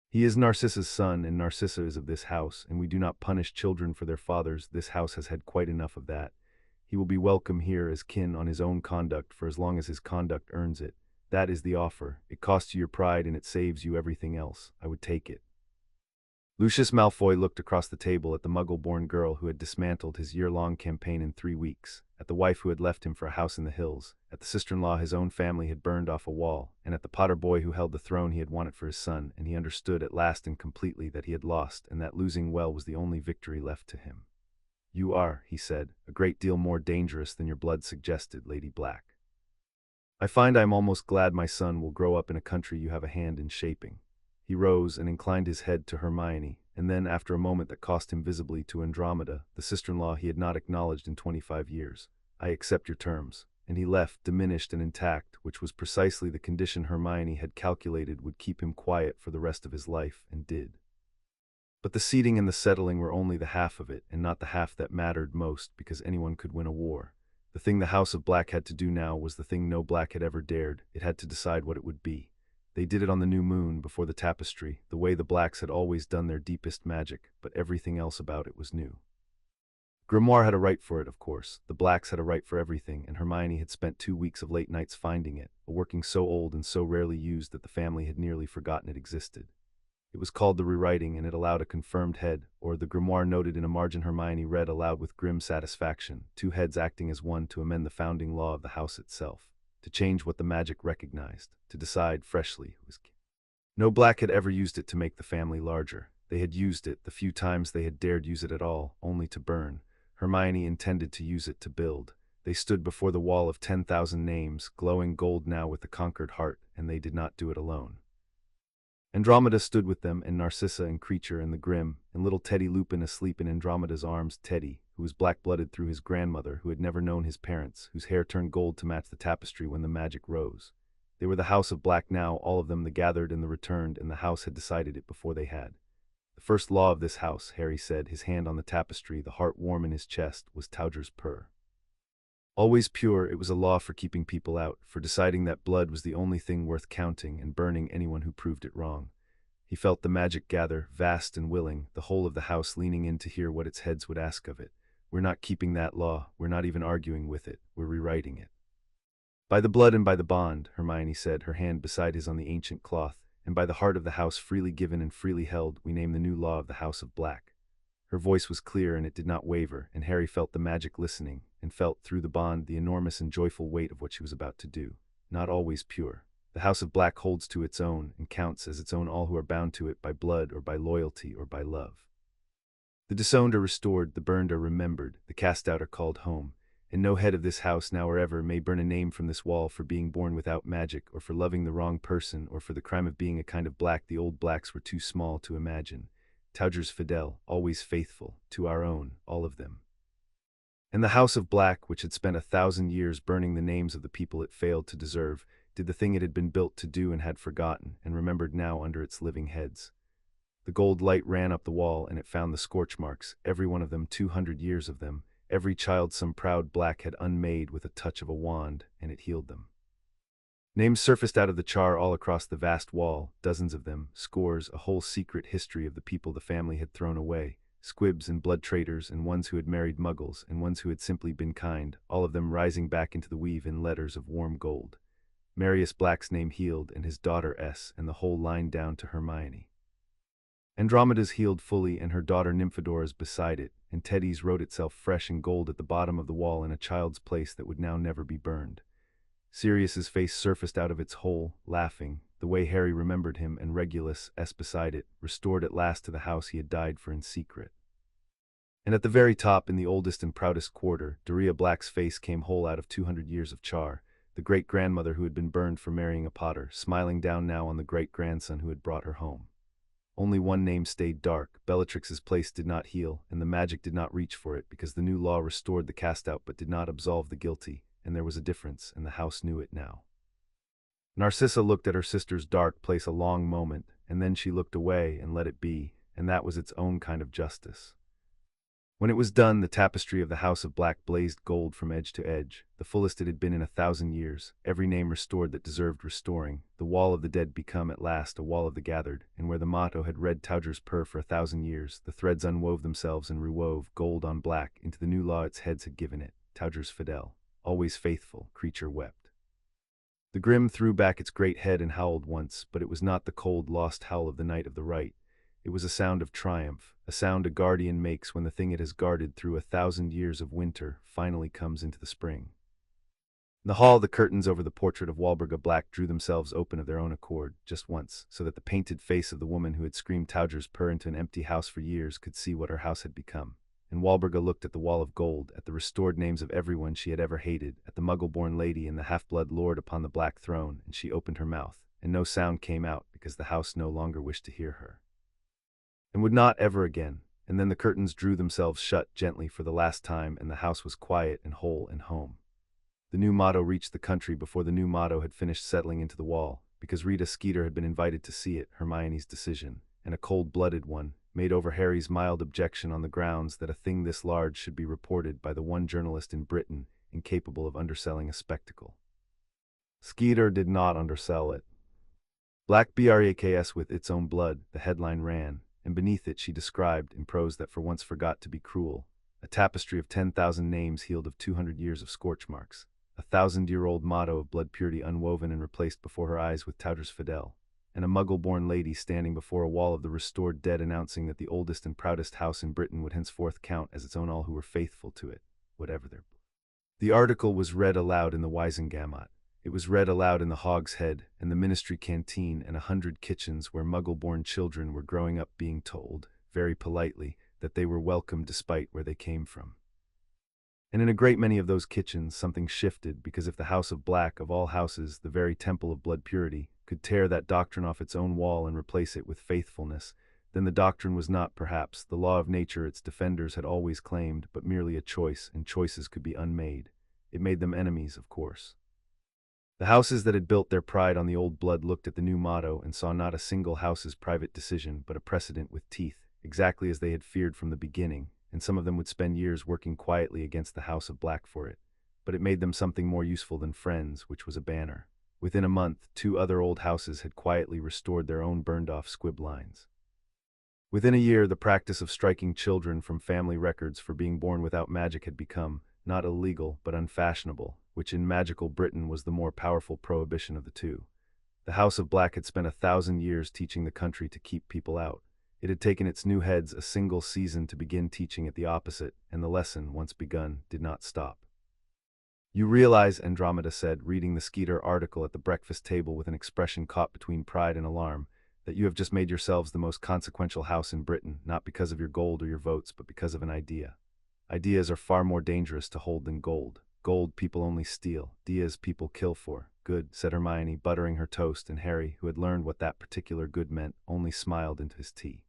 He is Narcissa's son, and Narcissa is of this house, and we do not punish children for their fathers. This house has had quite enough of that. He will be welcome here as kin on his own conduct for as long as his conduct earns it. That is the offer. It costs you your pride and it saves you everything else. I would take it. Lucius Malfoy looked across the table at the Muggle-born girl who had dismantled his year-long campaign in 3 weeks, at the wife who had left him for a house in the hills, at the sister-in-law his own family had burned off a wall, and at the Potter boy who held the throne he had wanted for his son, and he understood at last and completely that he had lost, and that losing well was the only victory left to him. You are, he said, a great deal more dangerous than your blood suggested, Lady Black. I find I am almost glad my son will grow up in a country you have a hand in shaping. He rose and inclined his head to Hermione, and then, after a moment that cost him visibly, to Andromeda, the sister-in-law he had not acknowledged in 25 years. I accept your terms. And he left, diminished and intact, which was precisely the condition Hermione had calculated would keep him quiet for the rest of his life, and did. But the seating and the settling were only the half of it, and not the half that mattered most, because anyone could win a war. The thing the House of Black had to do now was the thing no Black had ever dared. It had to decide what it would be. They did it on the new moon, before the tapestry, the way the Blacks had always done their deepest magic, but everything else about it was new. Grimoire had a right for it, of course. The Blacks had a right for everything, and Hermione had spent 2 weeks of late nights finding it, a working so old and so rarely used that the family had nearly forgotten it existed. It was called the rewriting, and it allowed a confirmed head, or the grimoire noted in a margin Hermione read aloud with grim satisfaction, 2 heads acting as one to amend the founding law of the house itself, to change what the magic recognized, to decide freshly who was king. No Black had ever used it to make the family larger. They had used it, the few times they had dared use it at all, only to burn. Hermione intended to use it to build. They stood before the wall of 10,000 names, glowing gold now with the conquered heart, and they did not do it alone. Andromeda stood with them, and Narcissa and Creature and the Grim, and little Teddy Lupin asleep in Andromeda's arms. Teddy, who was black-blooded through his grandmother, who had never known his parents, whose hair turned gold to match the tapestry when the magic rose. They were the House of Black now, all of them, the gathered and the returned, and the house had decided it before they had. The first law of this house, Harry said, his hand on the tapestry, the heart warm in his chest, was Tauger's purr. Always pure, it was a law for keeping people out, for deciding that blood was the only thing worth counting and burning anyone who proved it wrong. He felt the magic gather, vast and willing, the whole of the house leaning in to hear what its heads would ask of it. We're not keeping that law, we're not even arguing with it, we're rewriting it. By the blood and by the bond, Hermione said, her hand beside his on the ancient cloth, and by the heart of the house freely given and freely held, we name the new law of the House of Black. Her voice was clear and it did not waver, and Harry felt the magic listening, and felt, through the bond, the enormous and joyful weight of what she was about to do. Not always pure. The House of Black holds to its own, and counts as its own all who are bound to it by blood or by loyalty or by love. The disowned are restored, the burned are remembered, the cast out are called home, and no head of this house now or ever may burn a name from this wall for being born without magic, or for loving the wrong person, or for the crime of being a kind of Black the old Blacks were too small to imagine. Tauger's fidel, always faithful, to our own, all of them. And the House of Black, which had spent 1,000 years burning the names of the people it failed to deserve, did the thing it had been built to do and had forgotten, and remembered now under its living heads. The gold light ran up the wall, and it found the scorch marks, every one of them 200 years of them, every child some proud Black had unmade with a touch of a wand, and it healed them. Names surfaced out of the char all across the vast wall, dozens of them, scores, a whole secret history of the people the family had thrown away, squibs and blood traitors, and ones who had married muggles, and ones who had simply been kind, all of them rising back into the weave in letters of warm gold. Marius Black's name healed, and his daughter S, and the whole line down to Hermione. Andromeda's healed fully, and her daughter Nymphadora's beside it, and Teddy's wrote itself fresh in gold at the bottom of the wall in a child's place that would now never be burned. Sirius's face surfaced out of its hole, laughing, the way Harry remembered him, and Regulus, S beside it, restored at last to the house he had died for in secret. And at the very top, in the oldest and proudest quarter, Doria Black's face came whole out of 200 years of char, the great-grandmother who had been burned for marrying a potter, smiling down now on the great-grandson who had brought her home. Only one name stayed dark. Bellatrix's place did not heal, and the magic did not reach for it, because the new law restored the cast-out but did not absolve the guilty, and there was a difference, and the house knew it now. Narcissa looked at her sister's dark place a long moment, and then she looked away and let it be, and that was its own kind of justice. When it was done, the tapestry of the House of Black blazed gold from edge to edge, the fullest it had been in 1,000 years, every name restored that deserved restoring, the wall of the dead become at last a wall of the gathered, and where the motto had read Tauger's Purr for 1,000 years, the threads unwove themselves and rewove, gold on black, into the new law its heads had given it, Tauger's Fidel, always faithful, creature wept. The Grim threw back its great head and howled once, but it was not the cold, lost howl of the Knight of the Right. It was a sound of triumph, a sound a guardian makes when the thing it has guarded through 1,000 years of winter finally comes into the spring. In the hall, the curtains over the portrait of Walburga Black drew themselves open of their own accord, just once, so that the painted face of the woman who had screamed Tauger's Purr into an empty house for years could see what her house had become. And Walburga looked at the wall of gold, at the restored names of everyone she had ever hated, at the muggle-born lady and the half-blood lord upon the black throne, and she opened her mouth, and no sound came out because the house no longer wished to hear her. And would not ever again, and then the curtains drew themselves shut gently for the last time, and the house was quiet and whole and home. The new motto reached the country before the new motto had finished settling into the wall, because Rita Skeeter had been invited to see it, Hermione's decision, and a cold-blooded one, made over Harry's mild objection on the grounds that a thing this large should be reported by the one journalist in Britain incapable of underselling a spectacle. Skeeter did not undersell it. Black BRAKS with its own blood, the headline ran, and beneath it she described, in prose that for once forgot to be cruel, a tapestry of 10,000 names healed of 200 years of scorch marks, a 1,000-year-old motto of blood purity unwoven and replaced before her eyes with Tauger's Fidel, and a muggle-born lady standing before a wall of the restored dead announcing that the oldest and proudest house in Britain would henceforth count as its own all who were faithful to it, whatever their. The article was read aloud in the Wisengamot. It was read aloud in the Hog's Head and the Ministry Canteen and 100 kitchens where muggle-born children were growing up being told, very politely, that they were welcome despite where they came from. And in a great many of those kitchens something shifted, because if the House of Black, of all houses, the very temple of blood purity, could tear that doctrine off its own wall and replace it with faithfulness, then the doctrine was not, perhaps, the law of nature its defenders had always claimed, but merely a choice, and choices could be unmade. It made them enemies, of course. The houses that had built their pride on the old blood looked at the new motto and saw not a single house's private decision, but a precedent with teeth, exactly as they had feared from the beginning, and some of them would spend years working quietly against the House of Black for it. But it made them something more useful than friends, which was a banner. Within a month, 2 other old houses had quietly restored their own burned-off squib lines. Within a year, the practice of striking children from family records for being born without magic had become, not illegal, but unfashionable, which in magical Britain was the more powerful prohibition of the two. The House of Black had spent 1,000 years teaching the country to keep people out. It had taken its new heads a single season to begin teaching it the opposite, and the lesson, once begun, did not stop. You realize, Andromeda said, reading the Skeeter article at the breakfast table with an expression caught between pride and alarm, that you have just made yourselves the most consequential house in Britain, not because of your gold or your votes, but because of an idea. Ideas are far more dangerous to hold than gold. Gold people only steal, ideas people kill for. Good, said Hermione, buttering her toast, and Harry, who had learned what that particular good meant, only smiled into his tea.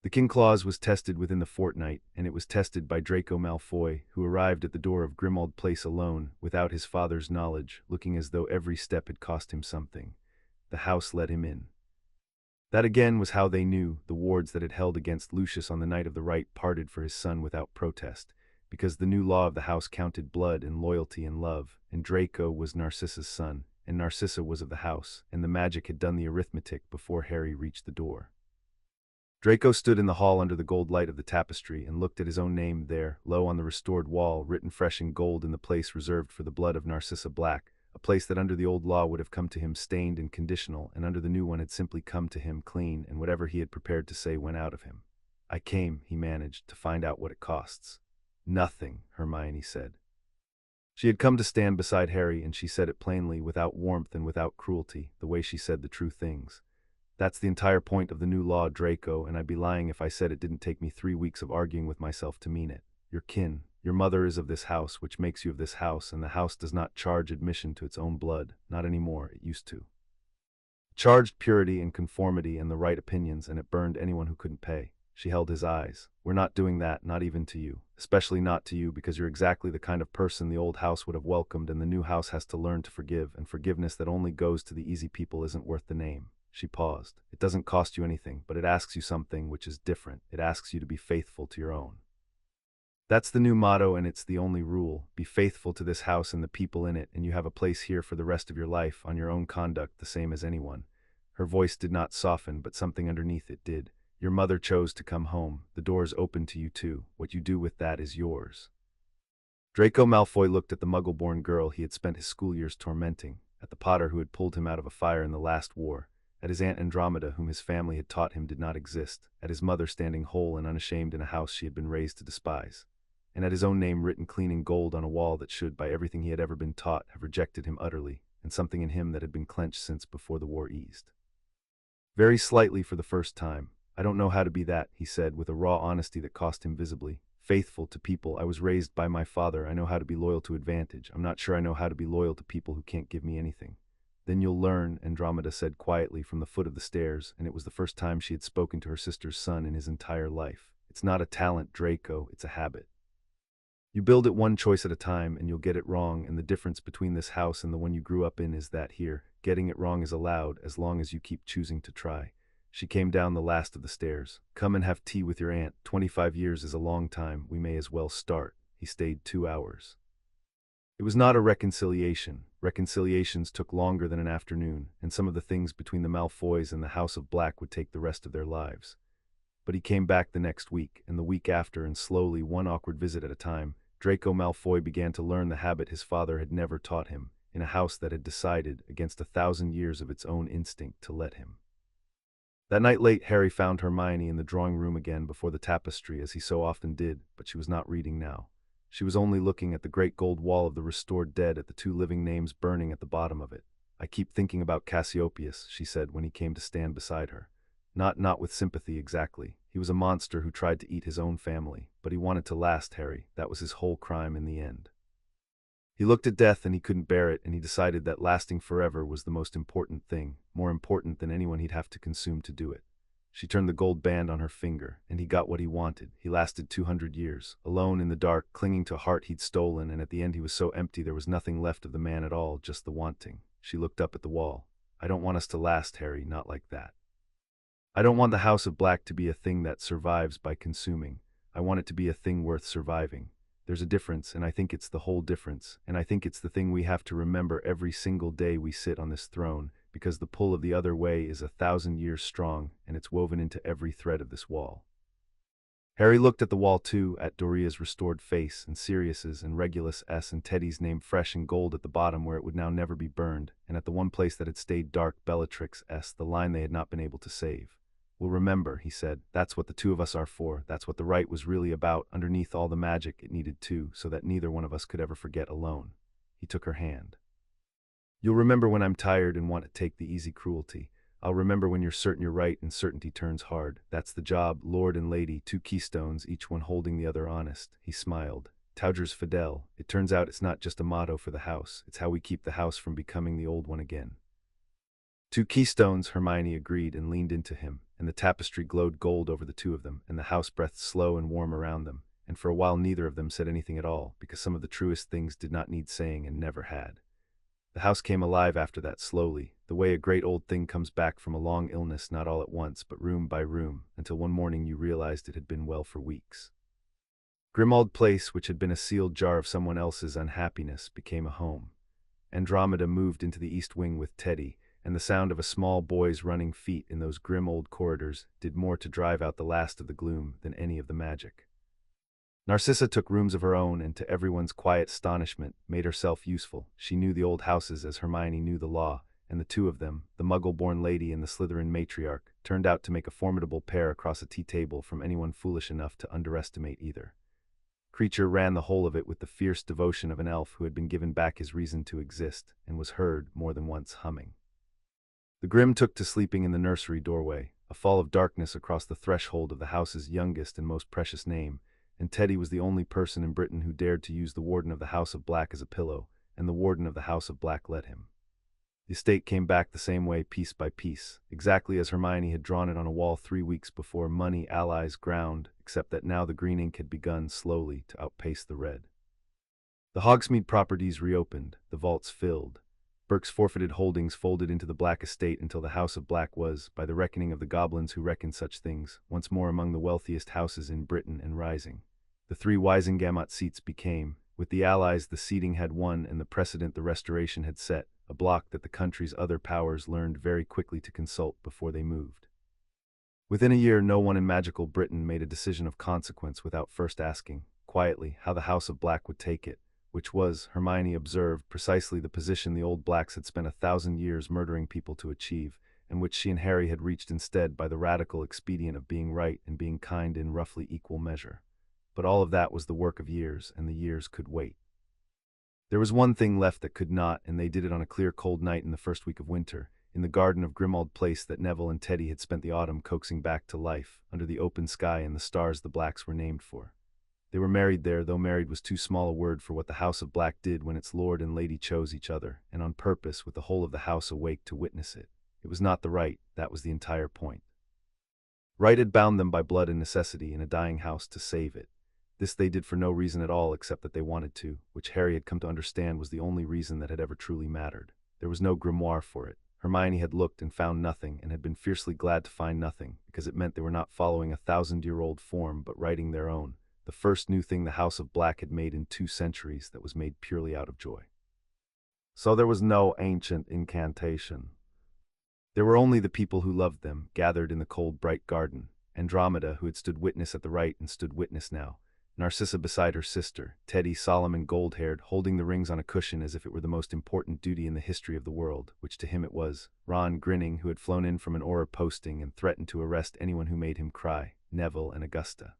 The King Clause was tested within the fortnight, and it was tested by Draco Malfoy, who arrived at the door of Grimmauld Place alone, without his father's knowledge, looking as though every step had cost him something. The house let him in. That again was how they knew the wards that had held against Lucius on the night of the right parted for his son without protest, because the new law of the house counted blood and loyalty and love, and Draco was Narcissa's son, and Narcissa was of the house, and the magic had done the arithmetic before Harry reached the door. Draco stood in the hall under the gold light of the tapestry and looked at his own name there, low on the restored wall, written fresh in gold in the place reserved for the blood of Narcissa Black, a place that under the old law would have come to him stained and conditional, and under the new one had simply come to him clean, and whatever he had prepared to say went out of him. I came, he managed, to find out what it costs. Nothing, Hermione said. She had come to stand beside Harry, and she said it plainly, without warmth and without cruelty, the way she said the true things. That's the entire point of the new law, Draco, and I'd be lying if I said it didn't take me 3 weeks of arguing with myself to mean it. Your kin, Your mother is of this house, which makes you of this house, and the house does not charge admission to its own blood, not anymore, it used to. It charged purity and conformity and the right opinions, and it burned anyone who couldn't pay. She held his eyes. We're not doing that, not even to you. Especially not to you, because you're exactly the kind of person the old house would have welcomed, and the new house has to learn to forgive, and forgiveness that only goes to the easy people isn't worth the name. She paused. It doesn't cost you anything, but it asks you something which is different. It asks you to be faithful to your own. That's the new motto, and it's the only rule. Be faithful to this house and the people in it, and you have a place here for the rest of your life, on your own conduct, the same as anyone. Her voice did not soften, but something underneath it did. Your mother chose to come home. The door's open to you too. What you do with that is yours. Draco Malfoy looked at the muggle-born girl he had spent his school years tormenting, at the Potter who had pulled him out of a fire in the last war, at his Aunt Andromeda whom his family had taught him did not exist, at his mother standing whole and unashamed in a house she had been raised to despise, and at his own name written clean in gold on a wall that should, by everything he had ever been taught, have rejected him utterly, and something in him that had been clenched since before the war eased. Very slightly for the first time. I don't know how to be that, he said, with a raw honesty that cost him visibly. Faithful to people. I was raised by my father. I know how to be loyal to advantage. I'm not sure I know how to be loyal to people who can't give me anything. Then you'll learn, Andromeda said quietly from the foot of the stairs, and it was the first time she had spoken to her sister's son in his entire life. It's not a talent, Draco, it's a habit. You build it one choice at a time, and you'll get it wrong, and the difference between this house and the one you grew up in is that here, getting it wrong is allowed, as long as you keep choosing to try. She came down the last of the stairs. Come and have tea with your aunt. 25 years is a long time. We may as well start. He stayed 2 hours. It was not a reconciliation. Reconciliations took longer than an afternoon, and some of the things between the Malfoys and the House of Black would take the rest of their lives. But he came back the next week, and the week after, and slowly, one awkward visit at a time, Draco Malfoy began to learn the habit his father had never taught him, in a house that had decided, against 1,000 years of its own instinct, to let him. That night late, Harry found Hermione in the drawing room again before the tapestry, as he so often did, but she was not reading now. She was only looking at the great gold wall of the restored dead, at the 2 living names burning at the bottom of it. I keep thinking about Cassiopeus, she said when he came to stand beside her. Not with sympathy exactly. He was a monster who tried to eat his own family, but he wanted to last, Harry. That was his whole crime in the end. He looked at death and he couldn't bear it, and he decided that lasting forever was the most important thing, more important than anyone he'd have to consume to do it. She turned the gold band on her finger, and he got what he wanted. He lasted 200 years, alone in the dark, clinging to a heart he'd stolen, and at the end he was so empty there was nothing left of the man at all, just the wanting. She looked up at the wall. I don't want us to last, Harry, not like that. I don't want the House of Black to be a thing that survives by consuming. I want it to be a thing worth surviving. There's a difference, and I think it's the whole difference, and I think it's the thing we have to remember every single day we sit on this throne, because the pull of the other way is 1,000 years strong, and it's woven into every thread of this wall. Harry looked at the wall too, at Doria's restored face, and Sirius's, and Regulus's, and Teddy's name fresh in gold at the bottom where it would now never be burned, and at the one place that had stayed dark, Bellatrix's, the line they had not been able to save. We'll remember, he said. That's what the 2 of us are for. That's what the right was really about, underneath all the magic it needed too, so that neither one of us could ever forget alone. He took her hand. You'll remember when I'm tired and want to take the easy cruelty. I'll remember when you're certain you're right and certainty turns hard. That's the job, Lord and Lady, 2 keystones, each one holding the other honest. He smiled. Taugers Fidel. It turns out it's not just a motto for the house. It's how we keep the house from becoming the old one again. 2 keystones, Hermione agreed and leaned into him, and the tapestry glowed gold over the 2 of them, and the house breathed slow and warm around them, and for a while neither of them said anything at all, because some of the truest things did not need saying and never had. The house came alive after that, slowly, the way a great old thing comes back from a long illness, not all at once, but room by room, until one morning you realized it had been well for weeks. Grimmauld Place, which had been a sealed jar of someone else's unhappiness, became a home. Andromeda moved into the east wing with Teddy, and the sound of a small boy's running feet in those grim old corridors did more to drive out the last of the gloom than any of the magic. Narcissa took rooms of her own, and to everyone's quiet astonishment, made herself useful. She knew the old houses as Hermione knew the law, and the 2 of them, the Muggle-born lady and the Slytherin matriarch, turned out to make a formidable pair across a tea table from anyone foolish enough to underestimate either. Creature ran the whole of it with the fierce devotion of an elf who had been given back his reason to exist, and was heard, more than once, humming. The Grim took to sleeping in the nursery doorway, a fall of darkness across the threshold of the house's youngest and most precious name, and Teddy was the only person in Britain who dared to use the Warden of the House of Black as a pillow, and the Warden of the House of Black let him. The estate came back the same way piece by piece, exactly as Hermione had drawn it on a wall 3 weeks before. Money, allies, ground, except that now the green ink had begun slowly to outpace the red. The Hogsmeade properties reopened, the vaults filled. Burke's forfeited holdings folded into the Black estate until the House of Black was, by the reckoning of the goblins who reckon such things, once more among the wealthiest houses in Britain and rising. The 3 Wisengamot seats became, with the allies the seating had won and the precedent the Restoration had set, a block that the country's other powers learned very quickly to consult before they moved. Within a year, no one in magical Britain made a decision of consequence without first asking, quietly, how the House of Black would take it, which was, Hermione observed, precisely the position the old Blacks had spent 1,000 years murdering people to achieve, and which she and Harry had reached instead by the radical expedient of being right and being kind in roughly equal measure. But all of that was the work of years, and the years could wait. There was one thing left that could not, and they did it on a clear cold night in the first week of winter, in the garden of Grimmauld Place that Neville and Teddy had spent the autumn coaxing back to life, under the open sky and the stars the Blacks were named for. They were married there, though married was too small a word for what the House of Black did when its lord and lady chose each other, and on purpose, with the whole of the house awake to witness it. It was not the right, that was the entire point. Right had bound them by blood and necessity in a dying house to save it. This they did for no reason at all except that they wanted to, which Harry had come to understand was the only reason that had ever truly mattered. There was no grimoire for it. Hermione had looked and found nothing, and had been fiercely glad to find nothing, because it meant they were not following 1,000-year-old form but writing their own, the first new thing the House of Black had made in 2 centuries that was made purely out of joy. So there was no ancient incantation. There were only the people who loved them, gathered in the cold, bright garden. Andromeda, who had stood witness at the right and stood witness now. Narcissa beside her sister, Teddy, solemn and gold-haired, holding the rings on a cushion as if it were the most important duty in the history of the world, which to him it was. Ron, grinning, who had flown in from an Auror posting and threatened to arrest anyone who made him cry. Neville and Augusta.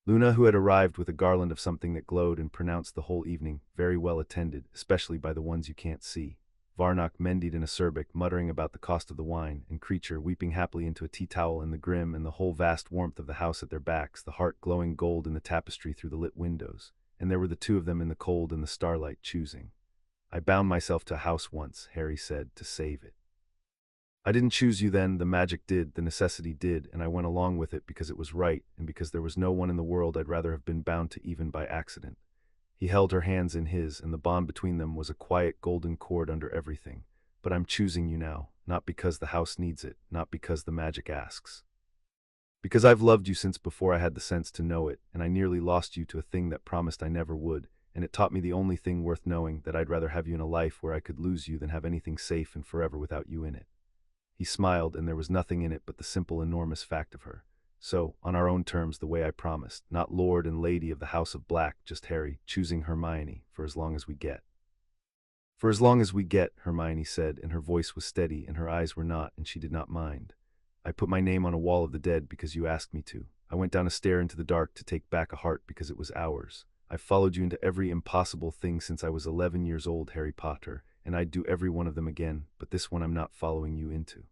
Luna, who had arrived with a garland of something that glowed and pronounced the whole evening very well attended, especially by the ones you can't see. Varnock, Mendied and acerbic, muttering about the cost of the wine, and Creature, weeping happily into a tea-towel in the grim and the whole vast warmth of the house at their backs, the heart glowing gold in the tapestry through the lit windows, and there were the 2 of them in the cold and the starlight choosing. I bound myself to a house once, Harry said, to save it. I didn't choose you then, the magic did, the necessity did, and I went along with it because it was right, and because there was no one in the world I'd rather have been bound to even by accident. He held her hands in his, and the bond between them was a quiet golden cord under everything. But I'm choosing you now, not because the house needs it, not because the magic asks. Because I've loved you since before I had the sense to know it, and I nearly lost you to a thing that promised I never would, and it taught me the only thing worth knowing, that I'd rather have you in a life where I could lose you than have anything safe and forever without you in it. He smiled, and there was nothing in it but the simple, enormous fact of her. So, on our own terms, the way I promised, not Lord and Lady of the House of Black, just Harry, choosing Hermione, for as long as we get. For as long as we get, Hermione said, and her voice was steady, and her eyes were not, and she did not mind. I put my name on a wall of the dead because you asked me to. I went down a stair into the dark to take back a heart because it was ours. I followed you into every impossible thing since I was 11 years old, Harry Potter, and I'd do every one of them again, but this one I'm not following you into.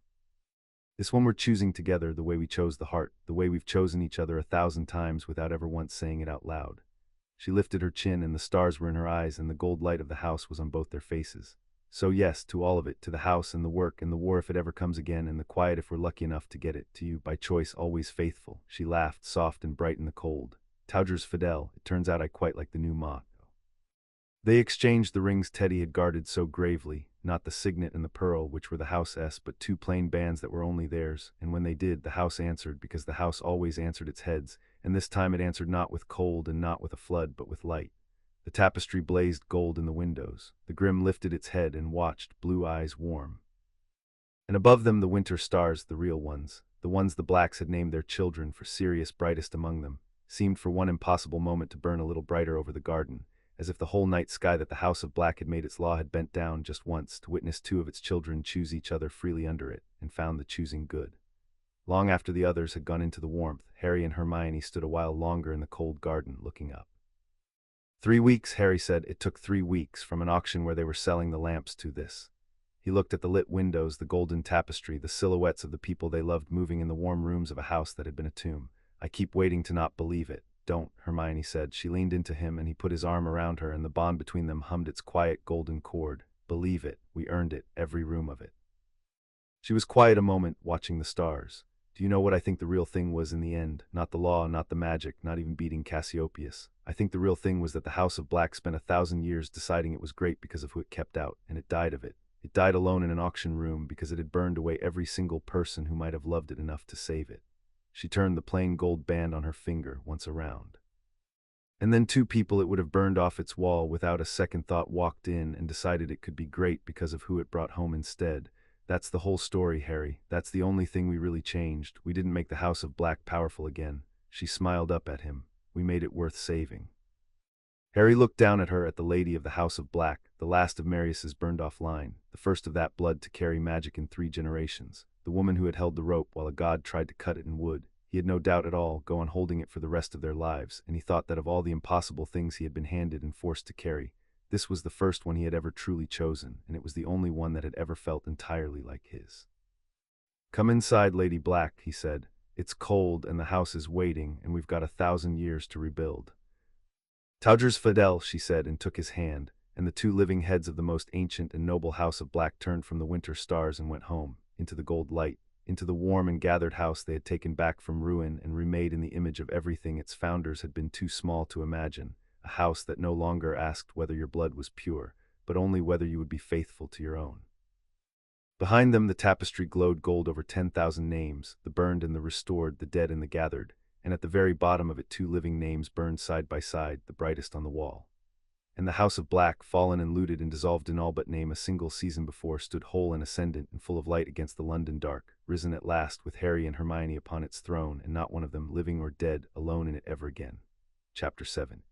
This one we're choosing together the way we chose the heart, the way we've chosen each other 1,000 times without ever once saying it out loud. She lifted her chin, and the stars were in her eyes, and the gold light of the house was on both their faces. So yes, to all of it, to the house and the work and the war if it ever comes again, and the quiet if we're lucky enough to get it, to you, by choice, always faithful. She laughed, soft and bright in the cold. Towger's Fidel, it turns out I quite like the new motto. They exchanged the rings Teddy had guarded so gravely, not the signet and the pearl, which were the house's, but 2 plain bands that were only theirs, and when they did, the house answered, because the house always answered its heads, and this time it answered not with cold and not with a flood, but with light. The tapestry blazed gold in the windows. The Grim lifted its head and watched, blue eyes warm. And above them the winter stars, the real ones, the ones the Blacks had named their children for Sirius, brightest among them, seemed for one impossible moment to burn a little brighter over the garden, as if the whole night sky that the House of Black had made its law had bent down just once to witness 2 of its children choose each other freely under it, and found the choosing good. Long after the others had gone into the warmth, Harry and Hermione stood a while longer in the cold garden, looking up. 3 weeks, Harry said. It took 3 weeks, from an auction where they were selling the lamps to this. He looked at the lit windows, the golden tapestry, the silhouettes of the people they loved moving in the warm rooms of a house that had been a tomb. I keep waiting to not believe it. Don't, Hermione said. She leaned into him and he put his arm around her and the bond between them hummed its quiet golden chord. Believe it, we earned it, every room of it. She was quiet a moment, watching the stars. Do you know what I think the real thing was in the end? Not the law, not the magic, not even beating Cassiopeus. I think the real thing was that the House of Black spent 1,000 years deciding it was great because of who it kept out, and it died of it. It died alone in an auction room because it had burned away every single person who might have loved it enough to save it. She turned the plain gold band on her finger once around. And then 2 people it would have burned off its wall without a second thought walked in and decided it could be great because of who it brought home instead. That's the whole story, Harry. That's the only thing we really changed. We didn't make the House of Black powerful again. She smiled up at him. We made it worth saving. Harry looked down at her, at the lady of the House of Black, the last of Marius's burned-off line, the first of that blood to carry magic in 3 generations, the woman who had held the rope while a god tried to cut it in wood. He had no doubt at all go on holding it for the rest of their lives, and he thought that of all the impossible things he had been handed and forced to carry, this was the first one he had ever truly chosen, and it was the only one that had ever felt entirely like his. Come inside, Lady Black, he said. It's cold and the house is waiting, and we've got 1,000 years to rebuild. Towders Fidel, she said, and took his hand, and the 2 living heads of the most ancient and noble House of Black turned from the winter stars and went home, into the gold light, into the warm and gathered house they had taken back from ruin and remade in the image of everything its founders had been too small to imagine, a house that no longer asked whether your blood was pure, but only whether you would be faithful to your own. Behind them the tapestry glowed gold over 10,000 names, the burned and the restored, the dead and the gathered, and at the very bottom of it 2 living names burned side by side, the brightest on the wall. And the House of Black, fallen and looted and dissolved in all but name a single season before, stood whole and ascendant and full of light against the London dark, risen at last with Harry and Hermione upon its throne, and not one of them, living or dead, alone in it ever again. Chapter 7.